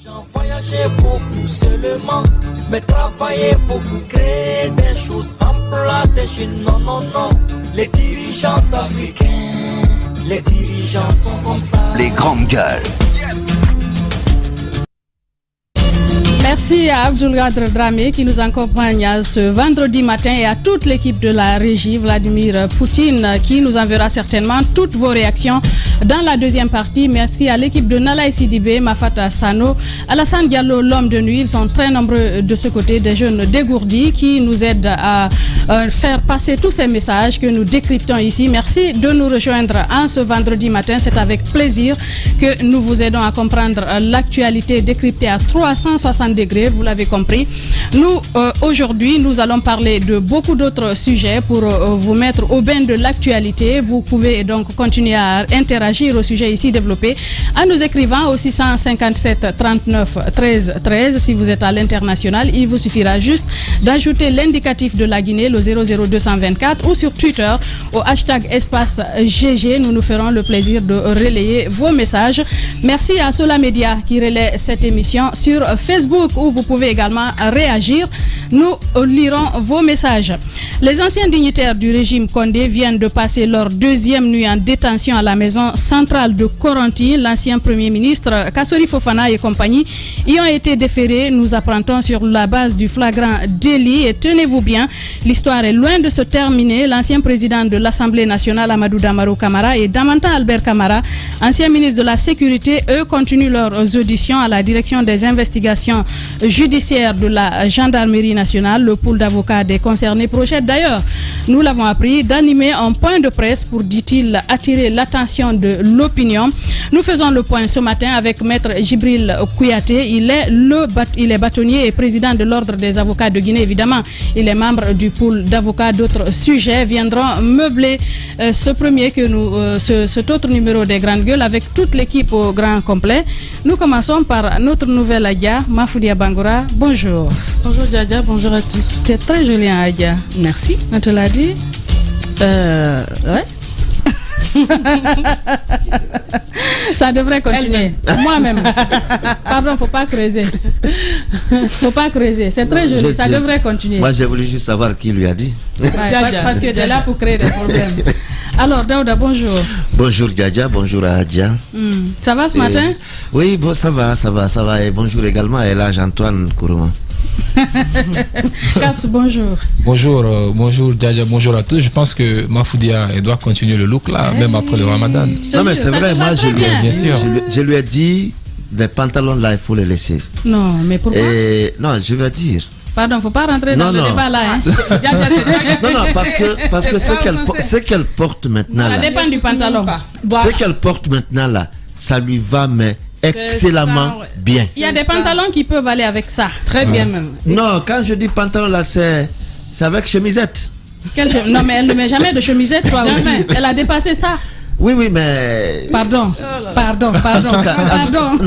Voyager beaucoup seulement, mais travailler beaucoup, créer des choses, emploi des jeunes, non, non, non. Les dirigeants africains, les dirigeants sont comme ça. Les grandes gueules. Merci à Abdulkader Dramé qui nous accompagne ce vendredi matin et à toute l'équipe de la régie, Vladimir Poutine qui nous enverra certainement toutes vos réactions dans la deuxième partie. Merci à l'équipe de Nalaï Sidibé, Mafata Sano, Alassane Diallo, l'homme de nuit. Ils sont très nombreux de ce côté, des jeunes dégourdis qui nous aident à faire passer tous ces messages que nous décryptons ici. Merci de nous rejoindre en ce vendredi matin. C'est avec plaisir que nous vous aidons à comprendre l'actualité décryptée à 360 degrés, vous l'avez compris. Nous, aujourd'hui, nous allons parler de beaucoup d'autres sujets pour vous mettre au bain de l'actualité. Vous pouvez donc continuer à interagir au sujet ici développé en nous écrivant au 657 39 13 13. Si vous êtes à l'international, il vous suffira juste d'ajouter l'indicatif de la Guinée, le 00224, ou sur Twitter au hashtag espace GG. Nous nous ferons le plaisir de relayer vos messages. Merci à Sola Media qui relaie cette émission sur Facebook, où vous pouvez également réagir. Nous lirons vos messages. Les anciens dignitaires du régime Condé viennent de passer leur deuxième nuit en détention à la maison centrale de Koronti. L'ancien premier ministre Kassori Fofana et compagnie y ont été déférés. Nous apprendons sur la base du flagrant délit. Et tenez-vous bien, l'histoire est loin de se terminer. L'ancien président de l'Assemblée nationale, Amadou Damaro Camara, et Damanta Albert Camara, ancien ministre de la Sécurité, eux continuent leurs auditions à la direction des investigations judiciaire de la gendarmerie nationale. Le pool d'avocats des concernés projette d'ailleurs, nous l'avons appris, d'animer un point de presse pour, dit-il, attirer l'attention de l'opinion. Nous faisons le point ce matin avec Maître Djibril Kouyaté. Il est bâtonnier et président de l'Ordre des avocats de Guinée. Évidemment, il est membre du pool d'avocats. D'autres sujets viendront meubler cet autre numéro des Grandes Gueules avec toute l'équipe au grand complet. Nous commençons par notre nouvelle Adia, Mafoudia Bangoura. Bonjour. Bonjour Djadia, bonjour à tous. Tu es très jolie, Adia. Merci. On te l'a dit? Ouais. Ça devrait continuer. Moi-même. Pardon, faut pas creuser. Faut pas creuser. C'est très joli. Ça devrait continuer. Moi, j'ai voulu juste savoir qui lui a dit. Ouais, parce que tu es là pour créer des problèmes. Alors, Daouda, bonjour. Bonjour, Djadia. Bonjour, Adja. Ça va ce matin? Oui, bon, ça va. Et bonjour également à Elage Antoine Kourouman. Caps, bonjour. Bonjour Djadia, bonjour à tous. Je pense que Mafoudia doit continuer le look là, même après le Ramadan. Non mais c'est vrai, moi je lui ai dit, des pantalons là, il faut les laisser. Non, mais pourquoi? Non, je vais dire. Pardon, faut pas rentrer dans le débat là. Hein. Non, parce que ce qu'elle porte maintenant là. Ça dépend du pantalon. Ce qu'elle porte maintenant là, ça lui va mais excellemment bien. Il y a des pantalons qui peuvent aller avec ça. Très bien même. Non, quand je dis pantalon là, c'est avec chemisette. Non, mais elle ne met jamais de chemisette, toi aussi. Elle a dépassé ça. Oui, mais... Pardon.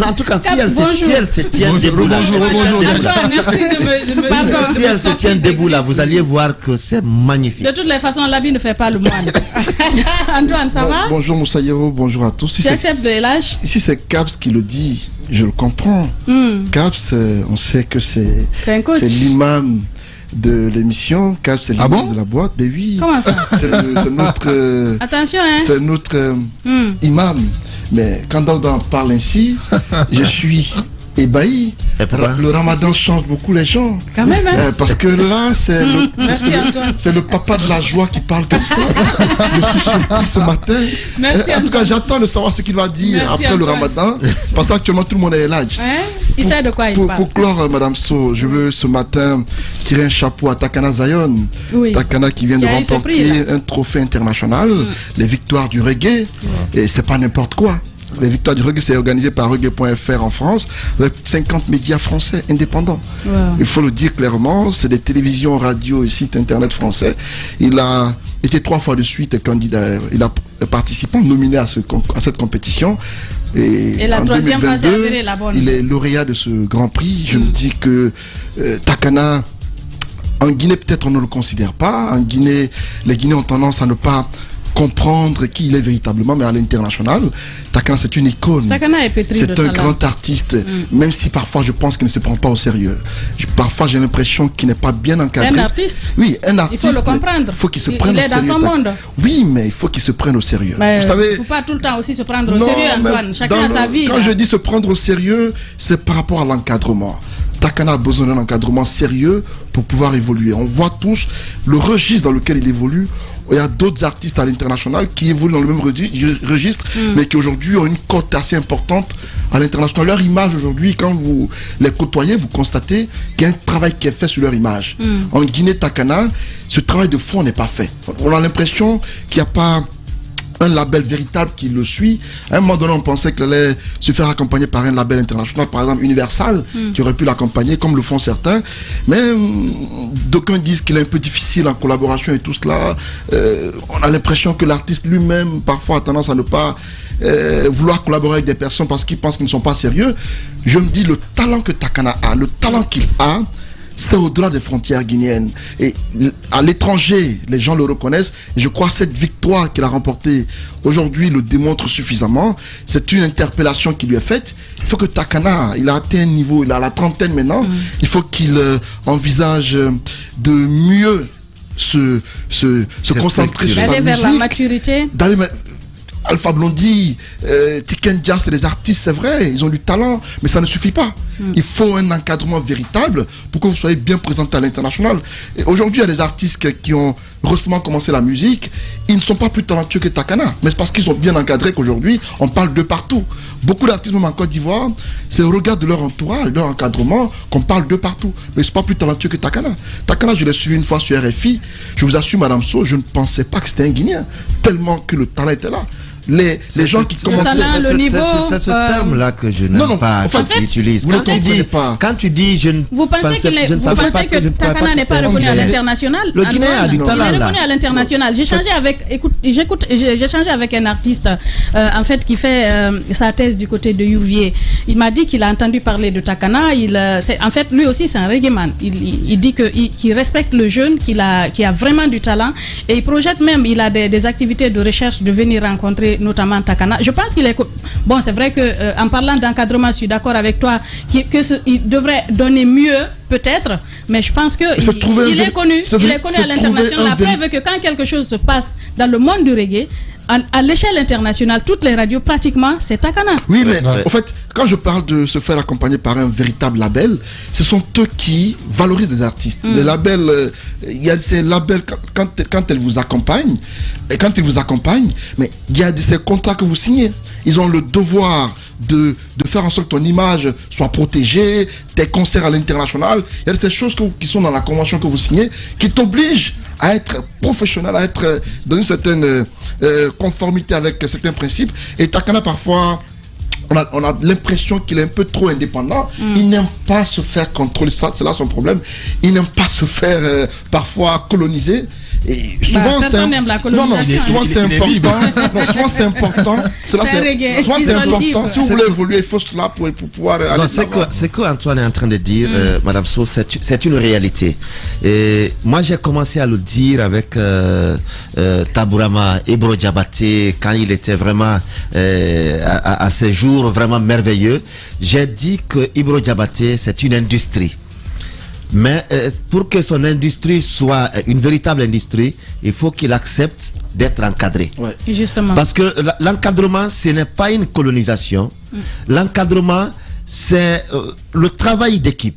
En tout cas, si elle se tient debout là... Bonjour. Merci de me... Si elle se tient debout là, vous alliez voir que c'est magnifique. De toutes les façons, l'habit ne fait pas le moine. Antoine, ça va? Bonjour Moussaïro, bonjour à tous. Tu acceptes le LH? Ici c'est Caps qui le dit, je le comprends. Caps, on sait que c'est l'imam de l'émission. Cap, c'est l'imam de la boîte. Ben oui. Comment ça? C'est notre. Attention, hein. C'est notre imam. Mais quand on parle ainsi, je suis ébahi. Le ramadan change beaucoup les gens. Quand même, hein. Parce que là, c'est le papa de la joie qui parle comme ça. Je suis surpris ce matin. Merci, en tout cas, j'attends de savoir ce qu'il va dire après le ramadan. Parce qu'actuellement, tout le monde est là. Il sait de quoi il parle. Pour clore, Madame So, je veux ce matin tirer un chapeau à Takana Zion. Oui. Takana qui vient de remporter un trophée international, les victoires du reggae. Et c'est pas n'importe quoi. Les victoires du reggae, c'est organisé par reggae.fr en France, avec 50 médias français indépendants. Wow. Il faut le dire clairement, c'est des télévisions, radios et sites internet français. Il a été 3 fois de suite candidat, il a participé, nominé à cette compétition. Et la en 3e fois, c'est la bonne. Il est lauréat de ce grand prix. Je me dis que Takana, en Guinée, peut-être on ne le considère pas. En Guinée, les Guinéens ont tendance à ne pas comprendre qui il est véritablement, mais à l'international, Takana c'est une icône. Takana est pétri de C'est un talent. grand artiste, même si parfois je pense qu'il ne se prend pas au sérieux. Parfois j'ai l'impression qu'il n'est pas bien encadré. C'est un artiste. Oui, un artiste. Il faut le comprendre. Il faut qu'il se Il prenne au est dans sérieux. son monde. Oui, mais il faut qu'il se prenne au sérieux. Mais Vous savez, il ne faut pas tout le temps aussi se prendre au non, sérieux, mais Antoine. Chacun a sa vie. Quand là. je dis se prendre au sérieux, c'est par rapport à l'encadrement. Takana a besoin d'un encadrement sérieux pour pouvoir évoluer. On voit tous le registre dans lequel il évolue. Il y a d'autres artistes à l'international qui évoluent dans le même registre, mais qui aujourd'hui ont une cote assez importante à l'international. Leur image aujourd'hui, quand vous les côtoyez, vous constatez qu'il y a un travail qui est fait sur leur image. En Guinée, Takana, ce travail de fond n'est pas fait. On a l'impression qu'il n'y a pas un label véritable qui le suit. À un moment donné, on pensait qu'il allait se faire accompagner par un label international, par exemple Universal, qui aurait pu l'accompagner, comme le font certains. Mais d'aucuns disent qu'il est un peu difficile en collaboration et tout cela. On a l'impression que l'artiste lui-même, parfois, a tendance à ne pas vouloir collaborer avec des personnes parce qu'ils pensent qu'ils ne sont pas sérieux. Je me dis, le talent que Takana a, le talent qu'il a, c'est au-delà des frontières guinéennes. Et à l'étranger, les gens le reconnaissent. Et je crois que cette victoire qu'il a remportée aujourd'hui le démontre suffisamment. C'est une interpellation qui lui est faite. Il faut que Takana, il a atteint un niveau, il a la trentaine maintenant. Il faut qu'il envisage de mieux se concentrer sur sa D'aller vers la musique. maturité. Alpha Blondy, Tiken Jah, c'est des artistes, c'est vrai, ils ont du talent, mais ça ne suffit pas. Il faut un encadrement véritable pour que vous soyez bien présenté à l'international. Et aujourd'hui, il y a des artistes qui ont récemment commencé la musique, ils ne sont pas plus talentueux que Takana, mais c'est parce qu'ils sont bien encadrés qu'aujourd'hui, on parle de partout. Beaucoup d'artistes, même en Côte d'Ivoire, c'est au regard de leur entourage, leur encadrement, qu'on parle de partout. Mais ils ne sont pas plus talentueux que Takana. Takana, je l'ai suivi une fois sur RFI, je vous assure, Madame So, je ne pensais pas que c'était un Guinéen, tellement que le talent était là. Les gens qui commencent c'est ce terme-là que je n'aime pas en fait, que tu utilises. Quand tu dis je ne Vous pensez que Takana n'est pas reconnu à l'international? Le Guinéen a du talent. Il est reconnu à l'international. J'ai changé avec un artiste en fait qui fait sa thèse du côté de Youvier. Il m'a dit qu'il a entendu parler de Takana. En fait, lui aussi c'est un reggae man. Il dit qu'il respecte le jeune, qui a vraiment du talent et il projette même. Il a des activités de recherche de venir rencontrer notamment Takana. Je pense qu'il est... Bon, c'est vrai qu'en parlant d'encadrement, je suis d'accord avec toi qu'il devrait donner mieux, peut-être, mais je pense qu'il est connu. Il est connu à l'international. La preuve est que quand quelque chose se passe dans le monde du reggae, à l'échelle internationale, toutes les radios, pratiquement, c'est Takana. Oui, mais en fait, quand je parle de se faire accompagner par un véritable label, ce sont eux qui valorisent les artistes. Les labels, il y a ces labels, quand elles vous accompagnent, et quand ils vous accompagnent, mais il y a ces contrats que vous signez. Ils ont le devoir de faire en sorte que ton image soit protégée, tes concerts à l'international. Il y a ces choses qui sont dans la convention que vous signez, qui t'obligent à être professionnel, à être dans une certaine conformité avec certains principes. Et Takana, parfois, on a l'impression qu'il est un peu trop indépendant. Il n'aime pas se faire contrôler. C'est là son problème. Il n'aime pas se faire parfois coloniser. Et souvent, personne n'aime la colonisation. Souvent c'est important. Souvent c'est important. Souvent c'est important. Si vous voulez évoluer, il faut cela pour pouvoir aller. C'est que Antoine est en train de dire, Madame So, c'est une réalité. Et moi, j'ai commencé à le dire avec Tabourama Ibro Diabaté quand il était vraiment à ses jours vraiment merveilleux. J'ai dit que Ibro Diabaté, c'est une industrie. Mais pour que son industrie soit une véritable industrie, il faut qu'il accepte d'être encadré. Ouais. Justement. Parce que l'encadrement, ce n'est pas une colonisation. L'encadrement, c'est le travail d'équipe.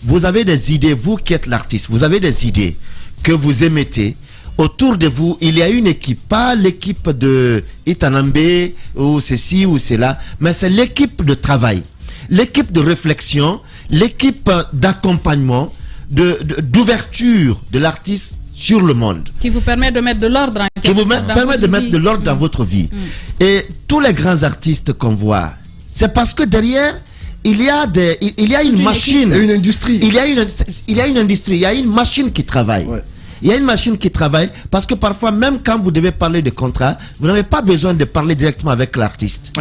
Vous avez des idées, vous qui êtes l'artiste, vous avez des idées que vous émettez. Autour de vous, il y a une équipe, pas l'équipe de Itanambé ou ceci ou cela, mais c'est l'équipe de travail, l'équipe de réflexion, l'équipe d'accompagnement, d'ouverture de l'artiste sur le monde. Qui vous permet de mettre de l'ordre. Qui vous permet de mettre de l'ordre dans votre vie. Et tous les grands artistes qu'on voit, c'est parce que derrière, il y a une machine. Et une industrie. Il y a une industrie, il y a une machine qui travaille. Ouais. Il y a une machine qui travaille. travail, parce que parfois, même quand vous devez parler de contrat, vous n'avez pas besoin de parler directement avec l'artiste.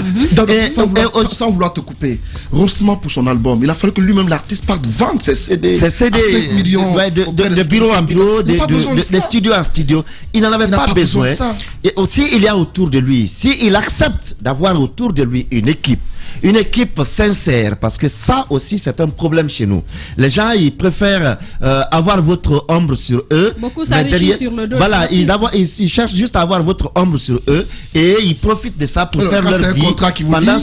Sans vouloir te couper, Rossman pour son album, il a fallu que lui-même l'artiste parte vendre ses CD, à 5 millions de bureau en bureau, de studio en studio. Il n'en avait pas besoin. Et aussi, il y a autour de lui, s'il accepte d'avoir autour de lui une équipe sincère, parce que ça aussi c'est un problème chez nous. Les gens, ils préfèrent avoir votre ombre sur eux. Beaucoup s'enrichissent sur le dos. Voilà, ils cherchent juste à avoir votre ombre sur eux et ils profitent de ça pour faire leur vie. Pendant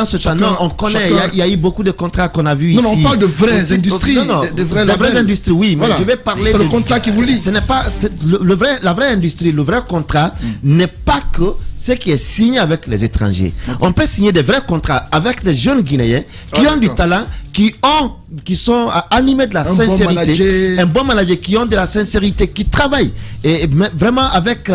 ce temps, non, on connaît, il y a eu beaucoup de contrats qu'on a vus ici. Non, on parle de vraies industries. De vraies industries, oui, mais je vais parler. C'est le contrat qui vous lie. Ce n'est pas la vraie industrie, le vrai contrat n'est pas que ce qui est signé avec les étrangers. On peut signer des vrais contrats avec des jeunes Guinéens qui ont du talent, qui sont animés de la sincérité, un bon manager, qui ont de la sincérité, qui travaillent et vraiment avec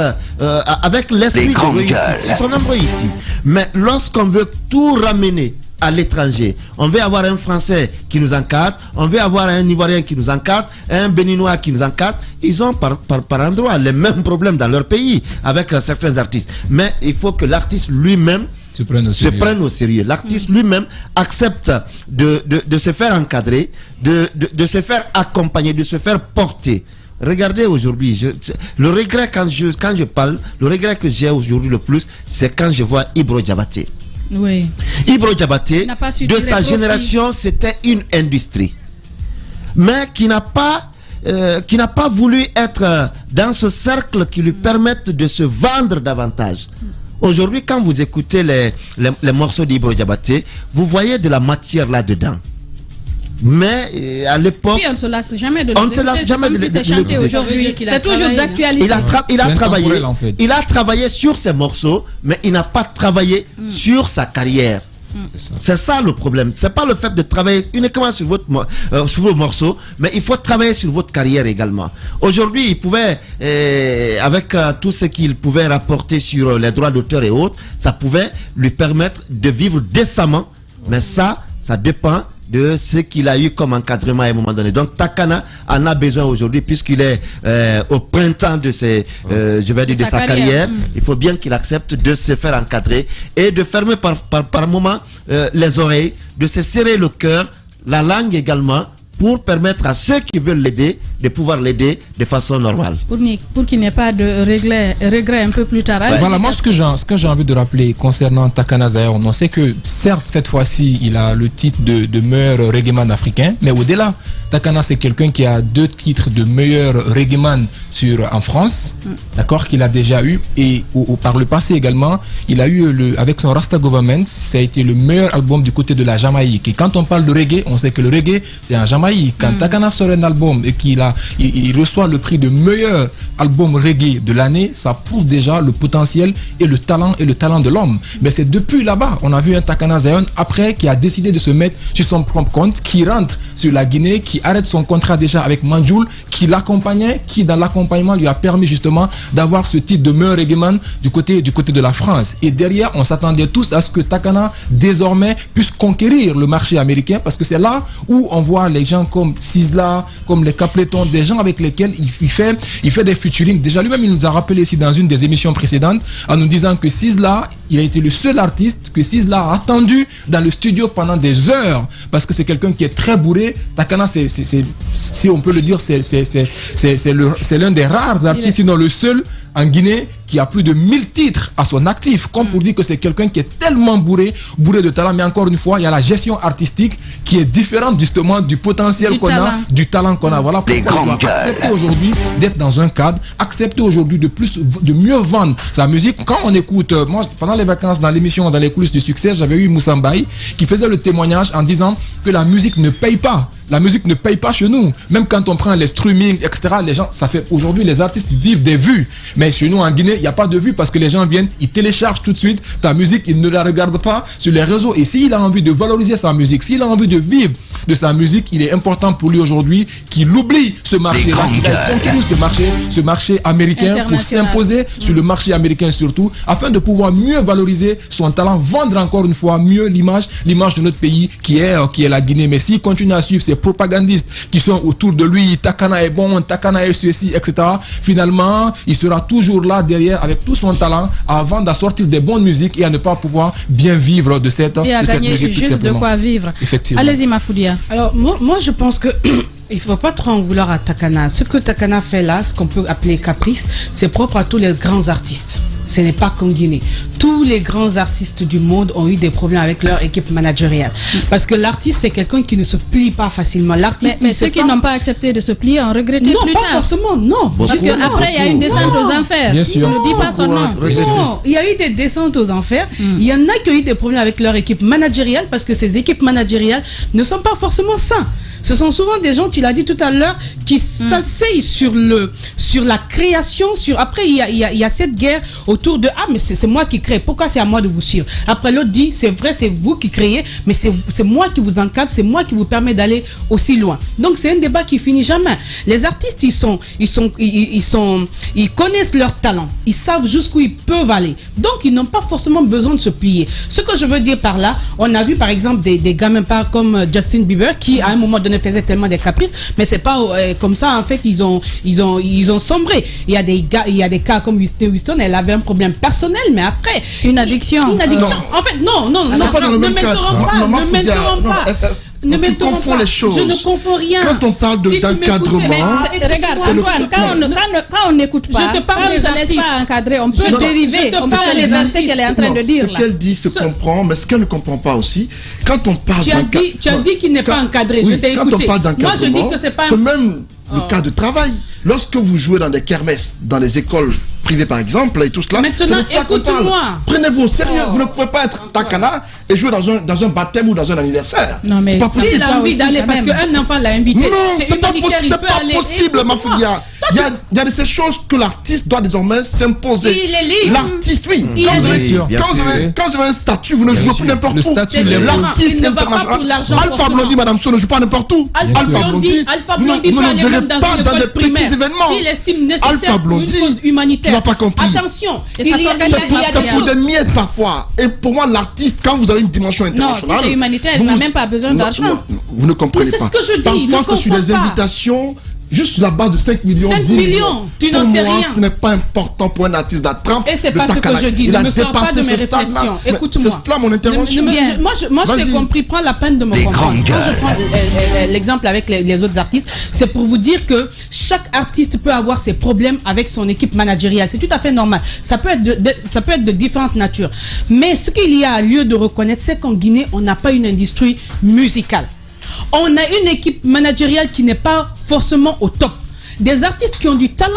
l'esprit de réussite. Ils sont nombreux ici. Mais lorsqu'on veut tout ramener à l'étranger, on veut avoir un Français qui nous encadre, on veut avoir un Ivoirien qui nous encadre, un Béninois qui nous encadre. Ils ont par endroit les mêmes problèmes dans leur pays avec certains artistes. Mais il faut que l'artiste lui-même se prenne au sérieux. L'artiste lui-même accepte de se faire encadrer, de se faire accompagner, de se faire porter. Regardez aujourd'hui, le regret quand je parle, le regret que j'ai aujourd'hui le plus, c'est quand je vois Ibro Diabaté. Oui. Ibro Diabaté, de sa génération, c'était une industrie, mais qui n'a pas voulu être dans ce cercle qui lui permette de se vendre davantage. Aujourd'hui, quand vous écoutez les morceaux d'Ibro Diabaté, vous voyez de la matière là-dedans. Mais à l'époque, on ne se lasse jamais de les chanter aujourd'hui. C'est toujours d'actualité. Il a travaillé sur ses morceaux, mais il n'a pas travaillé sur sa carrière. C'est ça le problème. C'est pas le fait de travailler uniquement sur vos morceaux, mais il faut travailler sur votre carrière également. Aujourd'hui, il pouvait, avec tout ce qu'il pouvait rapporter sur les droits d'auteur et autres, ça pouvait lui permettre de vivre décemment. Mais ça dépend de ce qu'il a eu comme encadrement à un moment donné. Donc Takana en a besoin aujourd'hui, puisqu'il est au printemps de sa carrière. Il faut bien qu'il accepte de se faire encadrer et de fermer par moment les oreilles, de se serrer le cœur, la langue également, pour permettre à ceux qui veulent l'aider de pouvoir l'aider de façon normale. Pour qu'il n'y ait pas de regret un peu plus tard. Voilà, moi ce que j'ai envie de rappeler concernant Takana Zion, on sait que certes cette fois-ci il a le titre de meilleur reggaeman africain, mais au-delà, Takana c'est quelqu'un qui a 2 titres de meilleur reggaeman en France, d'accord, qu'il a déjà eu, et par le passé également, il a eu avec son Rasta Government, ça a été le meilleur album du côté de la Jamaïque. Et quand on parle de reggae, on sait que le reggae c'est en Jamaïque. Quand Takana sort un album et il reçoit le prix de meilleur album reggae de l'année, ça prouve déjà le potentiel et le talent de l'homme. Mais c'est depuis là-bas, on a vu un Takana Zion après qui a décidé de se mettre sur son propre compte, qui rentre sur la Guinée, qui arrête son contrat déjà avec Manjoul, qui l'accompagnait, qui dans l'accompagnement lui a permis justement d'avoir ce titre de meilleur reggaeman du côté de la France. Et derrière, on s'attendait tous à ce que Takana désormais puisse conquérir le marché américain, parce que c'est là où on voit les gens comme Sizzla, comme les Capleton, des gens avec lesquels il fait des featuring. Déjà lui-même il nous a rappelé ici dans une des émissions précédentes en nous disant que Sizzla, il a été le seul artiste que Sizzla a attendu dans le studio pendant des heures, parce que c'est quelqu'un qui est très bourré. Takana, si on peut le dire, c'est l'un des rares artistes, sinon le seul en Guinée qui a plus de 1000 titres à son actif, comme pour dire que c'est quelqu'un qui est tellement bourré de talent. Mais encore une fois, il y a la gestion artistique qui est différente justement du potentiel qu'on a, du talent qu'on a. Voilà pourquoi il doit accepter aujourd'hui d'être dans un cadre, accepter aujourd'hui de mieux vendre sa musique. Quand on écoute, moi pendant les vacances dans l'émission Dans les coulisses du succès, j'avais eu Moussa Mbaye qui faisait le témoignage en disant que la musique ne paye pas. La musique ne paye pas chez nous. Même quand on prend les streaming, etc., les gens, ça fait aujourd'hui, les artistes vivent des vues. Mais chez nous, en Guinée, il n'y a pas de vues parce que les gens viennent, ils téléchargent tout de suite ta musique, ils ne la regardent pas sur les réseaux. Et s'il a envie de valoriser sa musique, s'il a envie de vivre de sa musique, il est important pour lui aujourd'hui qu'il oublie ce marché-là, qu'il va conquérir ce marché américain pour s'imposer sur le marché américain surtout, afin de pouvoir mieux valoriser son talent, vendre encore une fois mieux l'image de notre pays qui est la Guinée. Mais s'il continue à suivre ses propagandistes qui sont autour de lui, Takana est bon, Takana est ceci, etc. Finalement, il sera toujours là derrière avec tout son talent avant d'assortir des bonnes musiques et à ne pas pouvoir bien vivre de cette musique. Et à gagner juste de quoi vivre. Effectivement. Allez-y, Mafoudia. Alors, moi, je pense que il ne faut pas trop en vouloir à Takana. Ce que Takana fait là, ce qu'on peut appeler caprice, c'est propre à tous les grands artistes. Ce n'est pas qu'en Guinée. Tous les grands artistes du monde ont eu des problèmes avec leur équipe managériale. Parce que l'artiste, c'est quelqu'un qui ne se plie pas facilement. L'artiste, mais ceux qui n'ont pas accepté de se plier ont regretté non, plus pas tard. Forcément, non. Parce qu'après, il y a une descente aux enfers. Bien sûr. Il ne dit pas son nom. Non, il y a eu des descentes aux enfers. Il y en a qui ont eu des problèmes avec leur équipe managériale parce que ces équipes managériales ne sont pas forcément saines. Ce sont souvent des gens, tu l'as dit tout à l'heure, qui s'asseyent sur la création. Après, il y a cette guerre autour de mais c'est moi qui crée. Pourquoi c'est à moi de vous suivre? Après, l'autre dit c'est vrai, c'est vous qui créez, mais c'est moi qui vous encadre, c'est moi qui vous permet d'aller aussi loin. Donc c'est un débat qui finit jamais. Les artistes, ils connaissent leur talent, ils savent jusqu'où ils peuvent aller. Donc ils n'ont pas forcément besoin de se plier. Ce que je veux dire par là, on a vu par exemple des gamins pas comme Justin Bieber qui à un moment donné faisait tellement des caprices, mais c'est pas comme ça en fait ils ont sombré. Il y a des cas comme Whitney Houston, elle avait un problème personnel, mais après une addiction. En fait non, ne m'interromps pas. Tu confonds les choses. Je ne confonds rien. Quand on parle d'encadrement, regarde, Antoine, quand on n'écoute pas, quand on ne se laisse pas encadrer, on peut dériver. On peut aller vers ce qu'elle est en train de dire là. Ce qu'elle dit se comprend, mais ce qu'elle ne comprend pas aussi, quand on parle d'encadrement. Tu as dit qu'il n'est pas encadré. Je t'ai écouté. Quand on parle d'encadrement, moi je dis que c'est pas. C'est même le cas de travail. Lorsque vous jouez dans des kermesses, dans les écoles privées par exemple, et tout cela. Maintenant, écoute-moi. Prenez-vous au sérieux. Vous ne pouvez pas être Takana et jouer dans un baptême ou dans un anniversaire. Non, mais c'est pas possible. Il a envie d'aller parce qu'un enfant l'a invité. Non, c'est pas possible, ma fille. Il y a de ces choses que l'artiste doit désormais s'imposer. Il est libre. L'artiste, oui. Quand vous avez un statut, vous ne jouez plus n'importe où. L'artiste international. Alpha Blondy, Madame So, ne joue pas n'importe où. Alpha Blondy peut aller même dans une école primaire. Il estime nécessaire pour une cause humanitaire. Tu n'as pas compris. Attention, c'est pour des miettes parfois. Et pour moi, l'artiste, quand vous avez une dimension internationale. Non, si c'est humanitaire, il n'a même pas besoin d'argent. Vous ne comprenez pas. C'est ce que je dis. Parfois, c'est sur des invitations. Juste sur la base de 5 millions. 5 millions, tu n'en sais rien. Ce n'est pas important pour un artiste d'attrape. Et c'est pas ce que je dis. Ne me sors pas de mes réflexions. Écoute-moi. C'est cela mon intervention. Moi, je t'ai compris. Prends la peine de me comprendre. Quand je prends l'exemple avec les autres artistes, c'est pour vous dire que chaque artiste peut avoir ses problèmes avec son équipe managériale. C'est tout à fait normal. Ça peut être de différentes natures. Mais ce qu'il y a lieu de reconnaître, c'est qu'en Guinée, on n'a pas une industrie musicale. On a une équipe managériale qui n'est pas forcément au top. Des artistes qui ont du talent,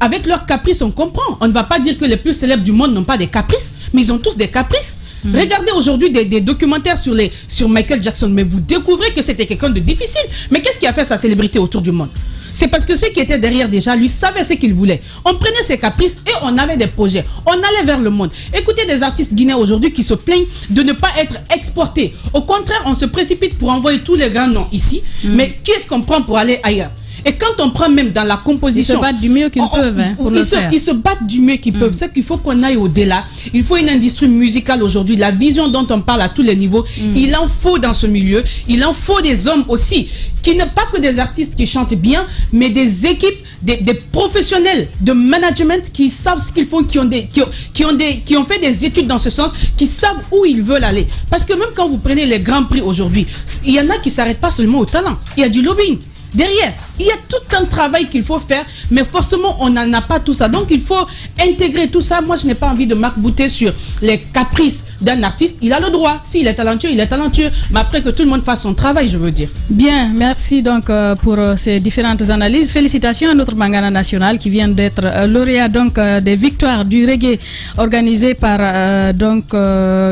avec leurs caprices, on comprend. On ne va pas dire que les plus célèbres du monde n'ont pas des caprices, mais ils ont tous des caprices. Regardez aujourd'hui des documentaires sur Michael Jackson, mais vous découvrez que c'était quelqu'un de difficile. Mais qu'est-ce qui a fait sa célébrité autour du monde? C'est parce que ceux qui étaient derrière déjà lui savaient ce qu'ils voulaient. On prenait ses caprices et on avait des projets. On allait vers le monde. Écoutez des artistes guinéens aujourd'hui qui se plaignent de ne pas être exportés. Au contraire, on se précipite pour envoyer tous les grands noms ici. Mais qu'est-ce qu'on prend pour aller ailleurs? Et quand on prend même dans la composition... Ils se battent du mieux qu'ils peuvent pour le faire. Ils se battent du mieux qu'ils peuvent. C'est qu'il faut qu'on aille au-delà. Il faut une industrie musicale aujourd'hui. La vision dont on parle à tous les niveaux, il en faut dans ce milieu. Il en faut des hommes aussi, qui ne pas que des artistes qui chantent bien, mais des équipes, des professionnels de management qui savent ce qu'ils font, qui ont fait des études dans ce sens, qui savent où ils veulent aller. Parce que même quand vous prenez les grands prix aujourd'hui, il y en a qui ne s'arrêtent pas seulement au talent. Il y a du lobbying. Derrière, il y a tout un travail qu'il faut faire, mais forcément, on n'en a pas tout ça. Donc, il faut intégrer tout ça. Moi, je n'ai pas envie de m'arc-bouter sur les caprices d'un artiste. Il a le droit. S'il est talentueux, il est talentueux. Mais après que tout le monde fasse son travail, je veux dire. Bien, merci donc pour ces différentes analyses. Félicitations à notre Mangana national qui vient d'être lauréat donc des victoires du reggae organisées par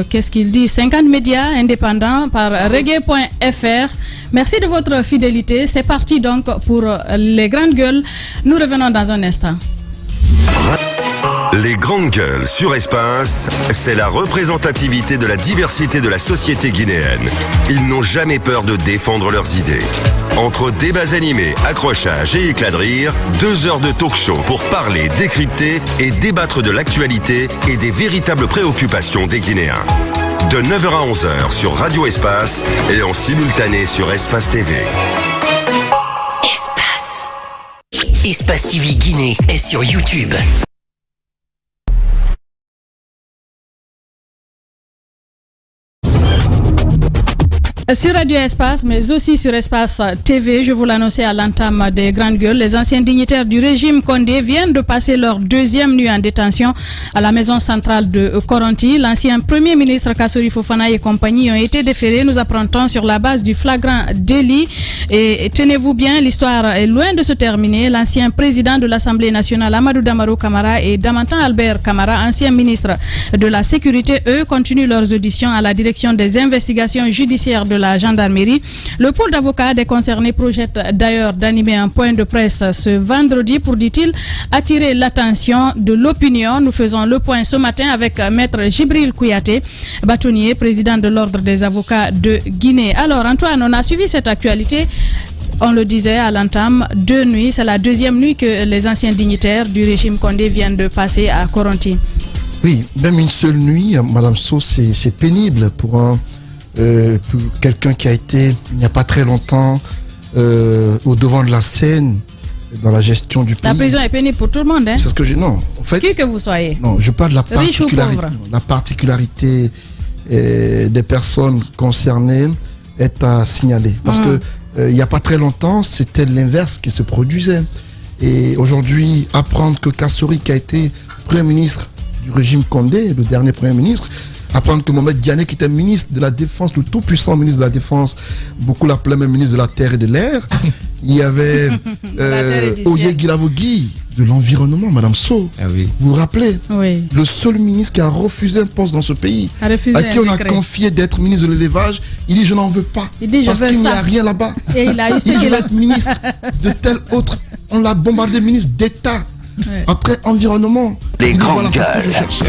qu'est-ce qu'il dit, 50 médias indépendants par reggae.fr. Merci de votre fidélité. C'est parti donc pour les grandes gueules. Nous revenons dans un instant. Les grandes gueules sur Espace, c'est la représentativité de la diversité de la société guinéenne. Ils n'ont jamais peur de défendre leurs idées. Entre débats animés, accrochages et éclats de rire, 2 heures de talk-show pour parler, décrypter et débattre de l'actualité et des véritables préoccupations des Guinéens. De 9h à 11h sur Radio Espace et en simultané sur Espace TV. Espace TV Guinée est sur YouTube. Sur Radio Espace, mais aussi sur Espace TV, je vous l'annonçais à l'entame des Grandes Gueules, les anciens dignitaires du régime Condé viennent de passer leur deuxième nuit en détention à la maison centrale de Koronti. L'ancien premier ministre Kassori Fofana et compagnie ont été déférés, nous apprendons, sur la base du flagrant délit. Et tenez-vous bien, l'histoire est loin de se terminer. L'ancien président de l'Assemblée nationale, Amadou Damaro Camara, et Damantan Albert Camara, ancien ministre de la Sécurité, eux, continuent leurs auditions à la direction des investigations judiciaires de la gendarmerie. Le pôle d'avocats des concernés projette d'ailleurs d'animer un point de presse ce vendredi pour, dit-il, attirer l'attention de l'opinion. Nous faisons le point ce matin avec Maître Djibril Kouyaté, bâtonnier, président de l'Ordre des avocats de Guinée. Alors Antoine, on a suivi cette actualité. On le disait à l'entame, 2 nuits, c'est la deuxième nuit que les anciens dignitaires du régime Condé viennent de passer à Koronti. Oui, même une seule nuit, Madame So, c'est pénible pour quelqu'un qui a été, il n'y a pas très longtemps, au devant de la scène, dans la gestion du pays. La prison est pénible pour tout le monde, hein? C'est ce que je... Non, en fait... Qui que vous soyez. Non, je parle de riche ou pauvre. La particularité des personnes concernées est à signaler. Parce que il n'y a pas très longtemps, c'était l'inverse qui se produisait. Et aujourd'hui, apprendre que Kassori, qui a été Premier ministre du régime Condé, le dernier Premier ministre, apprendre que Mohamed Diané, qui était ministre de la Défense, le tout-puissant ministre de la Défense, beaucoup l'appelaient même ministre de la Terre et de l'Air. Il y avait Oye Guilavogui de l'Environnement, Madame So. Ah oui. Vous vous rappelez? Oui. Le seul ministre qui a refusé un poste dans ce pays, à qui on a confié d'être ministre de l'élevage, il dit je n'en veux pas. Il dit, parce qu'il n'y a rien là-bas. Et il a eu ce qu'il a. Être ministre de tel autre. On l'a bombardé ministre d'État. Ouais. Après environnement, les grandes gueules. Ce que je cherchais.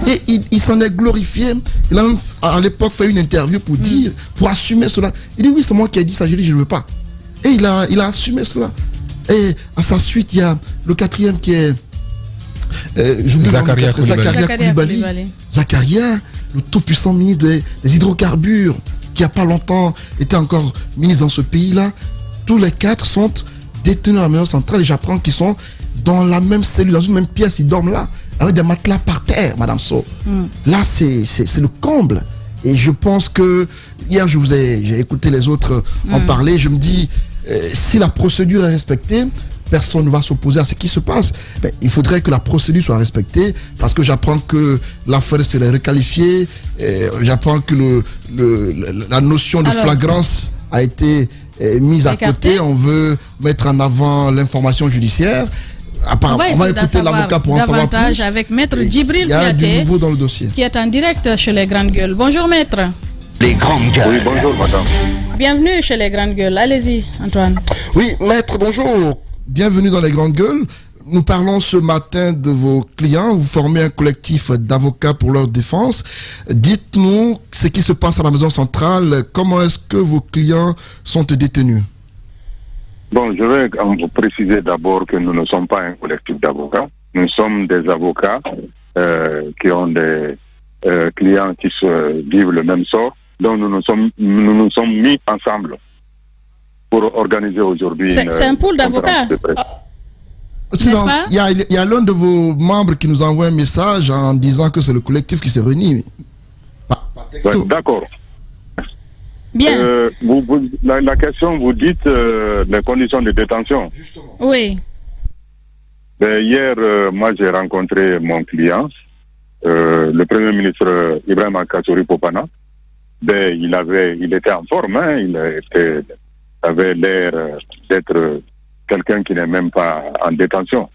Et il s'en est glorifié. Il a même à l'époque fait une interview pour dire, pour assumer cela. Il dit oui, c'est moi qui ai dit ça. J'ai dit je ne veux pas. Et il a assumé cela. Et à sa suite, il y a le quatrième qui est Zakaria Koulibaly. Zakaria, le tout-puissant ministre des hydrocarbures, qui il n'y a pas longtemps était encore ministre dans ce pays-là. Tous les 4 sont détenus à la maison centrale et j'apprends qu'ils sont dans la même cellule, dans une même pièce, ils dorment là, avec des matelas par terre, Madame So. Là, c'est le comble. Et je pense que, hier, j'ai écouté les autres en parler, je me dis, si la procédure est respectée, personne ne va s'opposer à ce qui se passe. Mais il faudrait que la procédure soit respectée, parce que j'apprends que l'affaire serait requalifiée, j'apprends que la notion de flagrance a été mise à côté, on veut mettre en avant l'information judiciaire. On va écouter l'avocat pour en savoir plus. Avec Maître Djibril Kouyaté, dans le dossier, qui est en direct chez les Grandes Gueules. Bonjour Maître. Les Grandes Gueules. Oui, bonjour madame. Bienvenue chez les Grandes Gueules. Allez-y Antoine. Oui, Maître, bonjour. Bienvenue dans les Grandes Gueules. Nous parlons ce matin de vos clients. Vous formez un collectif d'avocats pour leur défense. Dites-nous ce qui se passe à la maison centrale. Comment est-ce que vos clients sont détenus? Bon, je vais vous préciser d'abord que nous ne sommes pas un collectif d'avocats. Nous sommes des avocats qui ont des clients qui vivent le même sort. Donc nous nous sommes mis ensemble pour organiser aujourd'hui. C'est un pool d'avocats. Sinon, il y a l'un de vos membres qui nous envoie un message en disant que c'est le collectif qui s'est réuni. Ouais, d'accord. Bien. La question, vous dites les conditions de détention. Justement. Oui. Hier, moi j'ai rencontré mon client, le Premier ministre Ibrahim Kassori Fofana. Il était en forme, hein, il avait l'air d'être quelqu'un qui n'est même pas en détention.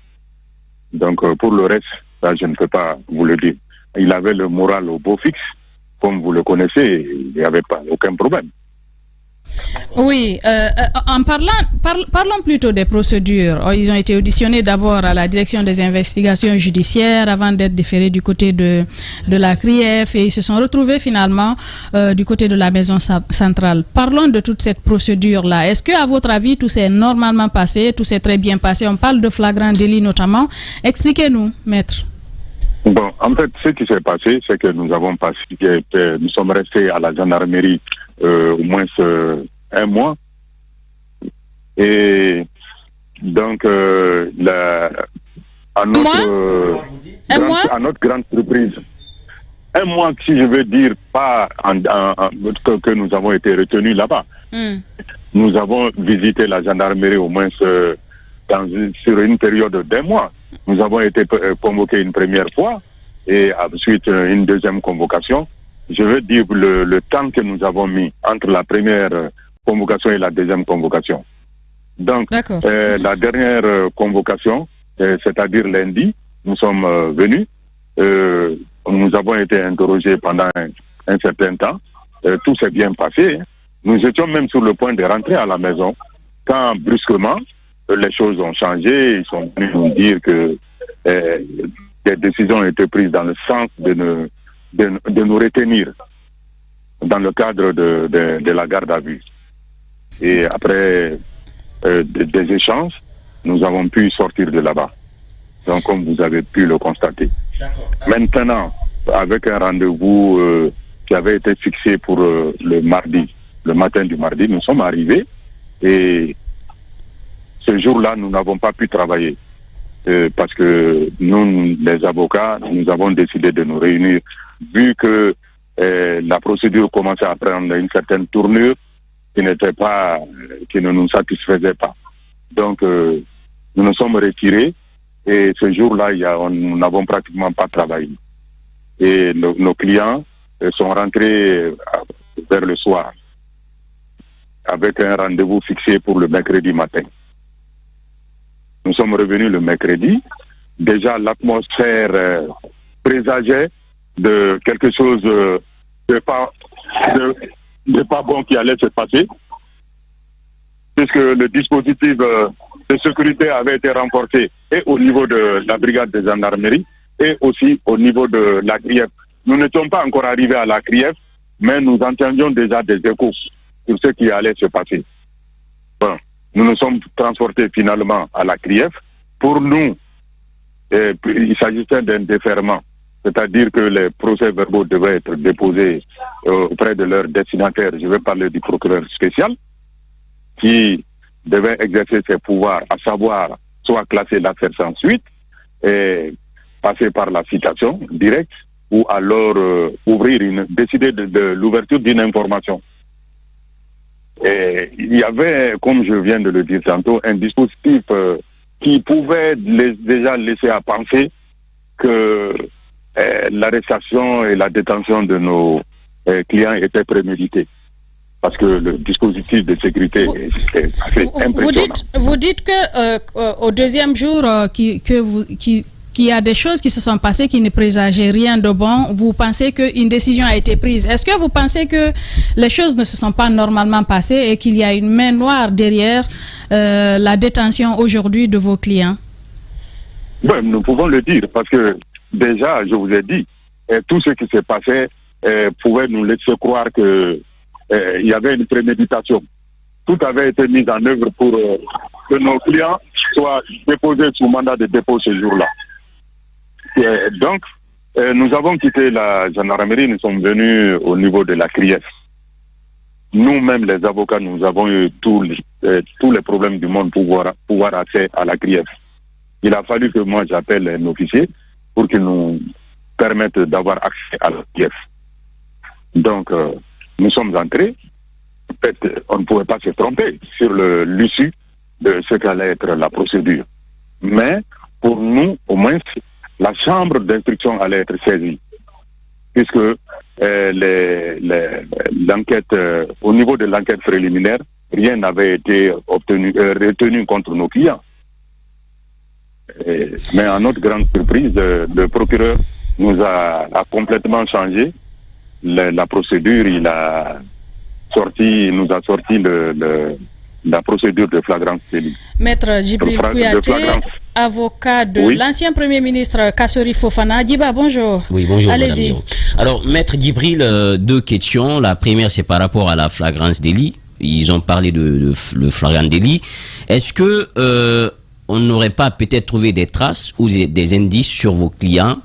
Donc pour le reste, ça, je ne peux pas vous le dire. Il avait le moral au beau fixe. Comme vous le connaissez, il n'y avait pas aucun problème. Oui, parlons plutôt des procédures. Ils ont été auditionnés d'abord à la direction des investigations judiciaires avant d'être déférés du côté de la CRIEF et ils se sont retrouvés finalement du côté de la maison centrale. Parlons de toute cette procédure-là. Est-ce que, à votre avis, tout s'est normalement passé, tout s'est très bien passé? On parle de flagrant délit notamment. Expliquez-nous, maître. Bon, en fait, ce qui s'est passé, c'est que nous sommes restés à la gendarmerie au moins 1 mois. Et Donc, à notre grande surprise, un mois, si je veux dire, pas que nous avons été retenus là-bas. Nous avons visité la gendarmerie au moins sur une période d'1 mois. Nous avons été convoqués une première fois et ensuite une deuxième convocation. Je veux dire le temps que nous avons mis entre la première convocation et la deuxième convocation. Donc, la dernière convocation, c'est-à-dire lundi, nous sommes venus. Nous avons été interrogés pendant un certain temps. Tout s'est bien passé. Nous étions même sur le point de rentrer à la maison quand brusquement les choses ont changé. Ils sont venus nous dire que des décisions ont été prises dans le sens de nous retenir dans le cadre de la garde à vue. Et après des échanges, nous avons pu sortir de là-bas. Donc, comme vous avez pu le constater. Maintenant, avec un rendez-vous qui avait été fixé pour le mardi, le matin du mardi, nous sommes arrivés et ce jour-là, nous n'avons pas pu travailler parce que nous, les avocats, nous avons décidé de nous réunir vu que la procédure commençait à prendre une certaine tournure qui ne nous satisfaisait pas. Donc, nous nous sommes retirés et ce jour-là, nous n'avons pratiquement pas travaillé. Et nos clients sont rentrés vers le soir avec un rendez-vous fixé pour le mercredi matin. Nous sommes revenus le mercredi. Déjà, l'atmosphère présageait de quelque chose de pas bon qui allait se passer, puisque le dispositif de sécurité avait été renforcé et au niveau de la brigade de gendarmerie et aussi au niveau de la CRIEF. Nous n'étions pas encore arrivés à la CRIEF, mais nous entendions déjà des échos sur ce qui allait se passer. Bon, nous nous sommes transportés finalement à la CRIEF. Pour nous, il s'agissait d'un déferment, c'est-à-dire que les procès-verbaux devaient être déposés auprès de leur destinataire. Je vais parler du procureur spécial, qui devait exercer ses pouvoirs, à savoir soit classer l'affaire sans suite et passer par la citation directe, ou alors décider de l'ouverture d'une information. Et il y avait, comme je viens de le dire tantôt, un dispositif qui pouvait déjà laisser à penser que l'arrestation et la détention de nos clients étaient prémédités. Parce que le dispositif de sécurité est assez impressionnant. Vous dites que au deuxième jour, qu'il y a des choses qui se sont passées qui ne présageaient rien de bon. Vous pensez qu'une décision a été prise. Est-ce que vous pensez que les choses ne se sont pas normalement passées et qu'il y a une main noire derrière la détention aujourd'hui de vos clients? Oui, nous pouvons le dire parce que déjà, je vous ai dit, tout ce qui s'est passé pouvait nous laisser croire que il y avait une préméditation. Tout avait été mis en œuvre pour que nos clients soient déposés sous mandat de dépôt ce jour-là. Donc, nous avons quitté la gendarmerie, nous sommes venus au niveau de la CRIEF. Nous-mêmes, les avocats, nous avons eu tous les problèmes du monde pour pouvoir accès à la CRIEF. Il a fallu que moi j'appelle un officier pour qu'il nous permette d'avoir accès à la CRIEF. Donc, nous sommes entrés. Peut-être on ne pouvait pas se tromper sur l'issue de ce qu'allait être la procédure. Mais pour nous, au moins, la chambre d'instruction allait être saisie. Puisque l'enquête, au niveau de l'enquête préliminaire, rien n'avait été retenu contre nos clients. Mais à notre grande surprise, le procureur nous a complètement changé la procédure. Il nous a sorti la procédure de flagrance délit. Maître Djibril Kouyaté, avocat de l'ancien Premier ministre Kassori Fofana. Djiba, bonjour. Oui, bonjour. Allez-y. Alors, Maître Djibril, deux questions. La première, c'est par rapport à la flagrance délit. Ils ont parlé de le flagrant délit. Est-ce que on n'aurait pas peut-être trouvé des traces ou des indices sur vos clients?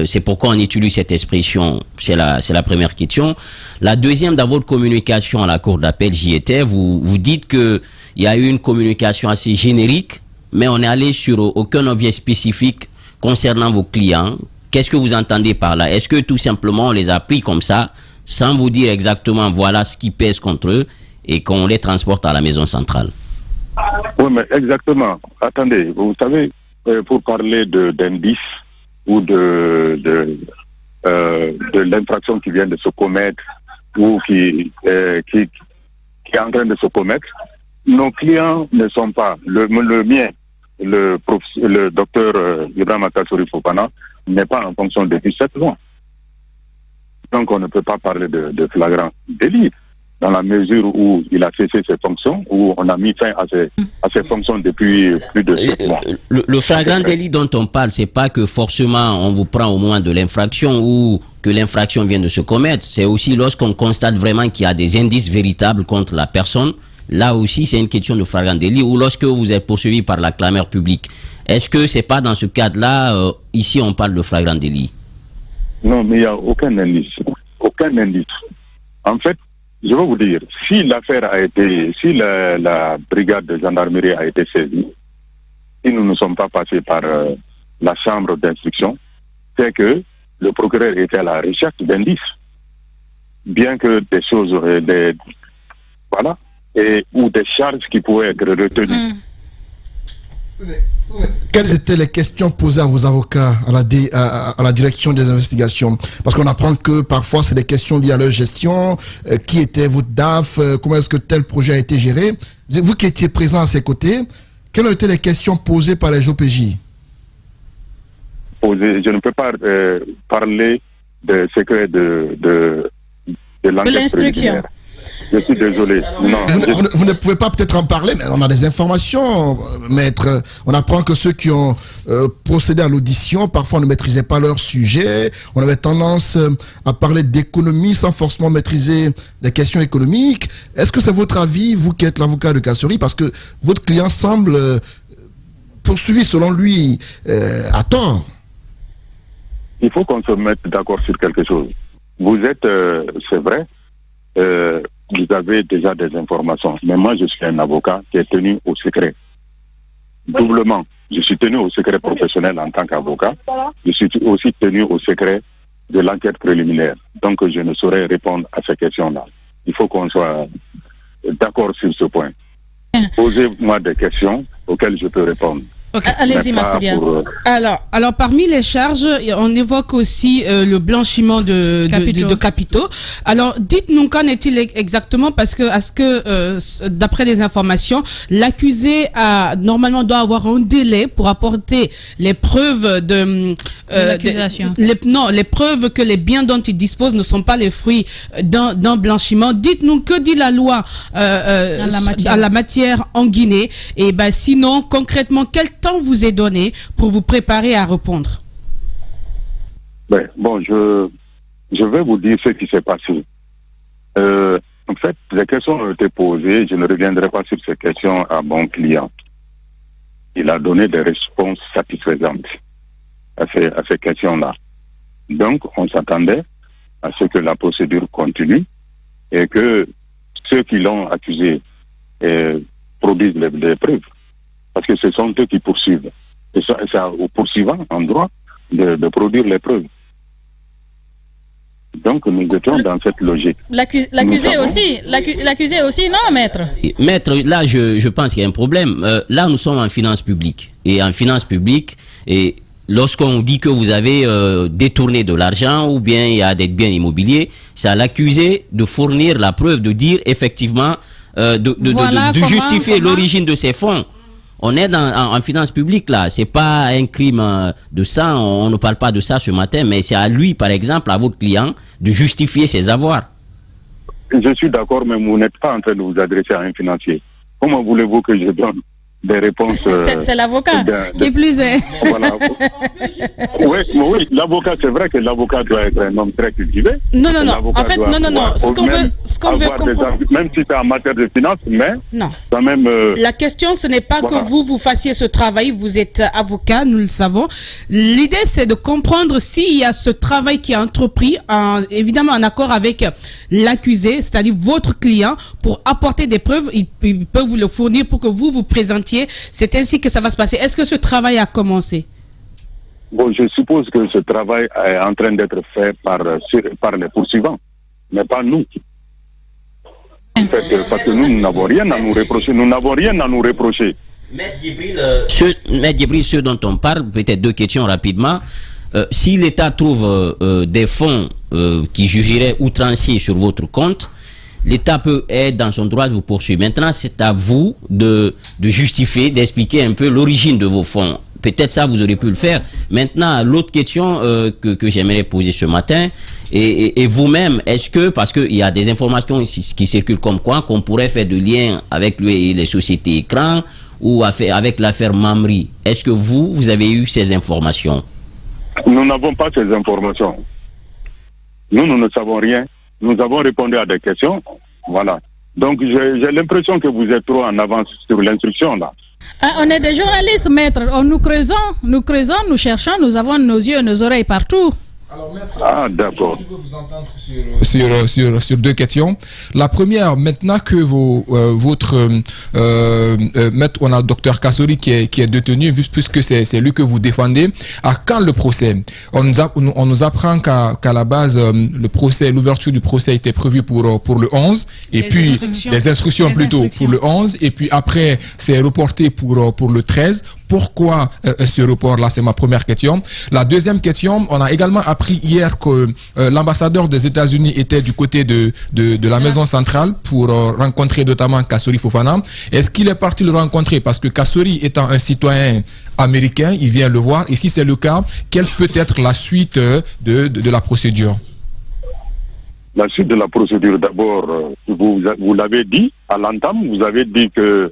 C'est pourquoi on utilise cette expression. C'est la première question. La deuxième, dans votre communication à la cour d'appel, j'y étais, vous dites qu'il y a eu une communication assez générique mais on est allé sur aucun objet spécifique concernant vos clients. Qu'est-ce que vous entendez par là? Est-ce que tout simplement on les a pris comme ça, sans vous dire exactement voilà ce qui pèse contre eux, et qu'on les transporte à la maison centrale? Oui, mais exactement. Attendez, vous savez, pour parler d'indices ou de l'infraction qui vient de se commettre ou qui est en train de se commettre, nos clients ne sont pas, le mien, le docteur Ibrahim Kassory Fofana, n'est pas en fonction depuis 7 mois. Donc on ne peut pas parler de flagrant délit, dans la mesure où il a cessé ses fonctions, où on a mis fin à ses fonctions depuis plus de 7 mois. Le flagrant délit dont on parle, c'est pas que forcément on vous prend au moment de l'infraction ou que l'infraction vient de se commettre, c'est aussi lorsqu'on constate vraiment qu'il y a des indices véritables contre la personne. Là aussi, c'est une question de flagrant délit, ou lorsque vous êtes poursuivi par la clameur publique. Est-ce que c'est pas dans ce cadre-là, ici on parle de flagrant délit? Non, mais il n'y a aucun indice. Aucun indice. En fait, je vais vous dire, si l'affaire a été, si la brigade de gendarmerie a été saisie, si nous ne sommes pas passés par la chambre d'instruction, c'est que le procureur était à la recherche d'indices. Bien que des choses, voilà, ou des charges qui pouvaient être retenues. Quelles étaient les questions posées à vos avocats à la direction des investigations? Parce qu'on apprend que parfois c'est des questions liées à leur gestion. Qui était votre DAF? Comment est-ce que tel projet a été géré? Vous qui étiez présent à ses côtés, quelles ont été les questions posées par les OPJ? Je ne peux pas parler des secrets de l'enquête préliminaire. Je suis désolé. Non, vous ne pouvez pas peut-être en parler, mais on a des informations, maître. On apprend que ceux qui ont procédé à l'audition, parfois ne maîtrisaient pas leur sujet. On avait tendance à parler d'économie sans forcément maîtriser les questions économiques. Est-ce que c'est votre avis, vous qui êtes l'avocat de Kassory, parce que votre client semble poursuivi selon lui à tort? Il faut qu'on se mette d'accord sur quelque chose. Vous êtes, c'est vrai, vous avez déjà des informations. Mais moi, je suis un avocat qui est tenu au secret. Doublement. Je suis tenu au secret professionnel en tant qu'avocat. Je suis aussi tenu au secret de l'enquête préliminaire. Donc, je ne saurais répondre à ces questions-là. Il faut qu'on soit d'accord sur ce point. Posez-moi des questions auxquelles je peux répondre. Okay. Allez-y, Mafoudia. Alors, parmi les charges, on évoque aussi le blanchiment de capitaux. Alors, dites-nous qu'en est-il exactement, parce que, d'après les informations, l'accusé normalement doit avoir un délai pour apporter les preuves de l'accusation. Les preuves que les biens dont il dispose ne sont pas les fruits d'un blanchiment. Dites-nous que dit la loi à la matière en Guinée. Et sinon, concrètement, quel temps vous est donné pour vous préparer à répondre? Bon, je vais vous dire ce qui s'est passé. En fait, les questions ont été posées. Je ne reviendrai pas sur ces questions à mon client. Il a donné des réponses satisfaisantes à ces questions-là. Donc, on s'attendait à ce que la procédure continue et que ceux qui l'ont accusé produisent les preuves. Parce que ce sont eux qui poursuivent. Et c'est aux poursuivants en droit de produire les preuves. Donc nous étions dans cette logique. L'accusé aussi, non, maître? Maître, là je pense qu'il y a un problème. Là nous sommes en finance publique. Et en finance publique, lorsqu'on dit que vous avez détourné de l'argent ou bien il y a des biens immobiliers, c'est à l'accusé de fournir la preuve, de dire effectivement, de justifier l'origine de ces fonds. On est en finance publique là, c'est pas un crime de sang, on ne parle pas de ça ce matin, mais c'est à lui par exemple, à votre client, de justifier ses avoirs. Je suis d'accord, mais vous n'êtes pas en train de vous adresser à un financier. Comment voulez-vous que je donne des réponses? C'est l'avocat qui plus est. Voilà. Oui, l'avocat, c'est vrai que l'avocat doit être un homme très cultivé. Non. En fait, non. Ce qu'on veut comprendre, même si c'est en matière de finance, mais non. Quand même. La question, ce n'est pas que vous fassiez ce travail. Vous êtes avocat, nous le savons. L'idée, c'est de comprendre s'il y a ce travail qui est entrepris, évidemment en accord avec l'accusé, c'est-à-dire votre client, pour apporter des preuves. Il peut vous le fournir pour que vous présentiez entier. C'est ainsi que ça va se passer. Est-ce que ce travail a commencé? Bon, je suppose que ce travail est en train d'être fait par les poursuivants, mais pas nous. En fait, parce que nous n'avons rien à nous reprocher. Nous n'avons rien à nous reprocher. Maître Djibril, ce dont on parle, peut-être deux questions rapidement. Si l'État trouve des fonds qui jugeraient outranciers sur votre compte, l'État peut être dans son droit de vous poursuivre. Maintenant, c'est à vous de justifier, d'expliquer un peu l'origine de vos fonds. Peut-être ça, vous aurez pu le faire. Maintenant, l'autre question que j'aimerais poser ce matin, et vous-même, est-ce que, parce qu'il y a des informations qui circulent comme quoi, qu'on pourrait faire de liens avec les sociétés écrans ou avec l'affaire Mamri, est-ce que vous avez eu ces informations? Nous n'avons pas ces informations. Nous ne savons rien. Nous avons répondu à des questions. Voilà. Donc, j'ai l'impression que vous êtes trop en avance sur l'instruction, là. Ah, on est des journalistes, maître. Nous creusons, nous cherchons, nous avons nos yeux, nos oreilles partout. Alors, maître, d'accord. Je peux vous entendre sur deux questions. La première, maintenant que votre maître, on a docteur Kassori qui est détenu, puisque c'est lui que vous défendez, à quand le procès? On nous apprend qu'à la base, l'ouverture du procès était prévue pour le 11, et puis les instructions plutôt pour le 11, et puis après, c'est reporté pour le 13. Pourquoi ce report-là? C'est ma première question. La deuxième question, on a également appris hier que l'ambassadeur des États-Unis était du côté de la maison centrale pour rencontrer notamment Kassori Fofana. Est-ce qu'il est parti le rencontrer? Parce que Kassori étant un citoyen américain, il vient le voir. Et si c'est le cas, quelle peut être la suite de la procédure? La suite de la procédure, d'abord, vous l'avez dit à l'entame, vous avez dit que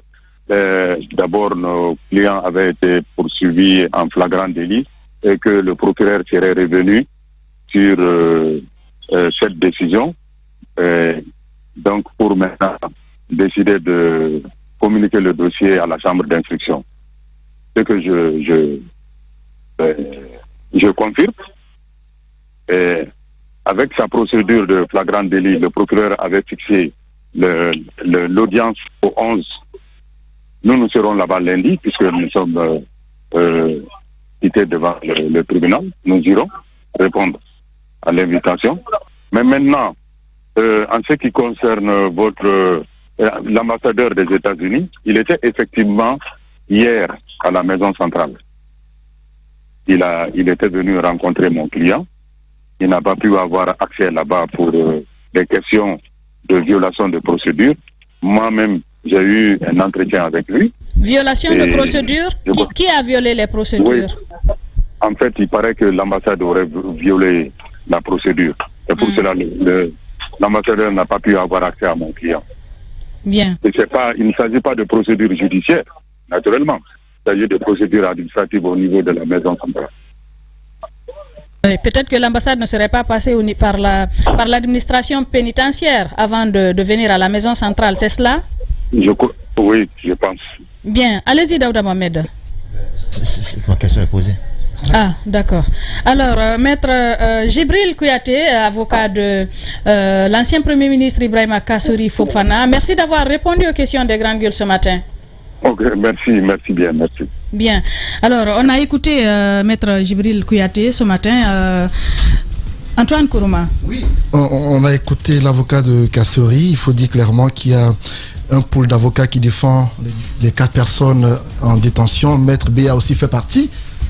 d'abord, nos clients avaient été poursuivis en flagrant délit et que le procureur serait revenu sur cette décision. Donc, pour maintenant décider de communiquer le dossier à la chambre d'instruction. Ce que je confirme. Et avec sa procédure de flagrant délit, le procureur avait fixé l'audience au 11. Nous serons là-bas lundi, puisque nous sommes cités devant le tribunal. Nous irons répondre à l'invitation. Mais maintenant, en ce qui concerne l'ambassadeur des États-Unis, il était effectivement hier à la maison centrale. Il était venu rencontrer mon client. Il n'a pas pu avoir accès là-bas pour des questions de violation de procédure. Moi-même, j'ai eu un entretien avec lui. Violation de procédure? Qui a violé les procédures? Oui. En fait, il paraît que l'ambassade aurait violé la procédure. Et pour cela, l'ambassadeur n'a pas pu avoir accès à mon client. Bien. Et il ne s'agit pas de procédure judiciaire, naturellement. Il s'agit de procédure administrative au niveau de la maison centrale. Peut-être que l'ambassade ne serait pas passée par l'administration pénitentiaire avant de venir à la maison centrale, c'est cela? Oui, je pense. Bien, allez-y Daouda Mohamed. Ma question est posée. Ah, d'accord. Alors, maître Djibril Kouyaté, avocat de l'ancien Premier ministre Ibrahima Kassori Fofana, merci d'avoir répondu aux questions des Grandes Gueules ce matin. Ok, merci bien, merci. Bien. Alors, on a écouté maître Djibril Kouyaté ce matin. Antoine Kourouma. Oui, on a écouté l'avocat de Kassori. Il faut dire clairement qu'il y a un pool d'avocats qui défend les 4 personnes en détention. Maître Béa aussi fait partie.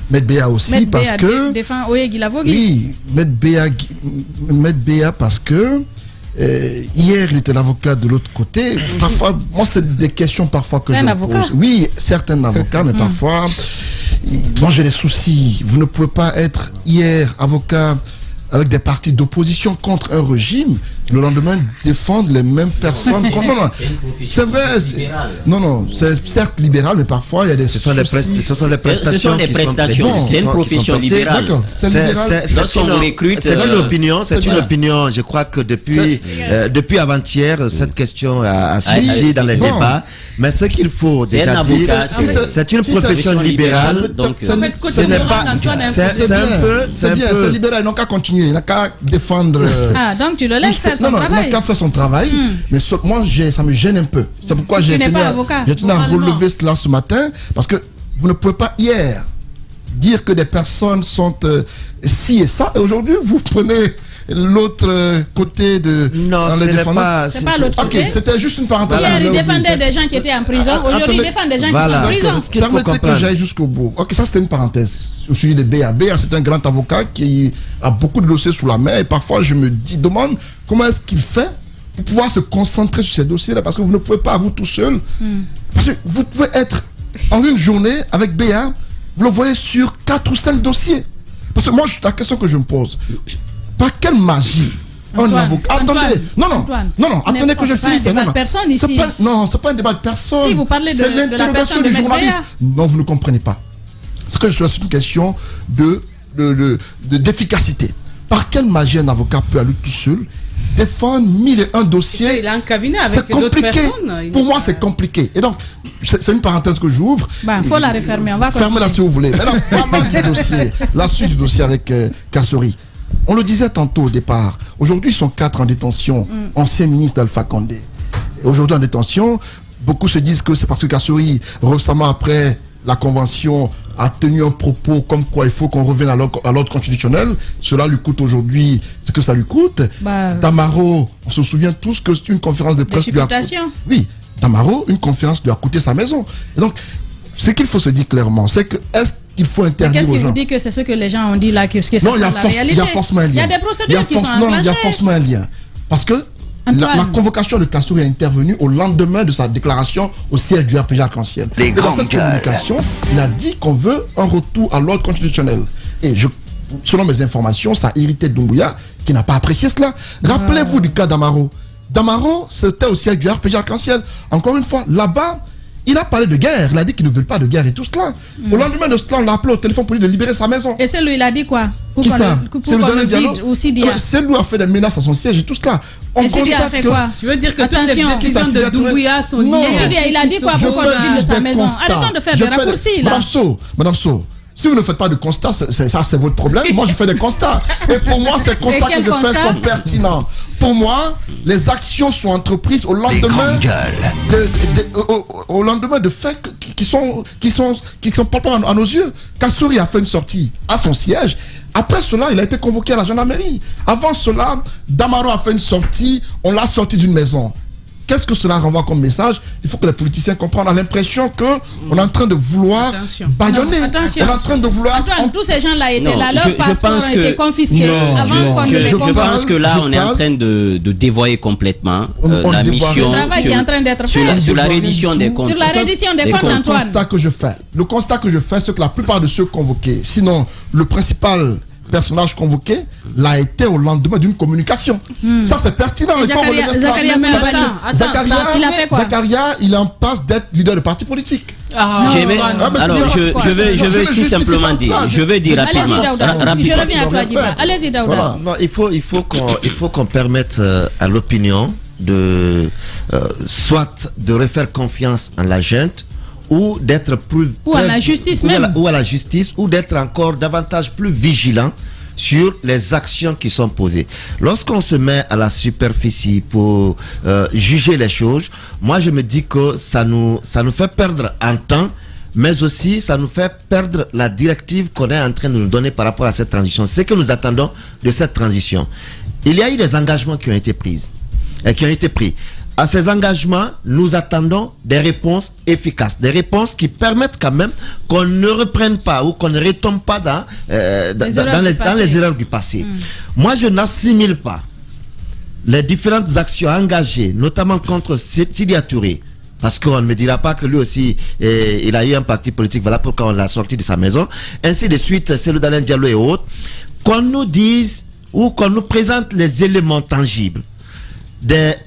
Maître Béa aussi Maître parce Béa que... défend Oye Gilavogui. Oui, Maître Béa parce que hier il était l'avocat de l'autre côté. Parfois, moi c'est des questions parfois que je me pose. Oui, certains avocats, mais parfois, moi j'ai des soucis. Vous ne pouvez pas être hier avocat avec des partis d'opposition contre un régime, le lendemain défendre les mêmes personnes. C'est vrai. Non, c'est certes libéral, mais parfois il y a des ce sont les prestations. C'est une profession libérale. D'accord, c'est libéral. C'est une opinion. C'est une opinion. Je crois que depuis avant-hier, cette question a surgi dans les débats. Mais ce qu'il faut déjà dire, c'est une profession libérale. Donc ce n'est pas. C'est bien, c'est libéral. Ils n'ont qu'à continuer. continuer, il n'a qu'à défendre. Donc tu le laisses faire son travail. Il n'a qu'à faire son travail. Mais moi, ça me gêne un peu. C'est pourquoi j'ai tenu à relever cela ce matin. Parce que vous ne pouvez pas hier dire que des personnes sont ci et ça. Et aujourd'hui, vous prenez l'autre côté de... Non, ce n'est pas l'autre côté. C'était juste une parenthèse. Hier, il défendait des gens qui étaient en prison. Aujourd'hui, il défend des gens qui sont en prison. Permettez que j'aille jusqu'au bout. Ok, ça c'était une parenthèse. Au sujet de Béa. Béa, c'est un grand avocat qui a beaucoup de dossiers sous la main. Et parfois, je me demande comment est-ce qu'il fait pour pouvoir se concentrer sur ces dossiers-là. Parce que vous ne pouvez pas, vous tout seul. Parce que vous pouvez être en une journée avec Béa, vous le voyez sur 4 ou 5 dossiers. Parce que moi, la question que je me pose... Par quelle magie un avocat... Attendez, non, attendez que je finisse. C'est pas un débat de personne ici. Non, c'est pas un débat de personne. Si vous parlez c'est l'interrogation du journaliste. Non, vous ne comprenez pas. C'est une question d'efficacité. Par quelle magie un avocat peut aller tout seul défendre 1001 dossiers? Il a un cabinet avec d'autres personnes. Pour moi, c'est compliqué. Et donc, c'est une parenthèse que j'ouvre. Il faut la refermer. On va fermez-la si vous voulez. Maintenant, parlons du dossier. La suite du dossier avec Kassory. On le disait tantôt au départ. Aujourd'hui, ils sont 4 en détention. Ancien ministre d'Alpha Condé. Aujourd'hui en détention, beaucoup se disent que c'est parce que Kassory, récemment après la convention, a tenu un propos comme quoi il faut qu'on revienne à l'ordre constitutionnel. Cela lui coûte aujourd'hui ce que ça lui coûte. Damaro, on se souvient tous que c'est une conférence de presse. Oui, Damaro, une conférence lui a coûté sa maison. Et donc, ce qu'il faut se dire clairement, c'est que est-ce qu'il faut interdire aux gens... Qu'est-ce qui vous dit que c'est ce que les gens ont dit là, que c'est la réalité? Il y a forcément un lien. Il y a des procédures qui sont enclenchées. Il y a forcément un lien. Parce que la convocation de Kassory est intervenue au lendemain de sa déclaration au siège du RPG Arc-en-Ciel. Et dans cette communication, il a dit qu'on veut un retour à l'ordre constitutionnel. Et selon mes informations, ça a irrité Doumbouya, qui n'a pas apprécié cela. Rappelez-vous du cas d'Amaro. Damaro, c'était au siège du RPG Arc-en-Ciel. Encore une fois, là-bas, il a parlé de guerre, il a dit qu'il ne veut pas de guerre et tout cela. Au lendemain de cela, on l'a appelé au téléphone pour lui de libérer sa maison. Et c'est lui, il a dit quoi? Qui ça? C'est le dernier dialogue. C'est lui qui a fait des menaces à son siège et tout cela. On constate que... quoi? Tu veux dire que toutes les décisions de Doumbouya sont liées? Il a dit quoi pour qu'on le vide de sa maison? Arrêtons de faire des raccourcis là. Madame So, si vous ne faites pas de constats, ça c'est votre problème. Moi je fais des constats. Et pour moi, ces constats que je fais sont pertinents. Pour moi, les actions sont entreprises au lendemain de faits qui sont palpables à nos yeux. Kassory a fait une sortie à son siège. Après cela, il a été convoqué à la gendarmerie. Avant cela, Damaro a fait une sortie. On l'a sorti d'une maison. Qu'est-ce que cela renvoie comme message? Il faut que les politiciens comprennent. On a l'impression qu'on est en train de vouloir bâillonner. On est en train de vouloir... Antoine, tous ces gens-là étaient là. Leurs passeports ont été confisqués avant qu'on ne les convoque. Je pense que là, on est en train de dévoyer complètement la mission sur la reddition des comptes. Sur la reddition des comptes, Antoine. Le constat que je fais, c'est que la plupart de ceux convoqués, sinon le principal personnage convoqué l'a été au lendemain d'une communication. Ça c'est pertinent. Zakaria, il est en passe d'être leader de parti politique. Alors je vais tout simplement dire. Je vais dire rapidement. Je reviens à toi, Diba. Allez-y, Daouda. Il faut qu'on permette à l'opinion de soit de refaire confiance en la junte, ou d'être plus... Ou à la justice même. Ou à la justice, ou d'être encore davantage plus vigilant sur les actions qui sont posées. Lorsqu'on se met à la superficie pour juger les choses, moi je me dis que ça nous fait perdre un temps, mais aussi ça nous fait perdre la directive qu'on est en train de nous donner par rapport à cette transition. C'est que nous attendons de cette transition. Il y a eu des engagements qui ont été pris. À ces engagements, nous attendons des réponses efficaces, des réponses qui permettent quand même qu'on ne reprenne pas ou qu'on ne retombe pas dans les erreurs du passé. Moi, je n'assimile pas les différentes actions engagées, notamment contre Sidya Touré, parce qu'on ne me dira pas que lui aussi, il a eu un parti politique, voilà pourquoi on l'a sorti de sa maison, ainsi de suite, Cellou Dalein Diallo et autres, qu'on nous dise ou qu'on nous présente les éléments tangibles des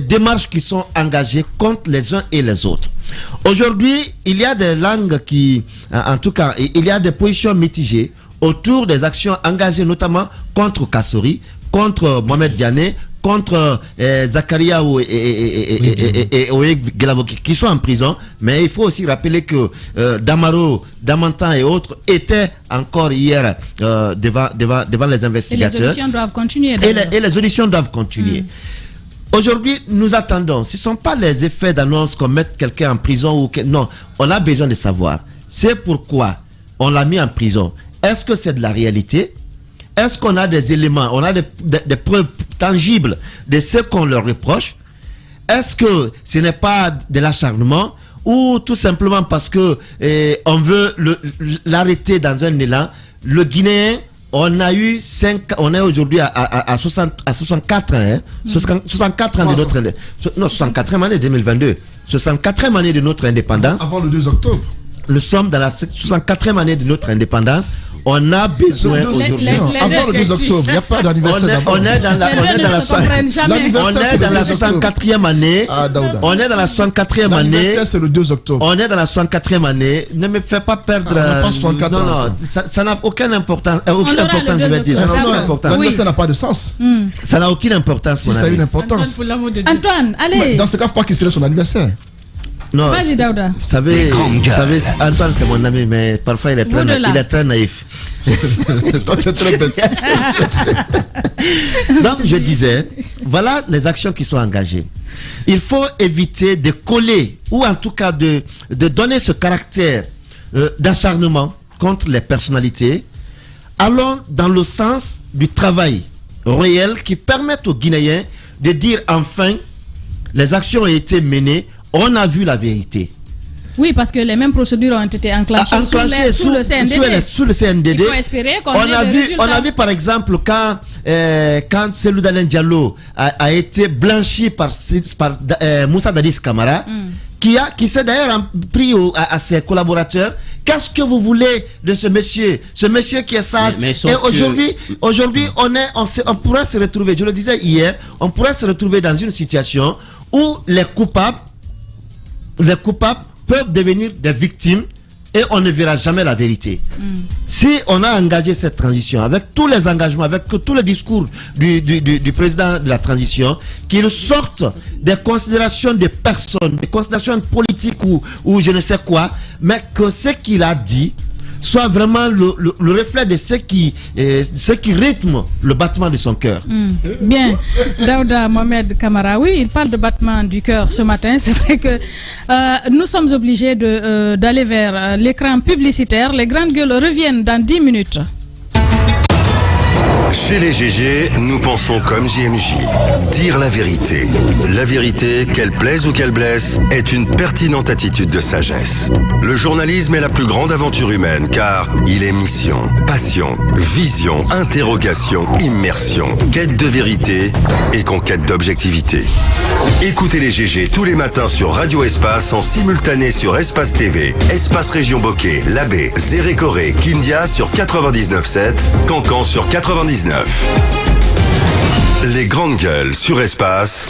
démarches qui sont engagées contre les uns et les autres. Aujourd'hui, il y a des langues qui, en tout cas, il y a des positions mitigées autour des actions engagées notamment contre Kassory, contre Mohamed Diané, contre Zakaria et Oeg Gelavo qui sont en prison, mais il faut aussi rappeler que Damaro, Damantan et autres étaient encore hier devant les investigateurs. Et les auditions doivent continuer. Et les auditions doivent continuer. Aujourd'hui, nous attendons. Ce ne sont pas les effets d'annonce qu'on mette quelqu'un en prison ou que... Non, on a besoin de savoir. C'est pourquoi on l'a mis en prison. Est-ce que c'est de la réalité? Est-ce qu'on a des éléments, on a des preuves tangibles de ce qu'on leur reproche? Est-ce que ce n'est pas de l'acharnement ou tout simplement parce que on veut l'arrêter dans un élan? Le Guinéen, on est aujourd'hui à 64 ans, hein? 64 ans de notre... Non, 64e année 2022. 64e année de notre indépendance. Avant le 2 octobre. Nous sommes dans la 64e année de notre indépendance. On a besoin aujourd'hui. Avant le 2 octobre, il n'y a pas d'anniversaire. On est dans la 64e année. On est dans la 64e année. L'anniversaire, c'est le 2 octobre. On est dans la 64e année. Ne me fais pas perdre. Non, ça n'a aucune importance. Aucune importance, je vais dire. L'anniversaire n'a pas de sens. Ça n'a aucune importance. Si ça a une importance. Antoine, allez. Dans ce cas, il ne faut pas qu'il célèbre son anniversaire. Non, vas-y, Daouda. Vous savez, Antoine c'est mon ami, mais parfois il est très naïf. Toi tu es très bête. Donc je disais, voilà les actions qui sont engagées. Il faut éviter de coller, ou en tout cas de donner ce caractère d'acharnement contre les personnalités. Allons dans le sens du travail réel qui permet aux Guinéens de dire enfin, les actions ont été menées. On a vu la vérité. Oui, parce que les mêmes procédures ont été enclenchées sous le CNDD. Sous le CNDD. Il faut espérer qu'on ait des résultats. On a vu par exemple quand Selou Dalen Diallo a été blanchi par Moussa Dadis Camara, qui s'est d'ailleurs pris à ses collaborateurs. Qu'est-ce que vous voulez de ce monsieur? Ce monsieur qui est sage. Et aujourd'hui, on pourrait se retrouver, je le disais hier, on pourrait se retrouver dans une situation où les coupables peuvent devenir des victimes et on ne verra jamais la vérité. Si on a engagé cette transition avec tous les engagements, avec tous les discours du président de la transition, qu'il sorte des considérations de personnes, des considérations politiques ou je ne sais quoi, mais que ce qu'il a dit soit vraiment le reflet de ce qui rythme le battement de son cœur. Bien. Daouda Mohamed Kamara, oui, il parle de battement du cœur ce matin. C'est vrai que nous sommes obligés d'aller vers l'écran publicitaire. Les grandes gueules reviennent dans 10 minutes. Chez les GG, nous pensons comme JMJ. Dire la vérité. La vérité, qu'elle plaise ou qu'elle blesse, est une pertinente attitude de sagesse. Le journalisme est la plus grande aventure humaine car il est mission, passion, vision, interrogation, immersion, quête de vérité et conquête d'objectivité. Écoutez les GG tous les matins sur Radio Espace en simultané sur Espace TV, Espace Région Bokeh, Labé, Zérékoré, Kindia sur 99.7, Cancan sur 99. Les grandes gueules sur Espace.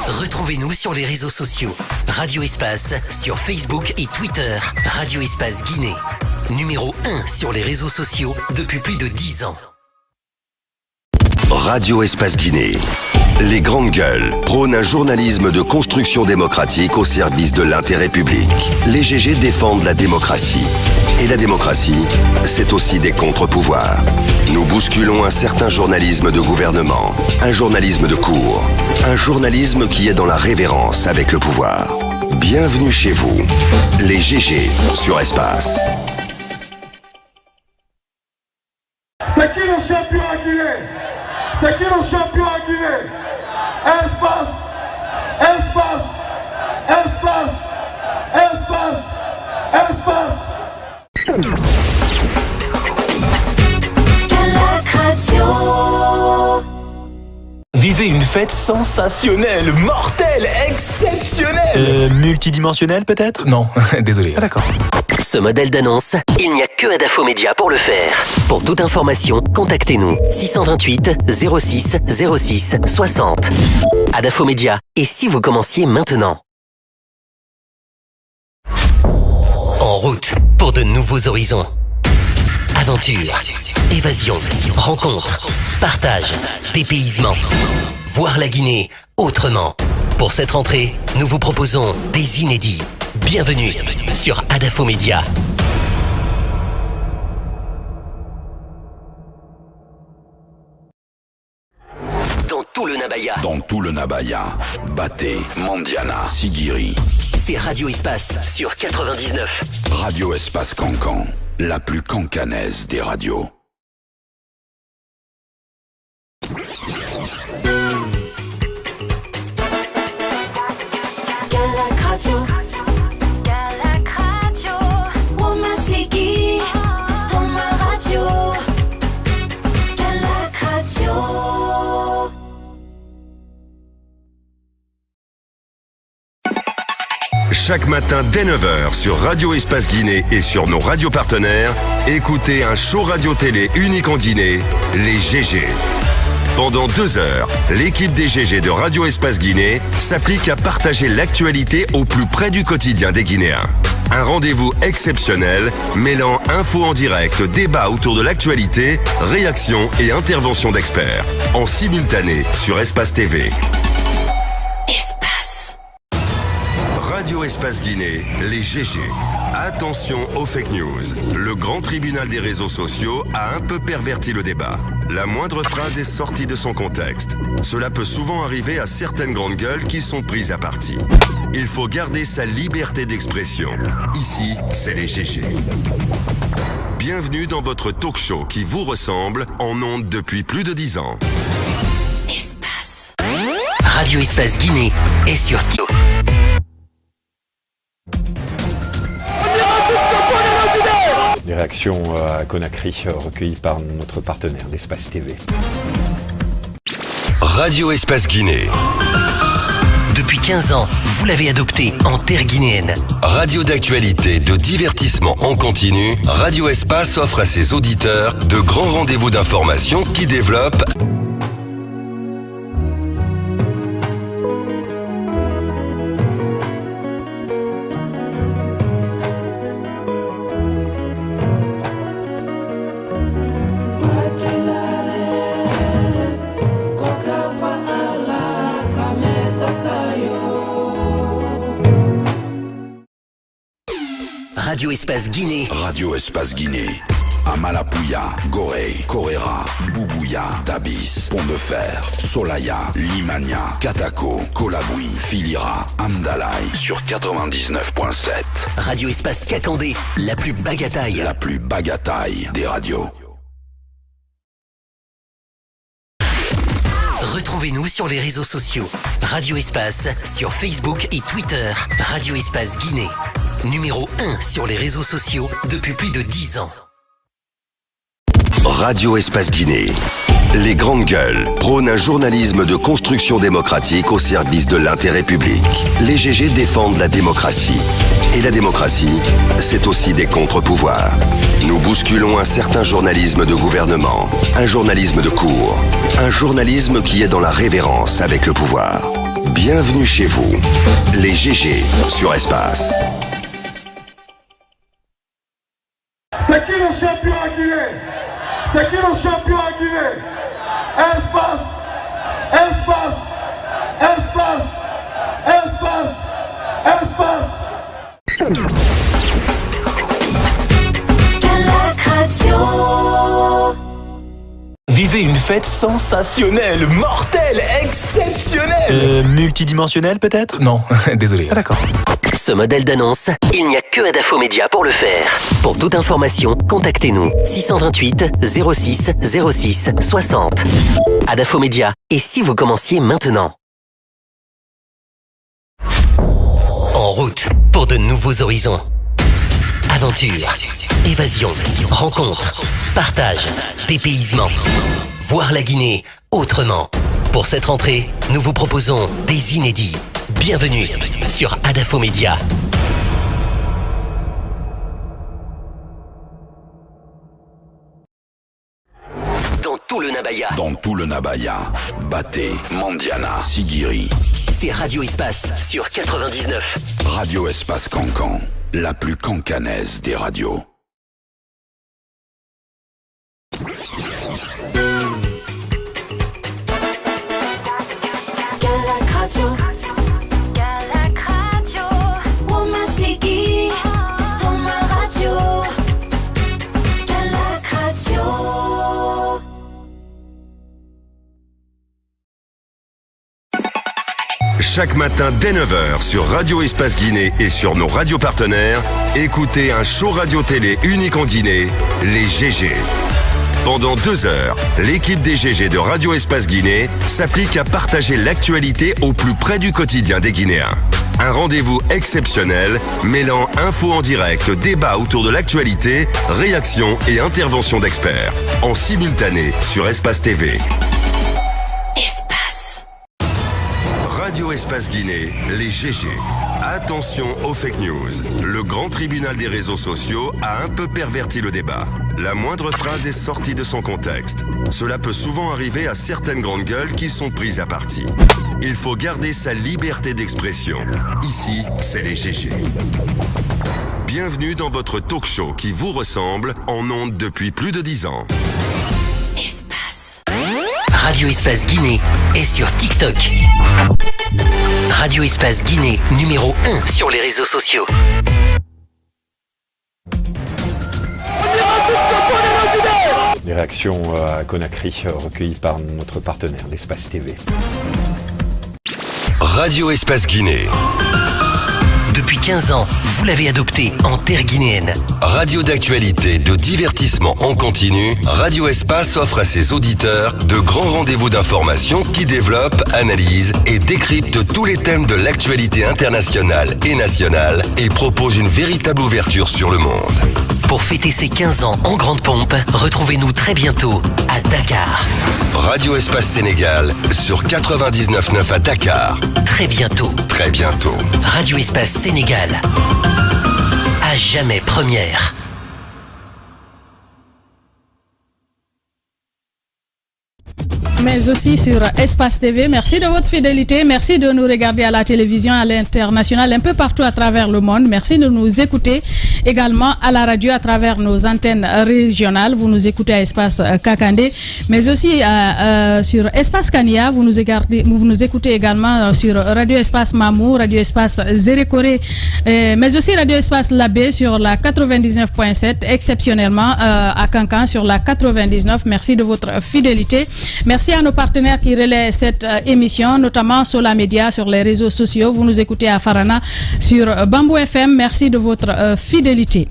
Retrouvez-nous sur les réseaux sociaux. Radio Espace sur Facebook et Twitter. Radio Espace Guinée. Numéro 1 sur les réseaux sociaux depuis plus de 10 ans. Radio Espace Guinée. Les grandes gueules prônent un journalisme de construction démocratique au service de l'intérêt public. Les GG défendent la démocratie. Et la démocratie, c'est aussi des contre-pouvoirs. Nous bousculons un certain journalisme de gouvernement, un journalisme de cour, un journalisme qui est dans la révérence avec le pouvoir. Bienvenue chez vous, les GG sur Espace. C'est qui le champion à Guinée? C'est qui le champion à Guinée? Espace, espace, espace, espace, espace. Vivez une fête sensationnelle, mortelle, exceptionnelle. Multidimensionnelle peut-être? Non, désolé. Ah d'accord. Ce modèle d'annonce, il n'y a que Adafo Média pour le faire. Pour toute information, contactez-nous 628 06 06 60. Adafo Média. Et si vous commenciez maintenant? En route pour de nouveaux horizons. Aventure, évasion, rencontre, partage, dépaysement. Voir la Guinée autrement. Pour cette rentrée, nous vous proposons des inédits. Bienvenue sur Adafo Média. Dans tout le Nabaya, Baté, Mandiana, Sigiri. C'est Radio Espace sur 99. Radio Espace Cancan, la plus cancanaise des radios. Chaque matin dès 9h sur Radio Espace Guinée et sur nos radios partenaires, écoutez un show radio-télé unique en Guinée, les GG. Pendant 2 heures, l'équipe des GG de Radio Espace Guinée s'applique à partager l'actualité au plus près du quotidien des Guinéens. Un rendez-vous exceptionnel mêlant infos en direct, débats autour de l'actualité, réactions et interventions d'experts. En simultané sur Espace TV. Radio Espace Guinée, les GG. Attention aux fake news. Le grand tribunal des réseaux sociaux a un peu perverti le débat. La moindre phrase est sortie de son contexte. Cela peut souvent arriver à certaines grandes gueules qui sont prises à partie. Il faut garder sa liberté d'expression. Ici, c'est les GG. Bienvenue dans votre talk show qui vous ressemble en ondes depuis plus de 10 ans. Espace. Radio Espace Guinée est sur Tio. Des réactions à Conakry recueillies par notre partenaire, l'Espace TV. Radio Espace Guinée. Depuis 15 ans, vous l'avez adopté en terre guinéenne. Radio d'actualité, de divertissement en continu, Radio Espace offre à ses auditeurs de grands rendez-vous d'information qui développent Radio Espace Guinée. Radio Espace Guinée. Amalapouya, Gorée, Koréra, Boubouya, Tabis, Pont de Fer, Solaya, Limania, Katako, Kolaboui, Filira, Amdalaï sur 99.7. Radio Espace Kakandé, la plus bagataille. La plus bagataille des radios. Retrouvez-nous sur les réseaux sociaux. Radio Espace sur Facebook et Twitter. Radio Espace Guinée. Numéro 1 sur les réseaux sociaux depuis plus de 10 ans. Radio Espace Guinée. Les grandes gueules prônent un journalisme de construction démocratique au service de l'intérêt public. Les GG défendent la démocratie. Et la démocratie, c'est aussi des contre-pouvoirs. Nous bousculons un certain journalisme de gouvernement, un journalisme de cour, un journalisme qui est dans la révérence avec le pouvoir. Bienvenue chez vous, les GG sur Espace. C'est qui le champion à Guinée? C'est qui le champion à Guinée? Espace, espace, espace, espace, espace. Vivez une fête sensationnelle, mortelle, exceptionnelle. Multidimensionnelle peut-être? Non, désolé. Ah d'accord. Ce modèle d'annonce, il n'y a que Adafo Média pour le faire. Pour toute information, contactez-nous 628 06 06 60. Adafo Média. Et si vous commenciez maintenant? En route pour de nouveaux horizons. Aventure, évasion, rencontre, partage, dépaysement. Voir la Guinée autrement. Pour cette rentrée, nous vous proposons des inédits. Bienvenue sur Adafo Média. Dans tout le Nabaya. Dans tout le Nabaya, Baté, Mandiana, Sigiri. C'est Radio Espace sur 99. Radio Espace Cancan, la plus cancanaise des radios. Chaque matin dès 9h sur Radio Espace Guinée et sur nos radios partenaires, écoutez un show radio-télé unique en Guinée, les GG. Pendant 2 heures, l'équipe des GG de Radio Espace Guinée s'applique à partager l'actualité au plus près du quotidien des Guinéens. Un rendez-vous exceptionnel mêlant infos en direct, débats autour de l'actualité, réactions et interventions d'experts. En simultané sur Espace TV. Espace. Radio Espace Guinée, les GG. Attention aux fake news. Le grand tribunal des réseaux sociaux a un peu perverti le débat. La moindre phrase est sortie de son contexte. Cela peut souvent arriver à certaines grandes gueules qui sont prises à partie. Il faut garder sa liberté d'expression. Ici, c'est les GG. Bienvenue dans votre talk show qui vous ressemble en ondes depuis plus de 10 ans. Espace. Radio Espace Guinée est sur TikTok. Radio Espace Guinée, numéro 1 sur les réseaux sociaux. Des réactions à Conakry recueillies par notre partenaire, l'Espace TV. Radio Espace Guinée. Depuis 15 ans, vous l'avez adopté en terre guinéenne. Radio d'actualité, de divertissement en continu, Radio Espace offre à ses auditeurs de grands rendez-vous d'information qui développent, analysent et décryptent tous les thèmes de l'actualité internationale et nationale et propose une véritable ouverture sur le monde. Pour fêter ses 15 ans en grande pompe, retrouvez-nous très bientôt à Dakar. Radio Espace Sénégal sur 99.9 à Dakar. Très bientôt. Très bientôt. Radio Espace Sénégal. À jamais première. Mais aussi sur Espace TV. Merci de votre fidélité. Merci de nous regarder à la télévision, à l'international, un peu partout à travers le monde. Merci de nous écouter également à la radio à travers nos antennes régionales. Vous nous écoutez à Espace Kakandé, mais aussi sur Espace Kania. Vous nous écoutez également sur Radio Espace Mamou, Radio Espace Zérékoré, mais aussi Radio Espace Labé sur la 99.7, exceptionnellement à Kankan sur la 99. Merci de votre fidélité. Merci à nos partenaires qui relaient cette émission, notamment Sola Media sur les réseaux sociaux. Vous nous écoutez à Farana sur Bamboo FM. Merci de votre fidélité.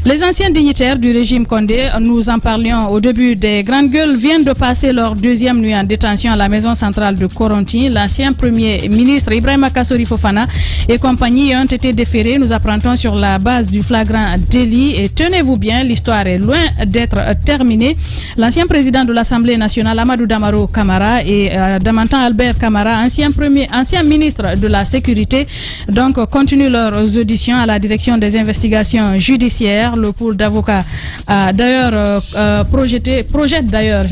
Les anciens dignitaires du régime Condé, nous en parlions au début, des Grandes Gueules, viennent de passer leur 2e nuit en détention à la maison centrale de Koronti. L'ancien premier ministre Ibrahima Kassori Fofana et compagnie ont été déférés. Nous apprendons sur la base du flagrant délit. Et tenez-vous bien, l'histoire est loin d'être terminée. L'ancien président de l'Assemblée nationale, Amadou Damaro Camara, et Damantan Albert Camara, ancien ministre de la Sécurité, donc continuent leurs auditions à la direction des investigations judiciaires. Le pool d'avocats a d'ailleurs projette d'ailleurs,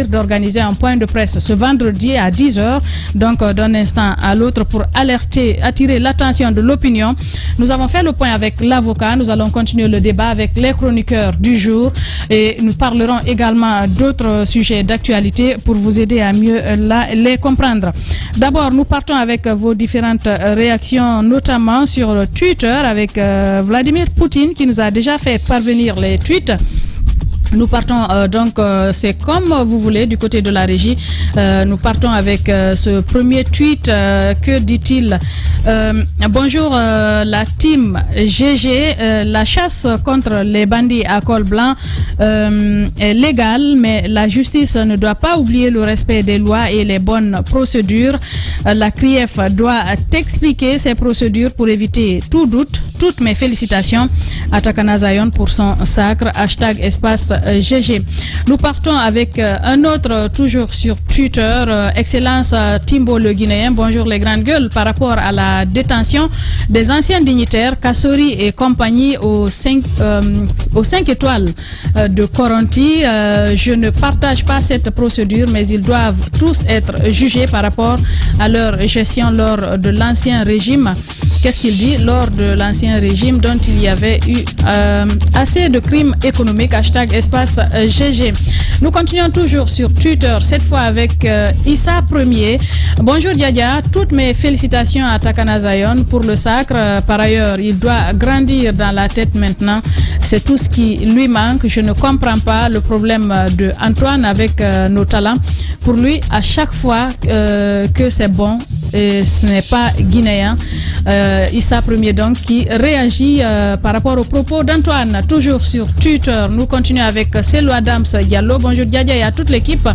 d'organiser un point de presse ce vendredi à 10h, donc d'un instant à l'autre, pour attirer l'attention de l'opinion. Nous avons fait le point avec l'avocat. Nous allons continuer le débat avec les chroniqueurs du jour et nous parlerons également d'autres sujets d'actualité pour vous aider à mieux les comprendre. D'abord, nous partons avec vos différentes réactions, notamment sur Twitter, avec Vladimir Poutine qui nous a déjà fait parvenir les tweets. Nous partons donc, c'est comme vous voulez, du côté de la régie. Nous partons avec ce premier tweet. Que dit-il? Bonjour la team GG. La chasse contre les bandits à col blanc est légale, mais la justice ne doit pas oublier le respect des lois et les bonnes procédures. La CRIEF doit expliquer ses procédures pour éviter tout doute. Toutes mes félicitations à Takana Zion pour son sacre. Hashtag espace GG. Nous partons avec un autre, toujours sur Twitter. Excellence Timbo le Guinéen. Bonjour les grandes gueules. Par rapport à la détention des anciens dignitaires Kassori et compagnie aux 5 étoiles de Koronti, je ne partage pas cette procédure, mais ils doivent tous être jugés par rapport à leur gestion lors de l'ancien régime. Qu'est-ce qu'il dit? Lors de l'ancien régime dont il y avait eu assez de crimes économiques. Hashtag espace GG. Nous continuons toujours sur Twitter, cette fois avec Issa Premier. Bonjour Diadia, toutes mes félicitations à Takana Zion pour le sacre. Par ailleurs, il doit grandir dans la tête maintenant. C'est tout ce qui lui manque. Je ne comprends pas le problème de Antoine avec nos talents. Pour lui, à chaque fois que c'est bon, ce n'est pas guinéen. Issa Premier donc qui réagit par rapport aux propos d'Antoine. Toujours sur Twitter, nous continuons avec Selou Adams Diallo. Bonjour Diadia et à toute l'équipe.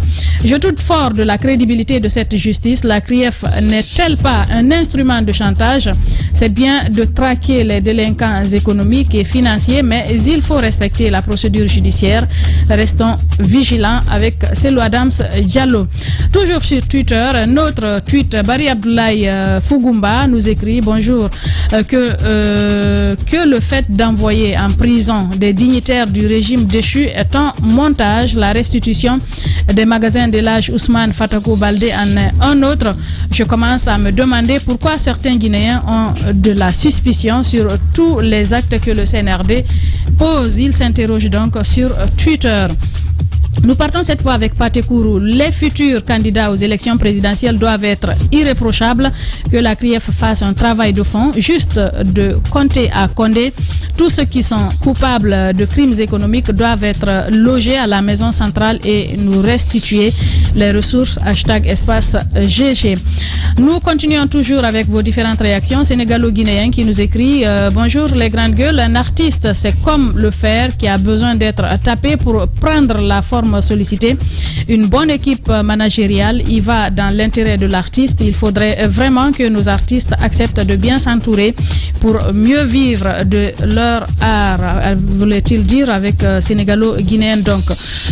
Je doute fort de la crédibilité de cette justice. La CRIEF n'est-elle pas un instrument de chantage? C'est bien de traquer les délinquants économiques et financiers, mais il faut respecter la procédure judiciaire. Restons vigilants avec Selou Adams Diallo. Toujours sur Twitter, notre tweet, Barry Abdoulaye Fugumba nous écrit bonjour, que le fait d'envoyer en prison des dignitaires du régime déchu est un montage. La restitution des magasins de l'âge Ousmane Fatakou Baldé en est un autre. Je commence à me demander pourquoi certains Guinéens ont de la suspicion sur tous les actes que le CNRD pose. Il s'interroge donc sur Twitter. Nous partons cette fois avec Paté Kourou. Les futurs candidats aux élections présidentielles doivent être irréprochables, que la CRIEF fasse un travail de fond, juste de compter à Condé. Tous ceux qui sont coupables de crimes économiques doivent être logés à la maison centrale et nous restituer les ressources. #espace GG. Nous continuons toujours avec vos différentes réactions. Sénégalo-guinéen qui nous écrit bonjour les grandes gueules, un artiste c'est comme le fer qui a besoin d'être tapé pour prendre la forme sollicitée. Une bonne équipe managériale y va dans l'intérêt de l'artiste. Il faudrait vraiment que nos artistes acceptent de bien s'entourer pour mieux vivre de leur art, voulait-il dire avec sénégalo-guinéen donc.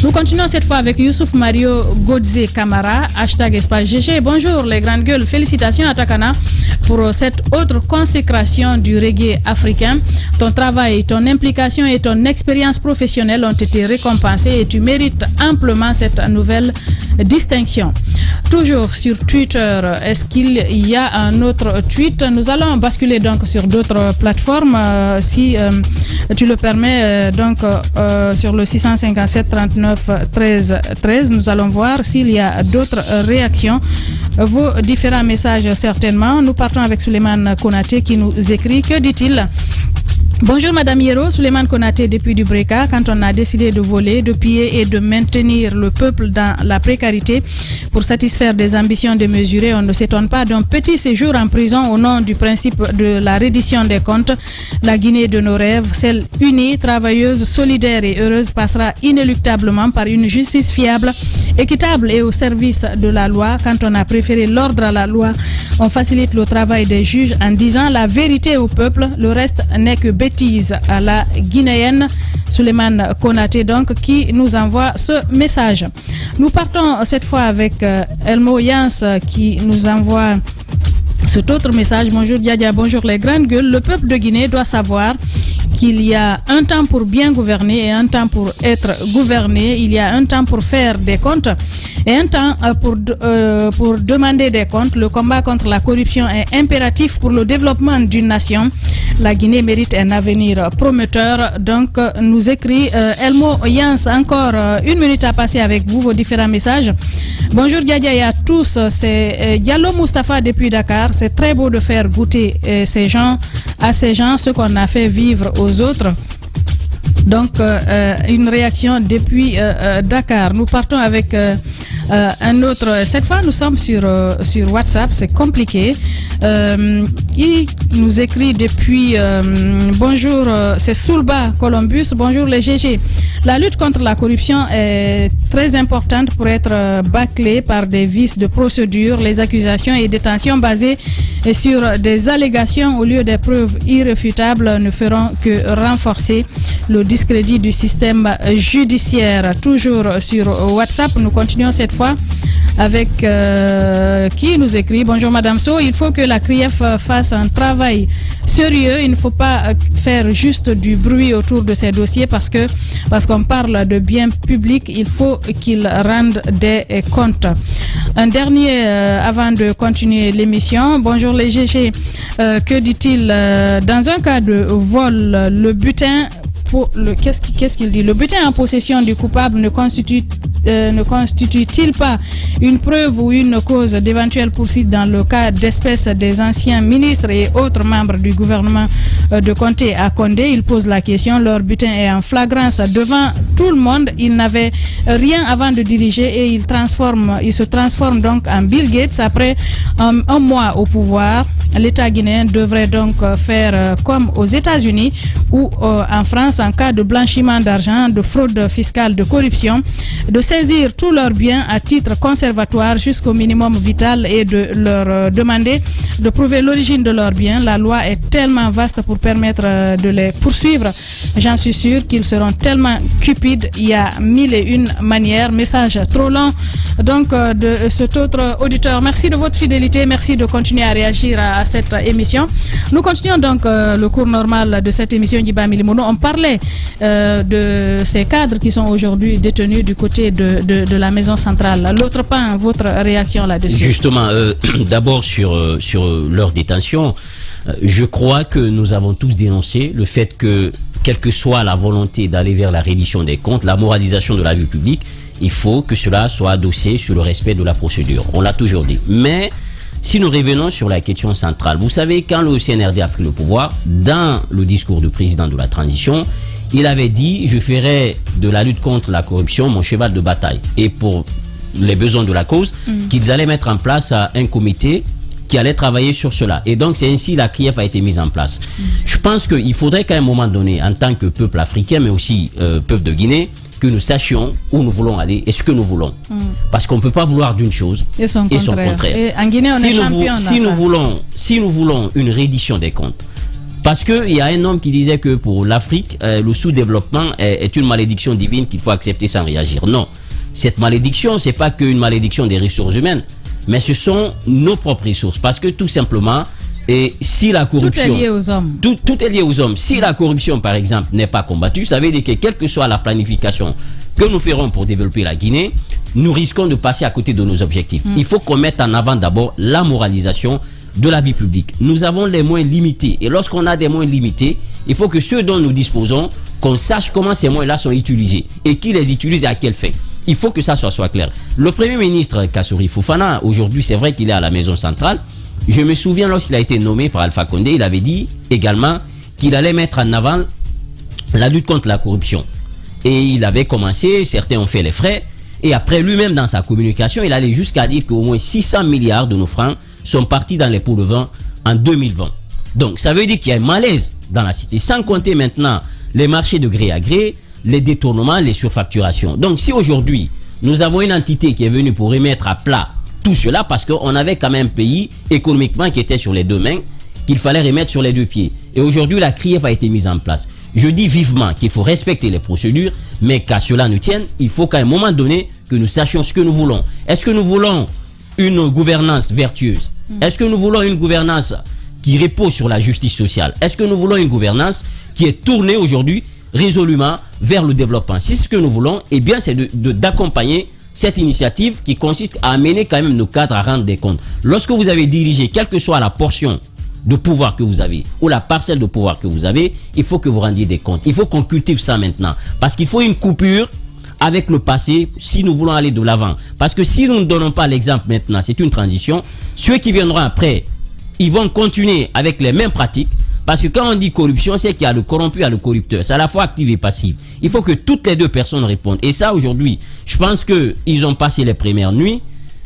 Nous continuons cette fois avec Youssouf Mario Godze Camara, #espace GG. Bonjour les grandes gueules, félicitations à Takana pour cette autre consécration du reggae africain. Ton travail, ton implication et ton expérience professionnelle ont été récompensés et tu mérites amplement cette nouvelle distinction. Toujours sur Twitter, est-ce qu'il y a un autre tweet? Nous allons basculer donc sur d'autres plateformes si tu le permets, donc sur le 657 39 13 13. Nous allons voir s'il y a d'autres réactions. Vos différents messages certainement. Nous partons avec Souleymane Konaté qui nous écrit. Que dit-il? Bonjour Madame Hiero, Souleymane Konaté depuis Dubreka. Quand on a décidé de voler, de piller et de maintenir le peuple dans la précarité pour satisfaire des ambitions démesurées, on ne s'étonne pas d'un petit séjour en prison au nom du principe de la reddition des comptes. La Guinée de nos rêves, celle unie, travailleuse, solidaire et heureuse, passera inéluctablement par une justice fiable, équitable et au service de la loi. Quand on a préféré l'ordre à la loi, on facilite le travail des juges en disant la vérité au peuple. Le reste n'est que bêtise à la guinéenne. Souleymane Konaté donc qui nous envoie ce message. Nous partons cette fois avec Elmo Yans qui nous envoie cet autre message. Bonjour Diadia, bonjour les grandes gueules. Le peuple de Guinée doit savoir qu'il y a un temps pour bien gouverner et un temps pour être gouverné. Il y a un temps pour faire des comptes et un temps pour demander des comptes. Le combat contre la corruption est impératif pour le développement d'une nation. La Guinée mérite un avenir prometteur. Donc, nous écrit Elmo Yans. Encore une minute à passer avec vous, vos différents messages. Bonjour Diadia et à tous. C'est Diallo Mustafa depuis Dakar. C'est très beau de faire goûter à ces gens ce qu'on a fait vivre aux autres. Donc, une réaction depuis Dakar. Nous partons avec un autre. Cette fois, nous sommes sur WhatsApp. C'est compliqué. Il nous écrit depuis bonjour, c'est Soulba Columbus. Bonjour les GG. La lutte contre la corruption est très importante pour être bâclée par des vices de procédure. Les accusations et détentions basées sur des allégations au lieu des preuves irréfutables ne feront que renforcer le discrédit du système judiciaire. Toujours sur WhatsApp, nous continuons cette fois avec qui nous écrit bonjour Madame So, il faut que la CRIEF fasse un travail sérieux. Il ne faut pas faire juste du bruit autour de ces dossiers parce qu'on parle de biens publics. Il faut qu'ils rendent des comptes. Un dernier avant de continuer l'émission. Bonjour les GG. Que dit-il? Dans un cas de vol, le butin qu'est-ce qu'il dit? Le butin en possession du coupable ne constitue-t-il pas une preuve ou une cause d'éventuelle poursuite dans le cas d'espèce des anciens ministres et autres membres du gouvernement de Conté à Condé? Il pose la question. Leur butin est en flagrance devant tout le monde. Ils n'avaient rien avant de diriger et ils se transforment donc en Bill Gates après un mois au pouvoir. L'État guinéen devrait donc faire comme aux États-Unis ou en France en cas de blanchiment d'argent, de fraude fiscale, de corruption, de saisir tous leurs biens à titre conservatoire jusqu'au minimum vital et de leur demander de prouver l'origine de leurs biens. La loi est tellement vaste pour permettre de les poursuivre. J'en suis sûr qu'ils seront tellement cupides. Il y a 1001 manières. Message trop long donc de cet autre auditeur. Merci de votre fidélité. Merci de continuer à réagir à cette émission. Nous continuons donc le cours normal de cette émission Djiba Milimono. On parlait de ces cadres qui sont aujourd'hui détenus du côté de la maison centrale. L'autre pan, votre réaction là-dessus? Justement, d'abord sur leur détention, je crois que nous avons tous dénoncé le fait que, quelle que soit la volonté d'aller vers la reddition des comptes, la moralisation de la vie publique, il faut que cela soit adossé sur le respect de la procédure. On l'a toujours dit. Mais si nous revenons sur la question centrale, vous savez, quand le CNRD a pris le pouvoir, dans le discours du président de la transition, il avait dit « Je ferai de la lutte contre la corruption mon cheval de bataille ». Et pour les besoins de la cause, qu'ils allaient mettre en place un comité qui allait travailler sur cela. Et donc, c'est ainsi la CRIEF a été mise en place. Je pense qu'il faudrait qu'à un moment donné, en tant que peuple africain, mais aussi peuple de Guinée, que nous sachions où nous voulons aller et ce que nous voulons. Parce qu'on ne peut pas vouloir d'une chose et son contraire. Et en Guinée, on est champion. Si nous voulons une reddition des comptes, parce qu'il y a un homme qui disait que pour l'Afrique, le sous-développement est une malédiction divine qu'il faut accepter sans réagir. Non. Cette malédiction, ce n'est pas qu'une malédiction des ressources humaines, mais ce sont nos propres ressources. Parce que tout simplement, et si la corruption... Tout est lié aux hommes. Tout est lié aux hommes. Si la corruption, par exemple, n'est pas combattue, ça veut dire que quelle que soit la planification que nous ferons pour développer la Guinée, nous risquons de passer à côté de nos objectifs. Il faut qu'on mette en avant d'abord la moralisation de la vie publique. Nous avons les moyens limités. Et lorsqu'on a des moyens limités, il faut que ceux dont nous disposons, qu'on sache comment ces moyens-là sont utilisés et qui les utilise et à quel fait. Il faut que ça soit clair. Le Premier ministre Kassory Fofana, aujourd'hui, c'est vrai qu'il est à la maison centrale. Je me souviens, lorsqu'il a été nommé par Alpha Condé, il avait dit également qu'il allait mettre en avant la lutte contre la corruption. Et il avait commencé, certains ont fait les frais, et après lui-même dans sa communication, il allait jusqu'à dire qu'au moins 600 milliards de nos francs sont partis dans les pots de vin en 2020. Donc ça veut dire qu'il y a un malaise dans la cité, sans compter maintenant les marchés de gré à gré, les détournements, les surfacturations. Donc si aujourd'hui, nous avons une entité qui est venue pour remettre à plat tout cela, parce qu'on avait quand même un pays économiquement qui était sur les deux mains, qu'il fallait remettre sur les deux pieds. Et aujourd'hui, la CRIEF a été mise en place. Je dis vivement qu'il faut respecter les procédures, mais qu'à cela nous tienne, il faut qu'à un moment donné, que nous sachions ce que nous voulons. Est-ce que nous voulons une gouvernance vertueuse? Est-ce que nous voulons une gouvernance qui repose sur la justice sociale? Est-ce que nous voulons une gouvernance qui est tournée aujourd'hui résolument vers le développement? Si ce que nous voulons, eh bien, c'est d'accompagner cette initiative qui consiste à amener quand même nos cadres à rendre des comptes. Lorsque vous avez dirigé, quelle que soit la portion de pouvoir que vous avez ou la parcelle de pouvoir que vous avez, il faut que vous rendiez des comptes. Il faut qu'on cultive ça maintenant. Parce qu'il faut une coupure avec le passé si nous voulons aller de l'avant. Parce que si nous ne donnons pas l'exemple maintenant, c'est une transition, ceux qui viendront après, ils vont continuer avec les mêmes pratiques. Parce que quand on dit corruption, c'est qu'il y a le corrompu et le corrupteur. C'est à la fois actif et passif. Il faut que toutes les deux personnes répondent. Et ça, aujourd'hui, je pense qu'ils ont passé les premières nuits.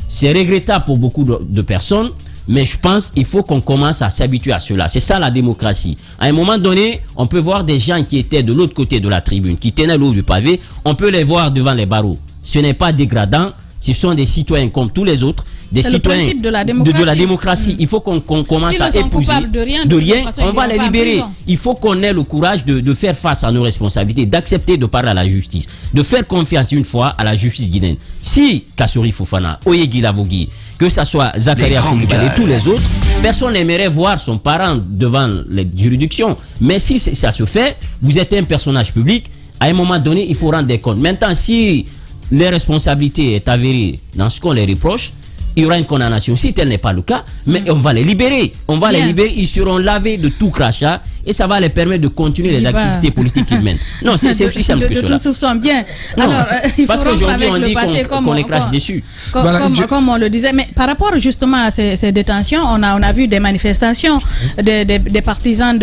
C'est regrettable pour beaucoup de personnes. Mais je pense qu'il faut qu'on commence à s'habituer à cela. C'est ça la démocratie. À un moment donné, on peut voir des gens qui étaient de l'autre côté de la tribune, qui tenaient l'eau du pavé. On peut les voir devant les barreaux. Ce n'est pas dégradant. Ce sont des citoyens comme tous les autres, des citoyens de la démocratie. Il faut qu'on commence à épouser de rien, on va les libérer. Il faut qu'on ait le courage de faire face à nos responsabilités, d'accepter de parler à la justice, de faire confiance une fois à la justice guinéenne. Si Kassory Fofana, Oyegui Lavogui, que ce soit Zakaria Koulibaly et tous les autres, personne n'aimerait voir son parent devant les juridictions. Mais si ça se fait, vous êtes un personnage public, à un moment donné, il faut rendre des comptes. Maintenant, si les responsabilités est avérée dans ce qu'on les reproche, il y aura une condamnation. Si tel n'est pas le cas, mais on va les libérer. On va les libérer. Ils seront lavés de tout crachat. et ça va les permettre de continuer les activités politiques qu'ils mènent. Non, c'est aussi simple que cela. De tout soupçon, bien. Non, alors, il parce faut qu'aujourd'hui, on dit qu'on les comme crache dessus. Comme on le disait. Mais par rapport justement à ces détentions, on a vu des manifestations des partisans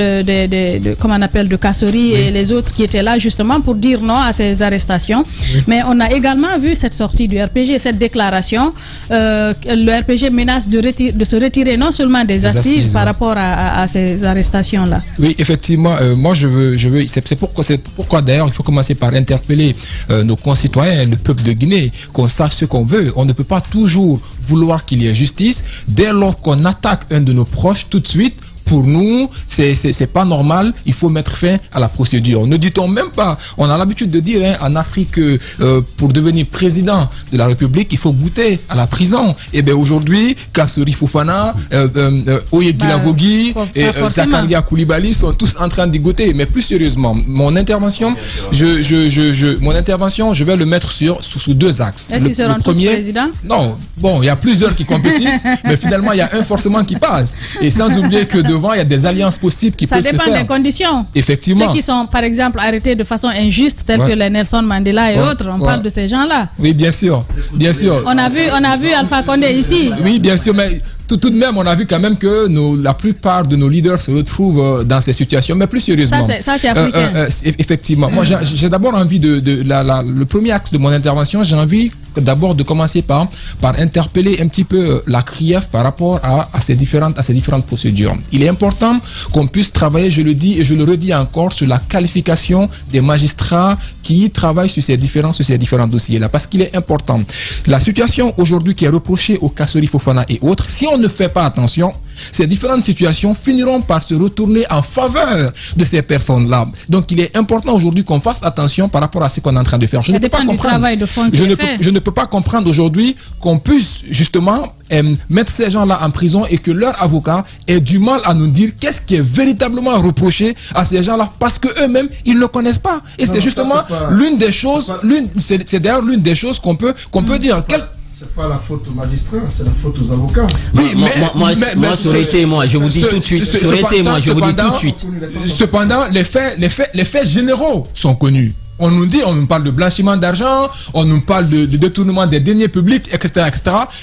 comment on appelle, de Kassori et les autres qui étaient là justement pour dire non à ces arrestations. Mais on a également vu cette sortie du RPG, cette déclaration. Le RPG menace de se retirer non seulement des assises par rapport à ces arrestations-là. Oui, effectivement, moi je veux c'est pourquoi d'ailleurs il faut commencer par interpeller nos concitoyens, le peuple de Guinée, qu'on sache ce qu'on veut. On ne peut pas toujours vouloir qu'il y ait justice dès lors qu'on attaque un de nos proches tout de suite. Pour nous, c'est pas normal, il faut mettre fin à la procédure. Ne dit-on même pas, on a l'habitude de dire en Afrique que pour devenir président de la République, il faut goûter à la prison. Et bien aujourd'hui, Kassori Fofana, Oyedila Vogui et Zakaria Koulibaly sont tous en train d'y goûter. Mais plus sérieusement, mon intervention, je vais le mettre sous deux axes. Est-ce qu'ils seront tous présidents? Non, bon, il y a plusieurs qui compétissent, mais finalement, il y a un forcément qui passe. Et sans oublier que il y a des alliances possibles qui peuvent se faire. Ça dépend des conditions. Effectivement. Ceux qui sont, par exemple, arrêtés de façon injuste, tels que les Nelson Mandela et autres, on parle de ces gens-là. Oui, bien sûr. Bien sûr. On a vu Alpha Condé ici. Oui, bien sûr, mais tout de même, on a vu quand même que la plupart de nos leaders se retrouvent dans ces situations. Mais plus sérieusement. Ça, c'est africain. Effectivement. Moi, j'ai d'abord envie le premier axe de mon intervention, j'ai envie d'abord de commencer par interpeller un petit peu la CRIEF par rapport à ces différentes procédures. Il est important qu'on puisse travailler, je le dis et je le redis encore, sur la qualification des magistrats qui travaillent sur ces différents dossiers-là. Parce qu'il est important. La situation aujourd'hui qui est reprochée au Kassori Fofana et autres, si on ne fait pas attention, ces différentes situations finiront par se retourner en faveur de ces personnes-là. Donc il est important aujourd'hui qu'on fasse attention par rapport à ce qu'on est en train de faire. Je ne peux pas comprendre. Je ne peux pas comprendre aujourd'hui qu'on puisse justement mettre ces gens-là en prison et que leur avocat ait du mal à nous dire qu'est-ce qui est véritablement reproché à ces gens-là parce que eux-mêmes ils ne connaissent pas. Et c'est justement l'une des choses, c'est d'ailleurs l'une des choses qu'on peut dire. C'est pas la faute aux magistrats, c'est la faute aux avocats. Oui, moi, je vous dis tout de suite. Cependant, les faits généraux sont connus. On nous parle de blanchiment d'argent, on nous parle de détournement des deniers publics, etc.,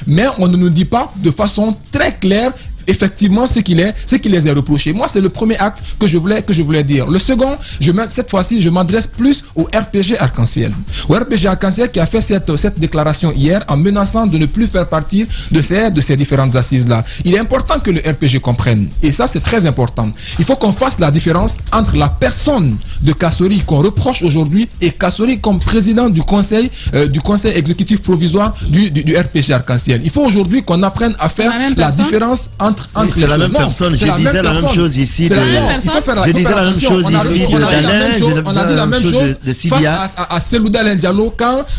mais on ne nous dit pas de façon très claire effectivement ce qui les est reproché. Moi, c'est le premier acte que je voulais dire. Le second, cette fois-ci, je m'adresse plus au RPG Arc-en-Ciel. Au RPG Arc-en-Ciel qui a fait cette déclaration hier en menaçant de ne plus faire partie de ces différentes assises-là. Il est important que le RPG comprenne. Et ça, c'est très important. Il faut qu'on fasse la différence entre la personne de Kassori qu'on reproche aujourd'hui et Kassori comme président du conseil exécutif provisoire du RPG Arc-en-Ciel. Il faut aujourd'hui qu'on apprenne à faire la différence entre c'est la même personne. Je disais la même chose ici. Je disais la même chose ici. On a dit la même chose face à Selouda Diallo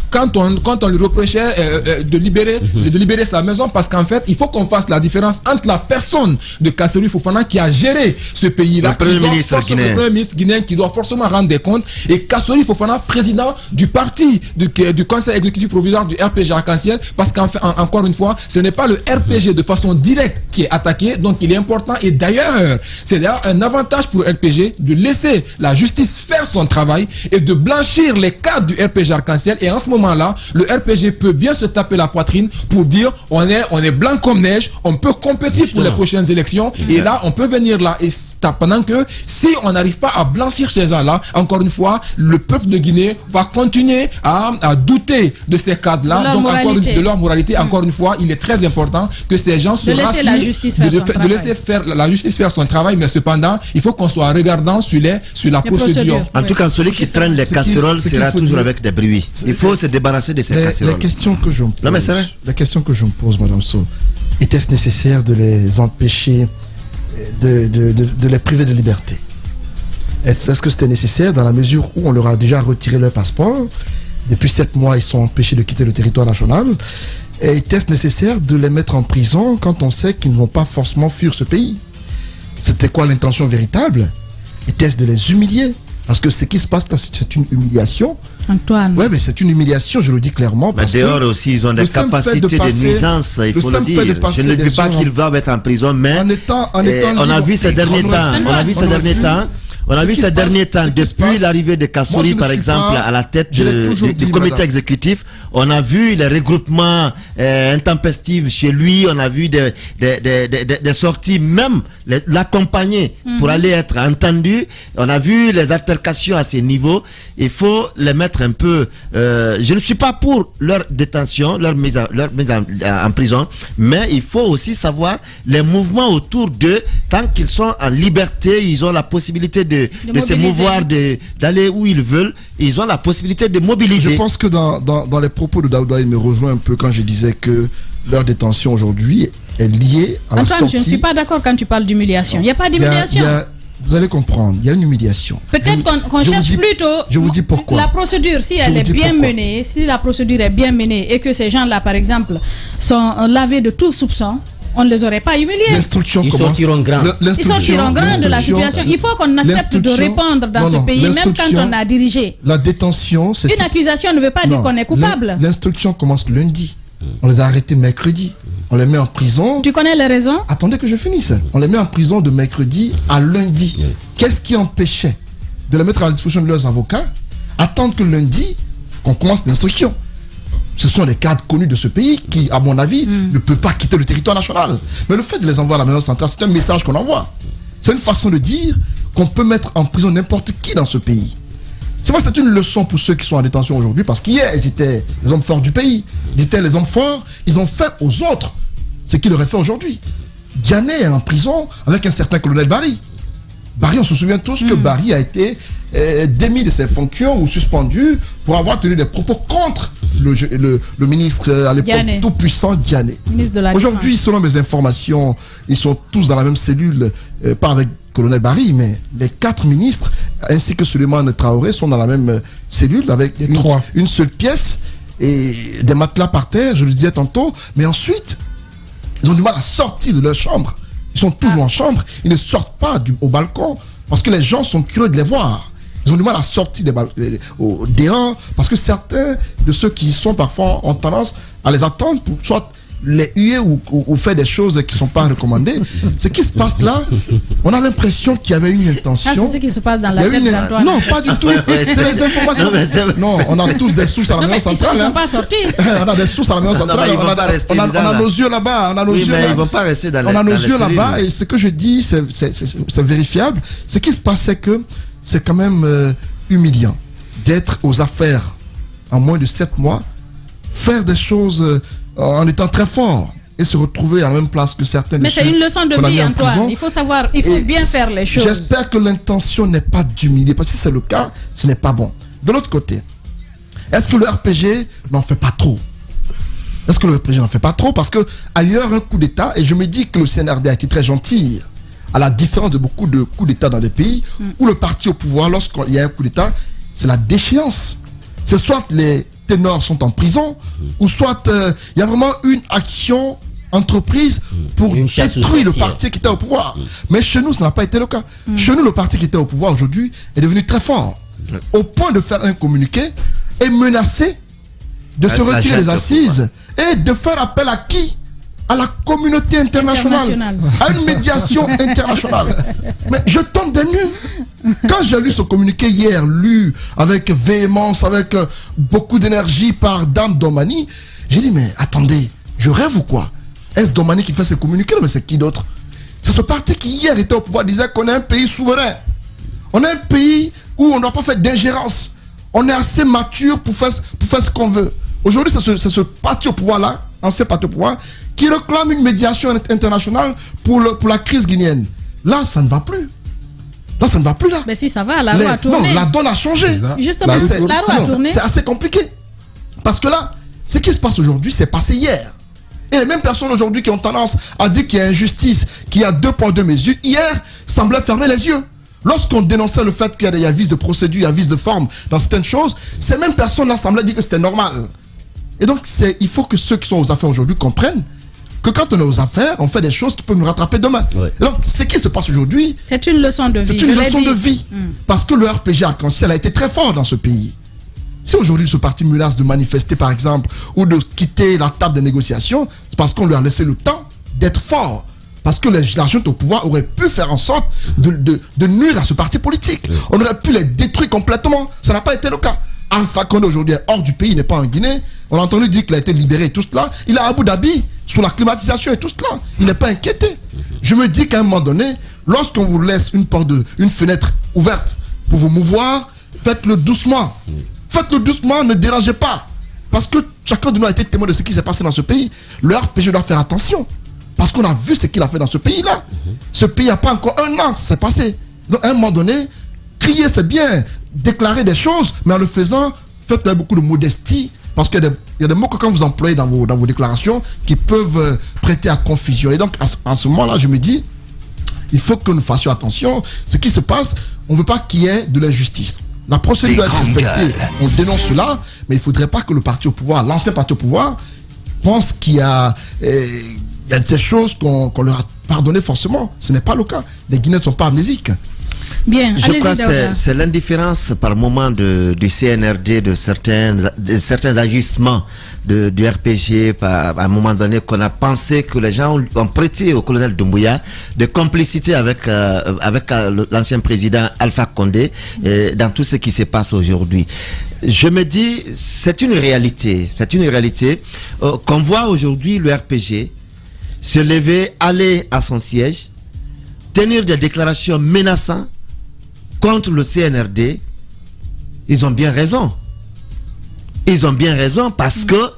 quand on lui reprochait de libérer sa maison parce qu'en fait il faut qu'on fasse la différence entre la personne de Kassori Fofana qui a géré ce pays-là, le premier ministre guinéen qui doit forcément rendre des comptes, et Kassori Fofana, président du parti du conseil exécutif provisoire du RPG Arc-en-Ciel, parce qu'encore une fois ce n'est pas le RPG de façon directe qui est attaqué. Donc il est important, et d'ailleurs c'est d'ailleurs un avantage pour le RPG de laisser la justice faire son travail et de blanchir les cadres du RPG Arc-en-Ciel. Et en ce moment-là, le RPG peut bien se taper la poitrine pour dire on est blanc comme neige, on peut compétir pour les prochaines élections, et là on peut venir là. Et pendant que si on n'arrive pas à blanchir ces gens-là, encore une fois, le peuple de Guinée va continuer à douter de ces cadres-là, de leur moralité. Encore une fois, il est très important que ces gens se rassurent, de laisser la justice faire son travail, mais cependant, il faut qu'on soit regardant sur la procédure. En tout cas, celui qui traîne les casseroles sera toujours avec des bruits. Il faut se débarrasser de ces casseroles. La question que je me pose, Madame So, était-ce nécessaire de les empêcher, de les priver de liberté? Est-ce que c'était nécessaire dans la mesure où on leur a déjà retiré leur passeport? Depuis 7 mois, ils sont empêchés de quitter le territoire national. Et était-ce nécessaire de les mettre en prison quand on sait qu'ils ne vont pas forcément fuir ce pays? C'était quoi l'intention véritable? Était-ce de les humilier? Parce que ce qui se passe là, c'est une humiliation. Antoine. Oui, mais c'est une humiliation, je le dis clairement. Mais dehors aussi, ils ont des capacités de nuisance, il faut le dire. Je ne dis pas qu'ils doivent être en prison, mais on a vu ces derniers temps. On a vu ces derniers temps, depuis l'arrivée de Kassouri, par exemple, à la tête du comité exécutif, on a vu les regroupements intempestifs chez lui, on a vu des sorties, même l'accompagner pour aller être entendu. On a vu les altercations à ces niveaux. Il faut les mettre un peu... je ne suis pas pour leur détention, leur mise en prison, mais il faut aussi savoir les mouvements autour d'eux. Tant qu'ils sont en liberté, ils ont la possibilité de se mouvoir, d'aller où ils veulent. Ils ont la possibilité de mobiliser. Je pense que dans les propos de Daouda, il me rejoint un peu quand je disais que leur détention aujourd'hui est liée à la sortie... Antoine, je ne suis pas d'accord quand tu parles d'humiliation. Il n'y a pas d'humiliation. Vous allez comprendre, il y a une humiliation. Peut-être qu'on cherche plutôt... Je vous dis pourquoi. La procédure, si elle est bien menée, si la procédure est bien menée et que ces gens-là, par exemple, sont lavés de tout soupçon, on ne les aurait pas humiliés. Ils sortiront grands. Ils sortiront grands de la situation. Il faut qu'on accepte de répondre dans ce pays, même quand on a dirigé. La détention, c'est... Une accusation ne veut pas dire qu'on est coupable. L'instruction commence lundi. On les a arrêtés mercredi. On les met en prison. Tu connais les raisons? Attendez que je finisse. On les met en prison de mercredi à lundi. Qu'est-ce qui empêchait de les mettre à la disposition de leurs avocats? Attendre que lundi, qu'on commence l'instruction. Ce sont les cadres connus de ce pays qui, à mon avis, ne peuvent pas quitter le territoire national. Mais le fait de les envoyer à la maison centrale, c'est un message qu'on envoie. C'est une façon de dire qu'on peut mettre en prison n'importe qui dans ce pays. C'est vrai que c'est une leçon pour ceux qui sont en détention aujourd'hui, parce qu'hier, ils étaient les hommes forts du pays. Ils étaient les hommes forts, ils ont fait aux autres ce qu'ils auraient fait aujourd'hui. Diané est en prison avec un certain colonel Barry. Barry, on se souvient tous que Barry a été démis de ses fonctions ou suspendu pour avoir tenu des propos contre le ministre à l'époque tout puissant Diané. Aujourd'hui, selon mes informations, ils sont tous dans la même cellule, pas avec colonel Barry, mais les 4 ministres ainsi que Souleymane Traoré sont dans la même cellule avec une seule pièce et des matelas par terre, je le disais tantôt, mais ensuite ils ont du mal à sortir de leur chambre. Ils sont toujours en chambre, ils ne sortent pas au balcon parce que les gens sont curieux de les voir. Ils ont du mal à sortir dehors parce que certains de ceux qui sont parfois ont tendance à les attendre pour soit les huer ou faire des choses qui ne sont pas recommandées. Ce qui se passe là, on a l'impression qu'il y avait une intention. C'est ce qui se passe dans la tête d'Antoine. Non, pas du tout. C'est les informations. Non, on a tous des sources à la maison centrale. Ils ne sont pas sortis. On a des sources à la maison centrale. On a nos yeux là-bas. On a nos yeux là-bas. Ils ne vont pas rester dans les On a nos yeux là-bas. Et ce que je dis, c'est vérifiable. Ce qui se passe, c'est que c'est quand même humiliant d'être aux affaires en moins de 7 mois, faire des choses en étant très fort et se retrouver à la même place que certains. Mais c'est une leçon de vie, Antoine. Il faut savoir, il faut bien faire les choses. J'espère que l'intention n'est pas d'humilier, parce que si c'est le cas, ce n'est pas bon. De l'autre côté, est-ce que le RPG n'en fait pas trop? Est-ce que le RPG n'en fait pas trop? Parce que ailleurs, un coup d'État, et je me dis que le CNRD a été très gentil, à la différence de beaucoup de coups d'État dans des pays où le parti au pouvoir, lorsqu'il y a un coup d'État, c'est la déchéance. C'est soit les ténors sont en prison, ou soit il y a vraiment une action entreprise pour détruire le parti qui était au pouvoir. Mais chez nous, ça n'a pas été le cas. Chez nous, le parti qui était au pouvoir aujourd'hui est devenu très fort, au point de faire un communiqué et menacer de se retirer des assises et de faire appel à qui? À la communauté internationale, à une médiation internationale. Mais je tombe des nues. Quand j'ai lu ce communiqué hier, lu avec véhémence, avec beaucoup d'énergie par Dame Domani, j'ai dit, mais attendez, je rêve ou quoi? Est-ce Domani qui fait ce communiqué? Mais c'est qui d'autre? C'est ce parti qui hier était au pouvoir, disait qu'on est un pays souverain. On est un pays où on ne doit pas faire d'ingérence. On est assez mature pour faire ce qu'on veut. Aujourd'hui, c'est ce parti au pouvoir-là, ancien parti au pouvoir, qui réclame une médiation internationale pour la crise guinéenne. Là, ça ne va plus. Là, ça ne va plus là. Mais si ça va, la roue a tourné. Non, la donne a changé. Justement, la roue a tourné. C'est assez compliqué. Parce que là, ce qui se passe aujourd'hui, c'est passé hier. Et les mêmes personnes aujourd'hui qui ont tendance à dire qu'il y a injustice, qu'il y a 2 poids 2 mesures, hier, semblaient fermer les yeux. Lorsqu'on dénonçait le fait qu'il y a vice de procédure, il y a vice de forme dans certaines choses, ces mêmes personnes-là semblaient dire que c'était normal. Et donc, il faut que ceux qui sont aux affaires aujourd'hui comprennent que quand on est aux affaires, on fait des choses qui peuvent nous rattraper demain. Ouais. Et donc, ce qui se passe aujourd'hui, c'est une leçon de vie. C'est une leçon de vie. Parce que le RPG Arc-en-Ciel a été très fort dans ce pays. Si aujourd'hui ce parti menace de manifester, par exemple, ou de quitter la table des négociations, c'est parce qu'on lui a laissé le temps d'être fort. Parce que les gens au pouvoir auraient pu faire en sorte de nuire à ce parti politique. On aurait pu les détruire complètement. Ça n'a pas été le cas. Alpha Condé aujourd'hui est hors du pays, il n'est pas en Guinée. On a entendu dire qu'il a été libéré et tout cela. Il est à Abu Dhabi, sous la climatisation et tout cela. Il n'est pas inquiété. Je me dis qu'à un moment donné, lorsqu'on vous laisse une fenêtre ouverte pour vous mouvoir, faites-le doucement. Faites-le doucement, ne dérangez pas. Parce que chacun de nous a été témoin de ce qui s'est passé dans ce pays. Le RPG doit faire attention. Parce qu'on a vu ce qu'il a fait dans ce pays-là. Ce pays n'a pas encore un an, ça s'est passé. Donc à un moment donné, crier c'est bien, déclarer des choses, mais en le faisant, faites beaucoup de modestie. Parce qu'il y a des mots que quand vous employez dans vos déclarations qui peuvent prêter à confusion. Et donc à ce moment-là, je me dis, il faut que nous fassions attention. Ce qui se passe, on ne veut pas qu'il y ait de l'injustice. La procédure doit être respectée. On dénonce cela, mais il ne faudrait pas que le parti au pouvoir, l'ancien parti au pouvoir, pense qu'il y a des choses qu'on leur a pardonnées forcément. Ce n'est pas le cas. Les Guinéens ne sont pas amnésiques. Bien, je crois que c'est l'indifférence par moment du CNRD, de certains agissements du RPG, à un moment donné, qu'on a pensé que les gens ont prêté au colonel Doumbouya de complicité avec l'ancien président Alpha Condé dans tout ce qui se passe aujourd'hui. Je me dis, c'est une réalité qu'on voit aujourd'hui le RPG se lever, aller à son siège, tenir des déclarations menaçantes contre le CNRD. Ils ont bien raison. Ils ont bien raison parce que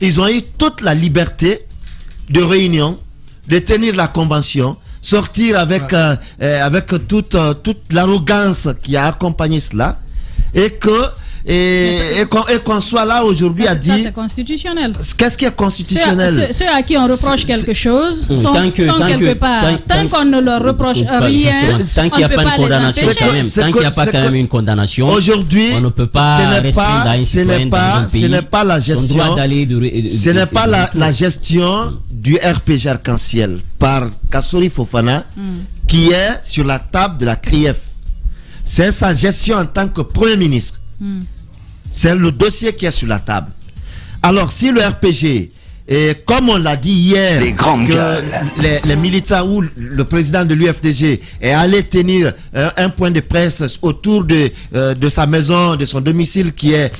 ils ont eu toute la liberté de réunion, de tenir la convention, sortir avec toute l'arrogance qui a accompagné cela, et qu'on soit là aujourd'hui à dire... c'est constitutionnel. Qu'est-ce qui est constitutionnel? Ceux à qui on reproche quelque chose sont quelque part. Tant qu'on ne leur reproche rien, tant qu'il n'y a pas une condamnation quand même, tant qu'il n'y a pas quand même une condamnation, aujourd'hui, on ne peut pas restreindre à un citoyen dans un pays ce n'est pas la gestion, ce n'est pas la gestion du RPG Arc-en-Ciel par Kassori Fofana qui est sur la table de la CRIEF. C'est sa gestion en tant que Premier ministre. C'est le dossier qui est sur la table. Alors si le RPG, comme on l'a dit hier, les militants ou le président de l'UFDG est allé tenir un point de presse autour de sa maison, de son domicile qui est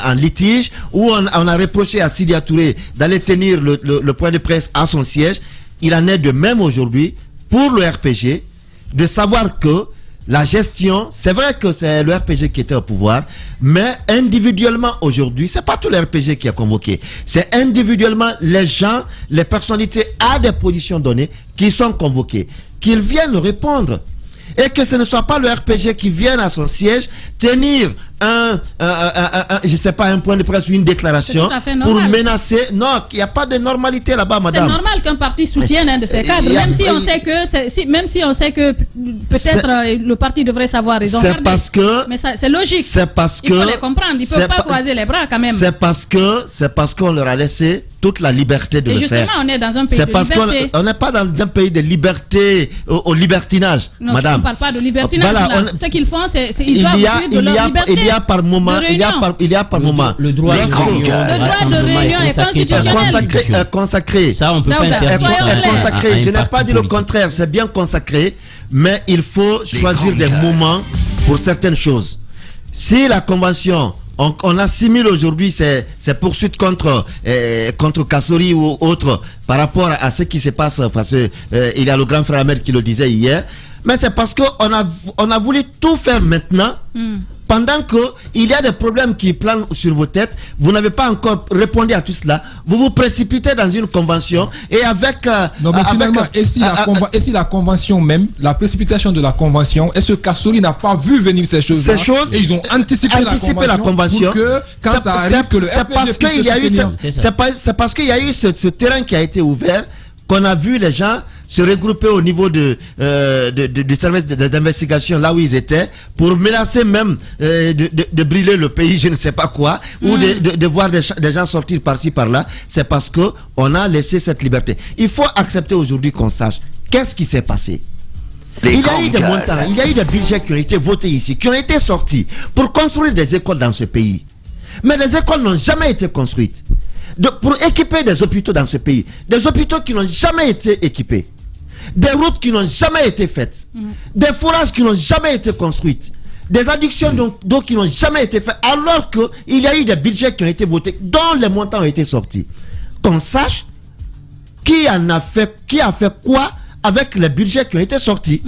en litige, où on a reproché à Sidia Touré d'aller tenir le point de presse à son siège. Il en est de même aujourd'hui pour le RPG, de savoir que la gestion, c'est vrai que c'est le RPG qui était au pouvoir, mais individuellement aujourd'hui, c'est pas tout le RPG qui est convoqué. C'est individuellement les gens, les personnalités à des positions données qui sont convoqués. Qu'ils viennent répondre. Et que ce ne soit pas le RPG qui vienne à son siège tenir je sais pas, un point de presse ou une déclaration pour menacer. Non, il n'y a pas de normalité là-bas, madame. C'est normal qu'un parti soutienne un de ses cadres, même si on sait que peut-être le parti devrait savoir raison garder. Mais c'est logique. C'est parce que il faut les comprendre. Ils ne peuvent pas croiser les bras quand même. C'est parce qu'on leur a laissé toute la liberté de le faire. Et justement, on est dans un pays de liberté. On n'est pas dans un pays de liberté au libertinage, non, madame. On ne parle pas de libertinage. Voilà, ce qu'ils font, c'est ils doivent jouir de leur liberté. Il y a par moment, le droit de réunion est constitutionnel. Consacré. Ça, on peut pas interdire. Consacré. Je n'ai pas dit le contraire. C'est bien consacré, mais il faut choisir des moments pour certaines choses. Si la convention, on assimile aujourd'hui ces poursuites contre Kassori ou autres par rapport à ce qui se passe, parce que il y a le grand frère Ahmed qui le disait hier, mais c'est parce qu'on a voulu tout faire maintenant. Pendant qu'il y a des problèmes qui planent sur vos têtes, vous n'avez pas encore répondu à tout cela. Vous vous précipitez dans une convention et avec... non, mais finalement, et si la convention même, la précipitation de la convention, est-ce que Kassori n'a pas vu venir ces choses-là? Et ils ont anticipé la convention pour que quand ça arrive, que le RPG puisse se soutenir. C'est parce qu'il y a eu ce terrain qui a été ouvert qu'on a vu les gens se regrouper au niveau du service d'investigation là où ils étaient pour menacer même de brûler le pays, je ne sais pas quoi, ou de voir des gens sortir par-ci par-là. C'est parce que on a laissé cette liberté. Il faut accepter aujourd'hui qu'on sache qu'est-ce qui s'est passé. Il y a eu des montants, il y a eu des budgets qui ont été votés ici, qui ont été sortis pour construire des écoles dans ce pays. Mais les écoles n'ont jamais été construites. Pour équiper des hôpitaux dans ce pays, des hôpitaux qui n'ont jamais été équipés, des routes qui n'ont jamais été faites, des forages qui n'ont jamais été construites, des adductions d'eau qui n'ont jamais été faites, alors qu'il y a eu des budgets qui ont été votés, dont les montants ont été sortis. Qu'on sache qui a fait quoi avec les budgets qui ont été sortis.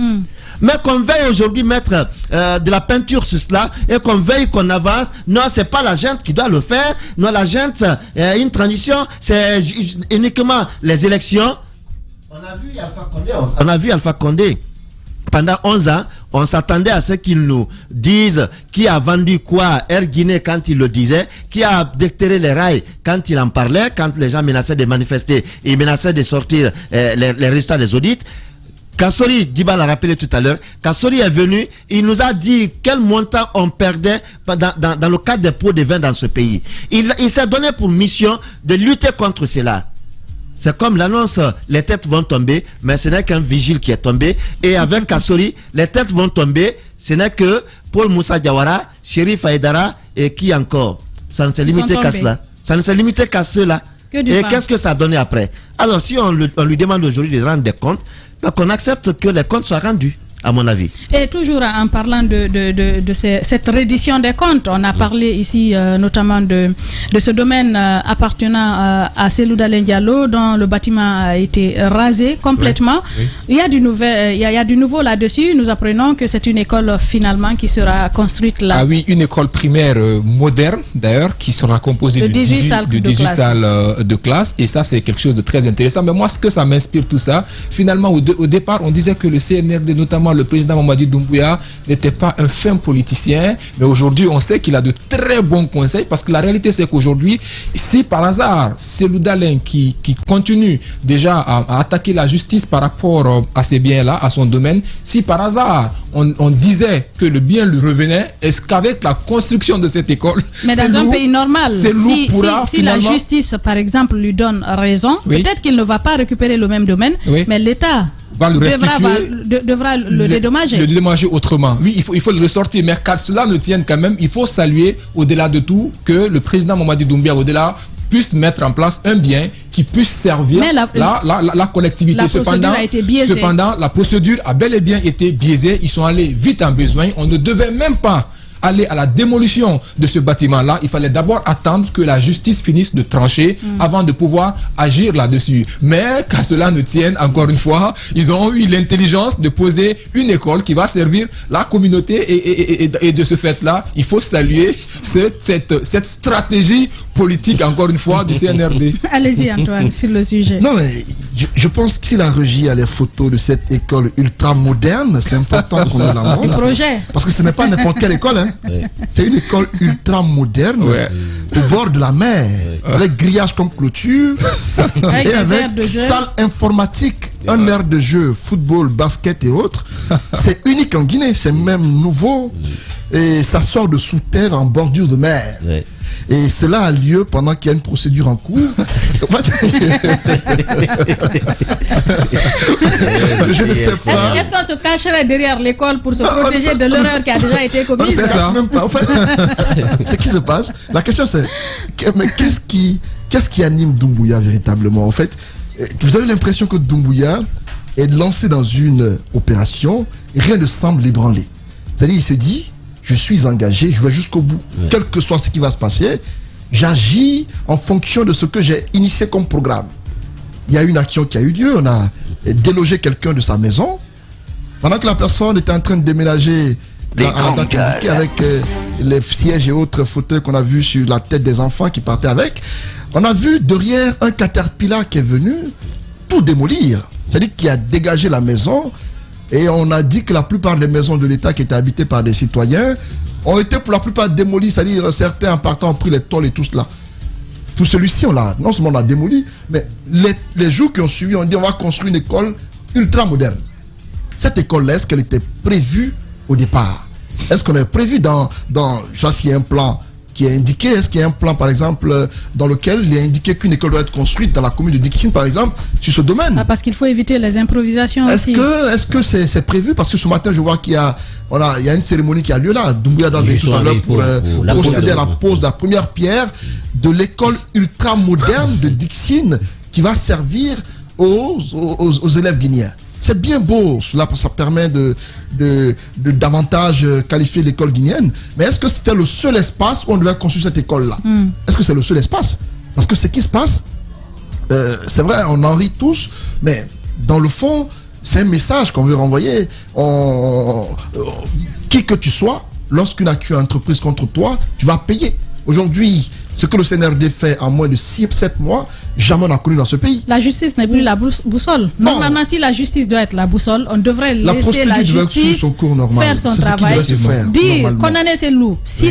Mais qu'on veuille aujourd'hui mettre de la peinture sur cela et qu'on veuille qu'on avance, non, c'est pas la gente qui doit le faire, non, la gente, une transition, c'est uniquement les élections. On a vu Alpha Condé. Pendant 11 ans, on s'attendait à ce qu'ils nous disent qui a vendu quoi, Air Guinée quand il le disait, qui a déterré les rails quand il en parlait, quand les gens menaçaient de manifester, ils menaçaient de sortir les résultats des audits. Kassori, Diba l'a rappelé tout à l'heure, Kassori est venu, il nous a dit quel montant on perdait dans le cadre des pots de vin dans ce pays. Il s'est donné pour mission de lutter contre cela. C'est comme l'annonce, les têtes vont tomber, mais ce n'est qu'un vigile qui est tombé. Et avec Kassori, les têtes vont tomber, ce n'est que Paul Moussa Diawara, Chérif Aïdara et qui encore. Ça ne s'est limité qu'à cela. Ça ne s'est limité qu'à ceux-là. Et qu'est-ce que ça a donné après? Alors si on lui demande aujourd'hui de rendre des comptes, qu'on accepte que les comptes soient rendus, à mon avis. Et toujours en parlant de cette reddition des comptes, on a parlé ici notamment de ce domaine appartenant à Selou Dalen Diallo, dont le bâtiment a été rasé complètement. Oui. Il y a du nouveau là-dessus. Nous apprenons que c'est une école finalement qui sera construite là. Ah oui, une école primaire moderne d'ailleurs, qui sera composée de 18 salles de classe. Et ça, c'est quelque chose de très intéressant. Mais moi, ce que ça m'inspire tout ça, finalement, au départ, on disait que le CNRD, notamment le président Mamadi Doumbouya, n'était pas un fin politicien, mais aujourd'hui on sait qu'il a de très bons conseils, parce que la réalité c'est qu'aujourd'hui, si par hasard Selou Dalen qui continue déjà à attaquer la justice par rapport à ces biens-là, à son domaine, si par hasard on disait que le bien lui revenait, est-ce qu'avec la construction de cette école, mais dans un pays normal, si la justice par exemple lui donne raison, peut-être qu'il ne va pas récupérer le même domaine, mais l'État va le devra le dédommager. Le dédommager autrement. Oui, il faut le ressortir. Mais qu'à cela ne tienne quand même, il faut saluer au-delà de tout que le président Mamadi Doumbouya, au-delà, puisse mettre en place un bien qui puisse servir la collectivité. Cependant, la procédure a bel et bien été biaisée. Ils sont allés vite en besoin. On ne devait même pas aller à la démolition de ce bâtiment-là. Il fallait d'abord attendre que la justice finisse de trancher avant de pouvoir agir là-dessus. Mais qu'à cela ne tienne, encore une fois, ils ont eu l'intelligence de poser une école qui va servir la communauté et de ce fait-là, il faut saluer cette stratégie politique, encore une fois, du CNRD. Allez-y Antoine, sur le sujet. Non, mais je pense qu'il a régi à les photos de cette école ultra moderne. C'est important qu'on nous la montre. Parce que ce n'est pas n'importe quelle école, hein. C'est une école ultra moderne, au bord de la mer, avec grillage comme clôture et avec salle informatique, un aire de jeu, football, basket et autres. C'est unique en Guinée, c'est même nouveau et ça sort de sous terre en bordure de mer. Et cela a lieu pendant qu'il y a une procédure en cours. Je ne sais pas. Est-ce qu'on se cacherait derrière l'école pour se protéger de l'erreur qui a déjà été commise? C'est ça. Même pas. En fait, ce qui se passe, la question c'est, mais qu'est-ce qui anime Doumbouya véritablement? En fait, vous avez l'impression que Doumbouya est lancé dans une opération et rien ne semble l'ébranler. C'est-à-dire, il se dit, je suis engagé, je vais jusqu'au bout. Quel que soit ce qui va se passer, j'agis en fonction de ce que j'ai initié comme programme. Il y a une action qui a eu lieu, on a délogé quelqu'un de sa maison. Pendant que la personne était en train de déménager avec les sièges et autres fauteuils qu'on a vus sur la tête des enfants qui partaient avec, on a vu derrière un caterpillar qui est venu tout démolir. C'est-à-dire qu'il a dégagé la maison. Et on a dit que la plupart des maisons de l'État qui étaient habitées par des citoyens ont été pour la plupart démolies, c'est-à-dire certains en partant ont pris les tôles et tout cela. Pour celui-ci, non seulement on l'a démoli, mais les jours qui ont suivi, on dit on va construire une école ultra moderne. Cette école-là, est-ce qu'elle était prévue au départ? Est-ce qu'on avait prévu je sais s'il y a un plan qui est indiqué, est-ce qu'il y a un plan par exemple dans lequel il est indiqué qu'une école doit être construite dans la commune de Dixine par exemple sur ce domaine? Parce qu'il faut éviter les improvisations aussi. Est-ce que c'est prévu? Parce que ce matin je vois qu'il y a une cérémonie qui a lieu là. Doumbouya doit venir tout à l'heure pour procéder à la pose de la première pierre de l'école ultra moderne de Dixine qui va servir aux élèves guinéens. C'est bien beau, cela ça permet de davantage qualifier l'école guinéenne, mais est-ce que c'était le seul espace où on devait construire cette école-là? Est-ce que c'est le seul espace? Parce que ce qui se passe, c'est vrai, on en rit tous, mais dans le fond, c'est un message qu'on veut renvoyer. Qui que tu sois, lorsqu'une entreprise contre toi, tu vas payer. Aujourd'hui, ce que le CNRD fait en moins de 6-7 mois, jamais on n'a connu dans ce pays. La justice n'est plus la boussole. Normalement, si la justice doit être la boussole, on devrait laisser la justice faire son travail. Dire, condamner ces loups, si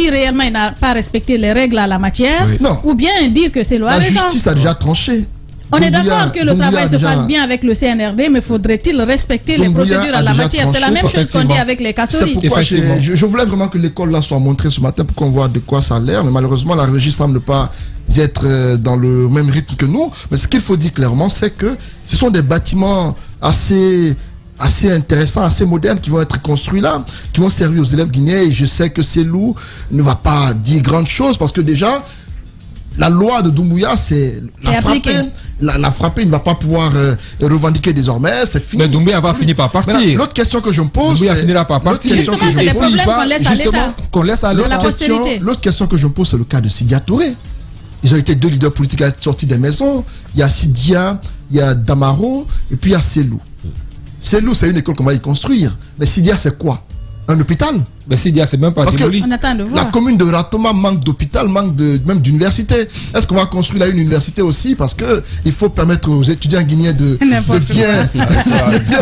réellement il n'a pas respecté les règles à la matière, ou bien dire que c'est loi. La justice a déjà tranché. On est d'accord que le travail se fasse bien avec le CNRD, mais faudrait-il respecter les procédures à la matière? C'est la même chose qu'on dit avec les casseries. C'est pourquoi je voulais vraiment que l'école là soit montrée ce matin pour qu'on voit de quoi ça a l'air, mais malheureusement la régie semble ne pas être dans le même rythme que nous. Mais ce qu'il faut dire clairement, c'est que ce sont des bâtiments assez intéressants, assez modernes qui vont être construits là, qui vont servir aux élèves guinéens. Et je sais que Cellou ne va pas dire grande chose parce que déjà la loi de Doumbouya, c'est la frapper, il ne va pas pouvoir revendiquer désormais, c'est fini. Mais Doumbouya va finir par partir. L'autre question que je me pose, Doumbouya finira par partir. Justement, c'est des problèmes qu'on laisse à l'État. L'autre question que je me pose, c'est le cas de Sidia Touré. Ils ont été 2 leaders politiques à être sortis des maisons. Il y a Sidia, il y a Damaro, et puis il y a Cellou. Cellou, c'est une école qu'on va y construire. Mais Sidia, c'est quoi? Un hôpital? Mais Sidia, c'est même pas démoli. La commune de Ratoma manque d'hôpital, manque même d'université. Est-ce qu'on va construire là une université aussi? Parce que il faut permettre aux étudiants guinéens de bien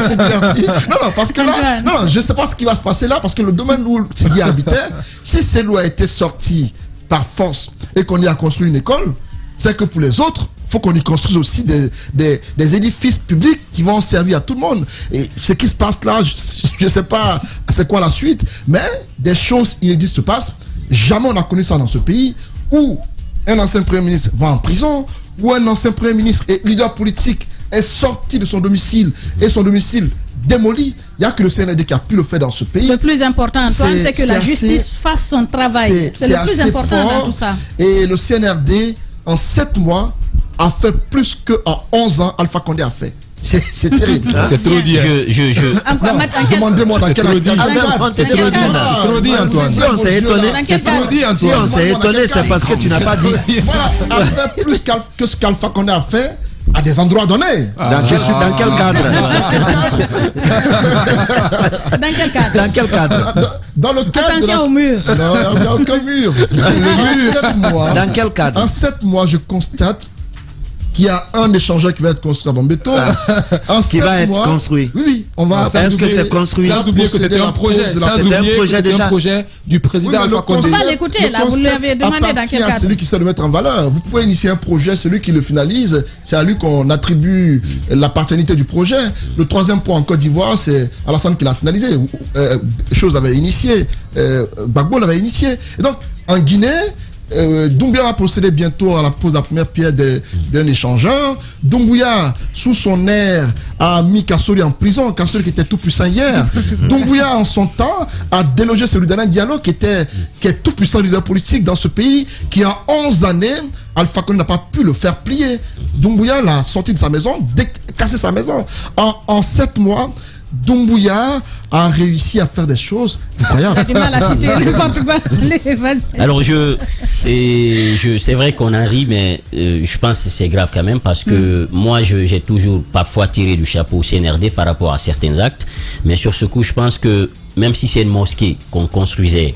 s'exercer. Non, parce que là, je ne sais pas ce qui va se passer là, parce que le domaine où Sidia habitait, si Cellou a été sorti par force et qu'on y a construit une école, c'est que pour les autres, il faut qu'on y construise aussi des édifices publics qui vont servir à tout le monde. Et ce qui se passe là, je ne sais pas c'est quoi la suite, mais des choses inédites se passent. Jamais on a connu ça dans ce pays, où un ancien Premier ministre va en prison, où un ancien Premier ministre et leader politique est sorti de son domicile et son domicile démoli. Il n'y a que le CNRD qui a pu le faire dans ce pays. Le plus important, Antoine, c'est que la justice fasse son travail. C'est le plus important dans tout ça. Et le CNRD, en 7 mois, a fait plus qu'en 11 ans Alpha Condé a fait. C'est terrible. C'est trop dit. Demandez-moi dans quel cadre. C'est trop dit, Antoine. Si on s'est étonné, c'est parce que tu n'as pas dit. Voilà, a fait plus que ce qu'Alpha Condé a fait à des endroits donnés. Dans quel cadre? Dans quel cadre? Dans le cadre. Attention au mur. Non, il n'y a aucun mur. En 7 mois. Dans quel cadre? En 7 mois, je constate qu'il y a un échangeur qui va être construit à Bambeto. Qui va être construit. Oui, on va. Est-ce que c'est construit? Sans oublier que c'était un projet. Sans oublier que c'était un projet du président Alpha Condé. On va l'écouter là. Vous lui avez demandé dans quel cadre? Celui qui sait le mettre en valeur. Vous pouvez initier un projet, celui qui le finalise, c'est à lui qu'on attribue la paternité du projet. Le 3e point en Côte d'Ivoire, c'est Alassane qui l'a finalisé. Chose l'avait initié. Gbagbo l'avait initié. Et donc, en Guinée, Doumbouya va procéder bientôt à la pose de la première pierre d'un échangeur. Doumbouya, sous son air, a mis Kassori en prison. Kassori qui était tout puissant hier. Doumbouya, en son temps, a délogé celui d'Alain Diallo qui est tout puissant leader politique dans ce pays, qui en 11 années, Alpha Condé n'a pas pu le faire plier. Doumbouya l'a sorti de sa maison, cassé sa maison. En 7 mois, Doumbouya a réussi à faire des choses incroyables. J'ai du mal à citer n'importe quoi. Alors c'est vrai qu'on en rit, mais je pense que c'est grave quand même parce que moi j'ai toujours parfois tiré du chapeau au CNRD par rapport à certains actes, mais sur ce coup je pense que même si c'est une mosquée qu'on construisait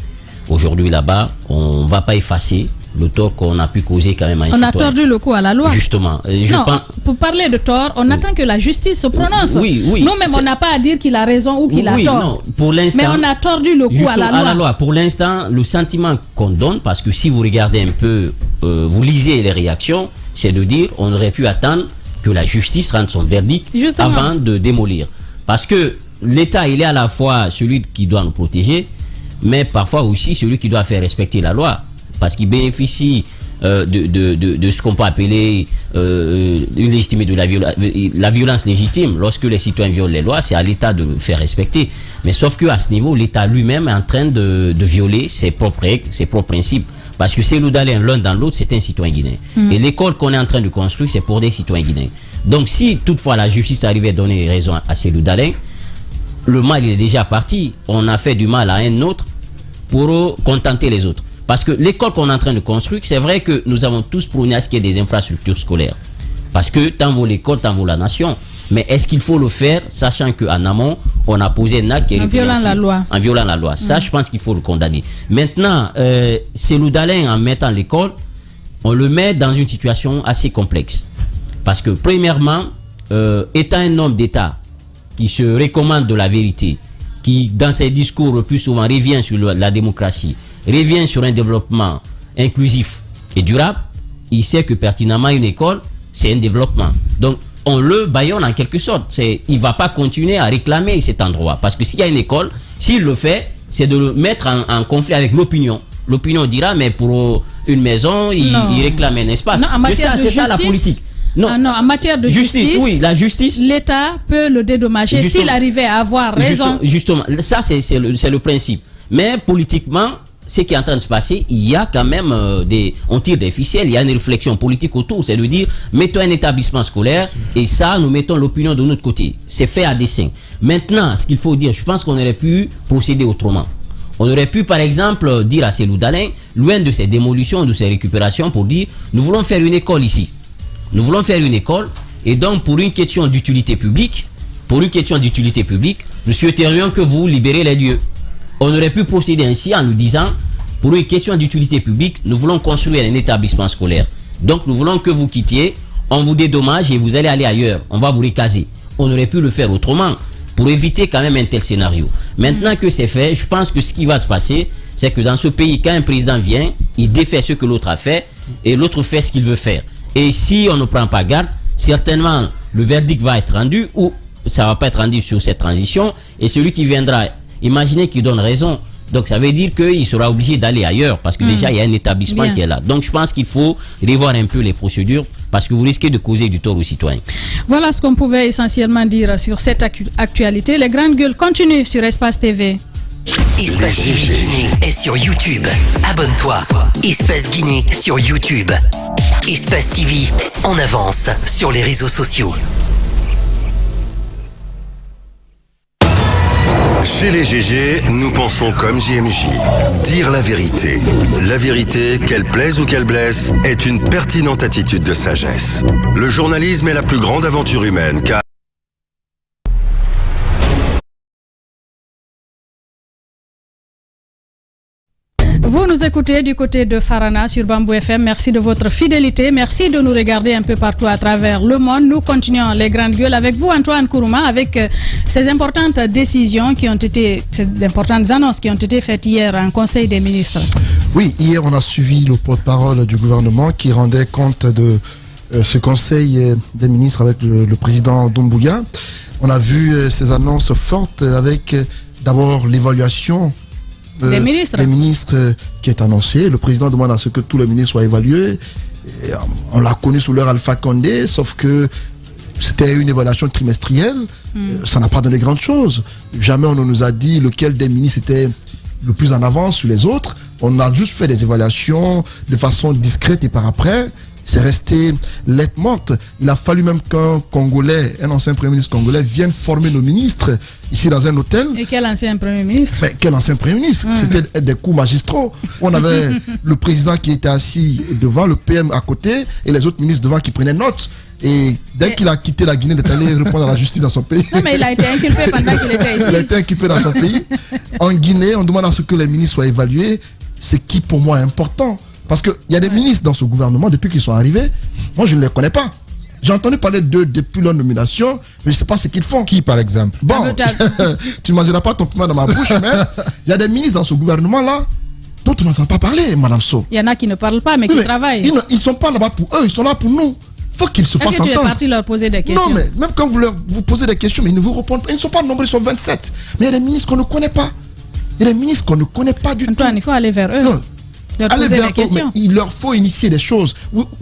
aujourd'hui là-bas, on ne va pas effacer le tort qu'on a pu causer quand même à un citoyen. On a tordu le cou à la loi. Justement. Pour parler de tort, on attend que la justice se prononce. Nous-mêmes, on n'a pas à dire qu'il a raison ou qu'il a tort. Non, pour l'instant, mais on a tordu le cou à la loi. Pour l'instant, le sentiment qu'on donne, parce que si vous regardez un peu vous lisez les réactions, c'est de dire on aurait pu attendre que la justice rende son verdict avant de démolir. Parce que l'État, il est à la fois celui qui doit nous protéger, mais parfois aussi celui qui doit faire respecter la loi. Parce qu'il bénéficie de ce qu'on peut appeler légitimer de la violence légitime. Lorsque les citoyens violent les lois, c'est à l'État de faire respecter. Mais sauf qu'à ce niveau, l'État lui-même est en train de violer ses propres règles, ses propres principes. Parce que Cellou Dalein, l'un dans l'autre, c'est un citoyen guinéen. Et l'école qu'on est en train de construire, c'est pour des citoyens guinéens. Donc si toutefois la justice arrivait à donner raison à Cellou Dalein, le mal il est déjà parti. On a fait du mal à un autre pour contenter les autres. Parce que l'école qu'on est en train de construire, c'est vrai que nous avons tous prôné à ce qu'il y ait des infrastructures scolaires. Parce que tant vaut l'école, tant vaut la nation. Mais est-ce qu'il faut le faire, sachant qu'en amont, on a posé un acte qui est en violant la loi. En violant la loi. Ça, je pense qu'il faut le condamner. Maintenant, Cellou Dalein, en mettant l'école, on le met dans une situation assez complexe. Parce que, premièrement, étant un homme d'État qui se recommande de la vérité, qui, dans ses discours, le plus souvent, revient sur la démocratie, revient sur un développement inclusif et durable, il sait que pertinemment, une école, c'est un développement. Donc, on le bâillonne en quelque sorte. Il ne va pas continuer à réclamer cet endroit. Parce que s'il y a une école, s'il le fait, c'est de le mettre en conflit avec l'opinion. L'opinion dira, mais pour une maison, il réclame un espace. Non, en matière de justice, c'est ça la politique. Non, en matière de justice, oui, la justice, l'État peut le dédommager s'il arrivait à avoir raison. Justement, ça c'est le principe. Mais politiquement, ce qui est en train de se passer, il y a quand même on tire des ficelles, il y a une réflexion politique autour, c'est de dire, mettons un établissement scolaire et ça, nous mettons l'opinion de notre côté. C'est fait à dessein. Maintenant, ce qu'il faut dire, je pense qu'on aurait pu procéder autrement. On aurait pu, par exemple, dire à Cellou Dalein, loin de ces démolitions, de ces récupérations, pour dire, nous voulons faire une école ici. Nous voulons faire une école, et donc pour une question d'utilité publique, nous souhaiterions que vous libérez les lieux. On aurait pu procéder ainsi en nous disant, pour une question d'utilité publique, nous voulons construire un établissement scolaire. Donc nous voulons que vous quittiez, on vous dédommage et vous allez aller ailleurs, on va vous recaser. On aurait pu le faire autrement, pour éviter quand même un tel scénario. Maintenant que c'est fait, je pense que ce qui va se passer, c'est que dans ce pays, quand un président vient, il défait ce que l'autre a fait, et l'autre fait ce qu'il veut faire. Et si on ne prend pas garde, certainement le verdict va être rendu ou ça ne va pas être rendu sur cette transition. Et celui qui viendra, imaginez qu'il donne raison. Donc ça veut dire qu'il sera obligé d'aller ailleurs parce que déjà il y a un établissement qui est là. Donc je pense qu'il faut revoir un peu les procédures parce que vous risquez de causer du tort aux citoyens. Voilà ce qu'on pouvait essentiellement dire sur cette actualité. Les grandes gueules continuent sur Espace TV. Espace TV Guinée est sur YouTube. Abonne-toi. Espace Guinée sur YouTube. Espace TV, en avance sur les réseaux sociaux. Chez les GG, nous pensons comme JMJ. Dire la vérité. La vérité, qu'elle plaise ou qu'elle blesse, est une pertinente attitude de sagesse. Le journalisme est la plus grande aventure humaine, car vous nous écoutez du côté de Farana sur Bamboo FM. Merci de votre fidélité. Merci de nous regarder un peu partout à travers le monde. Nous continuons les grandes gueules avec vous, Antoine Kourouma, avec ces importantes décisions qui ont été, ces importantes annonces qui ont été faites hier en Conseil des ministres. Oui, hier on a suivi le porte-parole du gouvernement qui rendait compte de ce Conseil des ministres avec le président Doumbouya. On a vu ces annonces fortes avec d'abord l'évaluation des ministres qui est annoncé. Le président demande à ce que tous les ministres soient évalués. Et on l'a connu sous leur Alpha Condé, sauf que c'était une évaluation trimestrielle. Ça n'a pas donné grand chose. Jamais on ne nous a dit lequel des ministres était le plus en avance sur les autres. On a juste fait des évaluations de façon discrète et par après, c'est resté lettre morte. Il a fallu même qu'un Congolais, un ancien Premier ministre congolais, vienne former nos ministres ici dans un hôtel. Et quel ancien Premier ministre? Mais quel ancien Premier ministre? C'était des coups magistraux. On avait le président qui était assis devant, le PM à côté, et les autres ministres devant qui prenaient note. Et dès qu'il a quitté la Guinée, il est allé répondre à la justice dans son pays. Non, mais il a été inculpé pendant qu'il était ici. Il a été inculpé dans son pays. En Guinée, on demande à ce que les ministres soient évalués, ce qui pour moi est important. Parce qu'il y a des ministres dans ce gouvernement, depuis qu'ils sont arrivés, moi je ne les connais pas. J'ai entendu parler d'eux depuis leur nomination, mais je ne sais pas ce qu'ils font. Qui par exemple? Bon, tu ne mangeras pas ton piment dans ma bouche, mais il y a des ministres dans ce gouvernement-là dont on n'entend pas parler, Madame So. Il y en a qui ne parlent pas, mais qui travaillent. Ils ne sont pas là-bas pour eux, ils sont là pour nous. Il faut qu'ils se fassent entendre. Est-ce que tu es parti leur poser des questions? Non, mais même quand vous posez des questions, mais ils ne vous répondent pas. Ils ne sont pas nombreux, ils sont 27. Mais il y a des ministres qu'on ne connaît pas. Il y a des ministres qu'on ne connaît pas du tout. Antoine, il faut aller vers eux. Non. Allez vers eux, mais il leur faut initier des choses.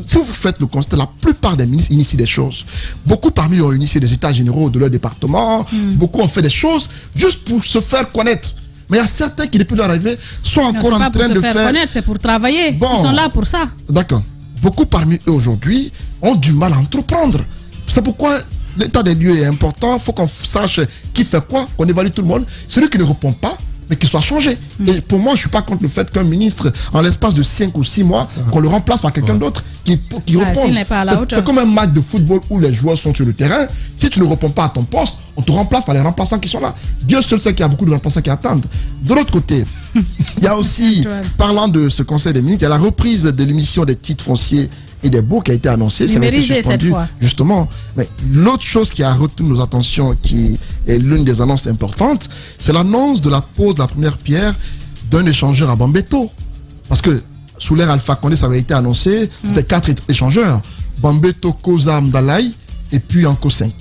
Si vous faites le constat, la plupart des ministres initient des choses. Beaucoup parmi eux ont initié des états généraux de leur département. Beaucoup ont fait des choses juste pour se faire connaître. Mais il y a certains qui, depuis leur arrivée, sont encore en train de faire... connaître, c'est pour travailler. Bon. Ils sont là pour ça. D'accord. Beaucoup parmi eux aujourd'hui ont du mal à entreprendre. C'est pourquoi l'état des lieux est important. Il faut qu'on sache qui fait quoi, qu'on évalue tout le monde. Celui qui ne répond pas, mais qu'il soit changé. Et pour moi, je ne suis pas contre le fait qu'un ministre, en l'espace de 5 ou 6 mois, qu'on le remplace par quelqu'un d'autre qui réponde. C'est comme un match de football où les joueurs sont sur le terrain. Si tu ne réponds pas à ton poste, on te remplace par les remplaçants qui sont là. Dieu seul sait qu'il y a beaucoup de remplaçants qui attendent. De l'autre côté, il y a aussi, parlant de ce conseil des ministres, il y a la reprise de l'émission des titres fonciers et des baux qui a été annoncé, ça a été suspendu justement. Mais l'autre chose qui a retenu nos attentions, qui est l'une des annonces importantes, c'est l'annonce de la pose de la première pierre d'un échangeur à Bambeto. Parce que sous l'ère Alpha Condé, ça avait été annoncé, c'était 4 échangeurs, Bambeto, Koza, Amdalaï et puis Anko 5.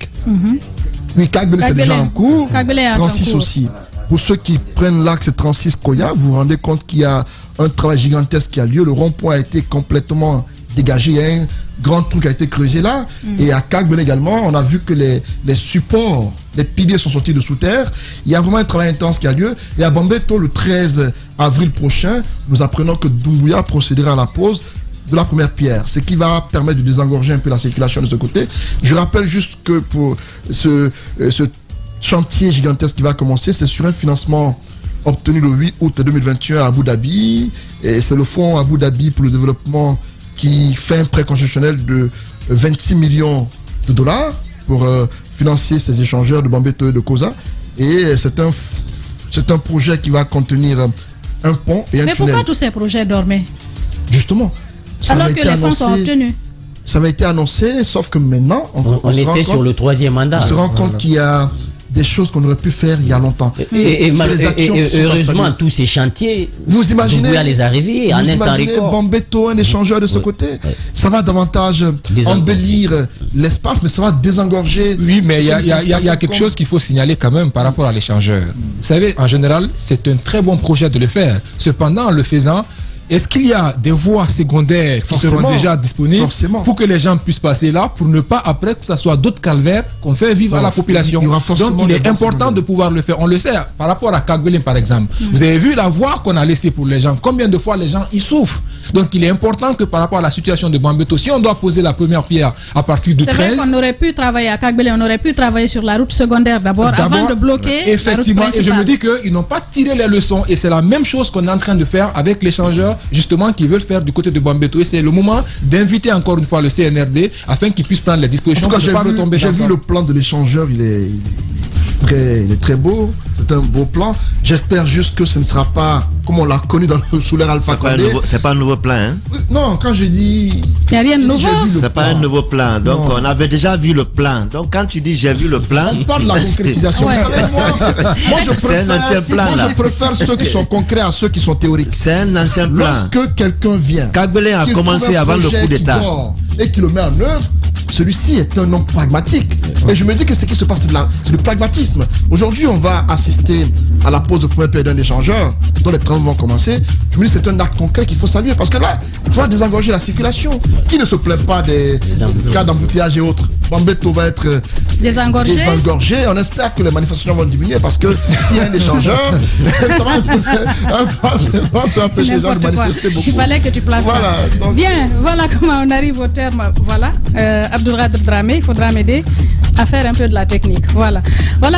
Oui, Kagbele c'est déjà en cours, 36 aussi. Pour ceux qui prennent l'axe 36 Koya, vous vous rendez compte qu'il y a un travail gigantesque qui a lieu, le rond-point a été complètement dégagé, il y a un grand trou qui a été creusé là, et à Kagbele également, on a vu que les supports, les piliers sont sortis de sous terre. Il y a vraiment un travail intense qui a lieu. Et à Bambeto, le 13 avril prochain, nous apprenons que Doumbouya procédera à la pose de la première pierre, ce qui va permettre de désengorger un peu la circulation de ce côté. Je rappelle juste que pour ce chantier gigantesque qui va commencer, c'est sur un financement obtenu le 8 août 2021 à Abu Dhabi, et c'est le fonds Abu Dhabi pour le développement qui fait un prêt constitutionnel de 26 millions de dollars pour financer ces échangeurs de Bambeto et de Koza. Et c'est un projet qui va contenir un pont et un tunnel. Mais pourquoi tous ces projets dormaient? Justement. Alors que les fonds sont obtenus. Ça avait été annoncé, sauf que maintenant... On était sur le 3e mandat. On se rend compte qu'il y a des choses qu'on aurait pu faire il y a longtemps. Et heureusement, tous ces chantiers, vous imaginez les arriver en un temps record. Bambeto, un échangeur de ce côté, ça va davantage embellir l'espace, mais ça va désengorger. Oui, mais il y a quelque chose qu'il faut signaler quand même par rapport à l'échangeur. Vous savez, en général, c'est un très bon projet de le faire. Cependant, en le faisant, est-ce qu'il y a des voies secondaires qui seront déjà disponibles pour que les gens puissent passer là, pour ne pas après que ce soit d'autres calvaires qu'on fait vivre à la population? Donc il est important de pouvoir le faire. On le sait par rapport à Kagbele par exemple. Vous avez vu la voie qu'on a laissée pour les gens. Combien de fois les gens y souffrent? Donc il est important que par rapport à la situation de Bambeto, si on doit poser la première pierre à partir du 13... C'est vrai qu'on aurait pu travailler à Kagbele, on aurait pu travailler sur la route secondaire d'abord avant de bloquer effectivement, la route principale. Et je me dis qu'ils n'ont pas tiré les leçons, et c'est la même chose qu'on est en train de faire avec l'échangeur justement qu'ils veulent faire du côté de Bambeto, et c'est le moment d'inviter encore une fois le CNRD afin qu'ils puissent prendre les dispositions. En tout cas, j'ai vu le plan de l'échangeur, il est très beau, c'est un beau plan. J'espère juste que ce ne sera pas comme on l'a connu sous l'ère Alpha Condé. C'est pas un nouveau plan, hein? Non, quand je dis... Il n'y a rien de nouveau. C'est pas un nouveau plan, donc on avait déjà vu le plan. Donc quand tu dis j'ai vu le plan... On parle de la concrétisation. Vous savez, moi je préfère ceux qui sont concrets à ceux qui sont théoriques. C'est un ancien plan. Lorsque quelqu'un vient... Kagbele a commencé avant le coup d'État. Et qui le met en œuvre, celui-ci est un homme pragmatique. Et je me dis que ce qui se passe, c'est du pragmatisme. Aujourd'hui, on va assister à la pose de première pierre d'un échangeur, dont les travaux vont commencer. Je me dis que c'est un acte concret qu'il faut saluer, parce que là, tu vas désengorger la circulation. Qui ne se plaint pas des cas d'embouteillage et autres? Bambeto va être désengorgé. On espère que les manifestations vont diminuer, parce que s'il y a un échangeur, ça va un peu empêcher les gens de manifester beaucoup. Il fallait que tu places ça. Donc... Bien, voilà comment on arrive au terme. Voilà, Abdoulrad Dramé, il faudra m'aider à faire un peu de la technique. Voilà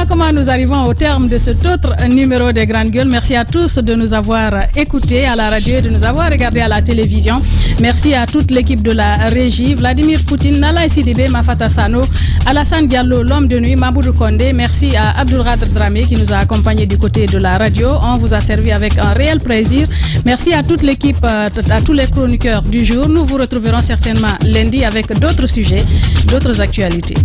comment nous arrivons au terme de cet autre numéro des Grandes Gueules. Merci à tous de nous avoir écoutés à la radio et de nous avoir regardés à la télévision. Merci à toute l'équipe de la régie, Vladimir Poutine, Nala Sidibé, Mafata Sano, Alassane Diallo, l'homme de nuit, Maboudou Kondé. Merci à Abdoulrad Dramé qui nous a accompagnés du côté de la radio. On vous a servi avec un réel plaisir. Merci à toute l'équipe, à tous les chroniqueurs du jour. Nous vous retrouverons certainement lundi avec d'autres sujets, d'autres actualités.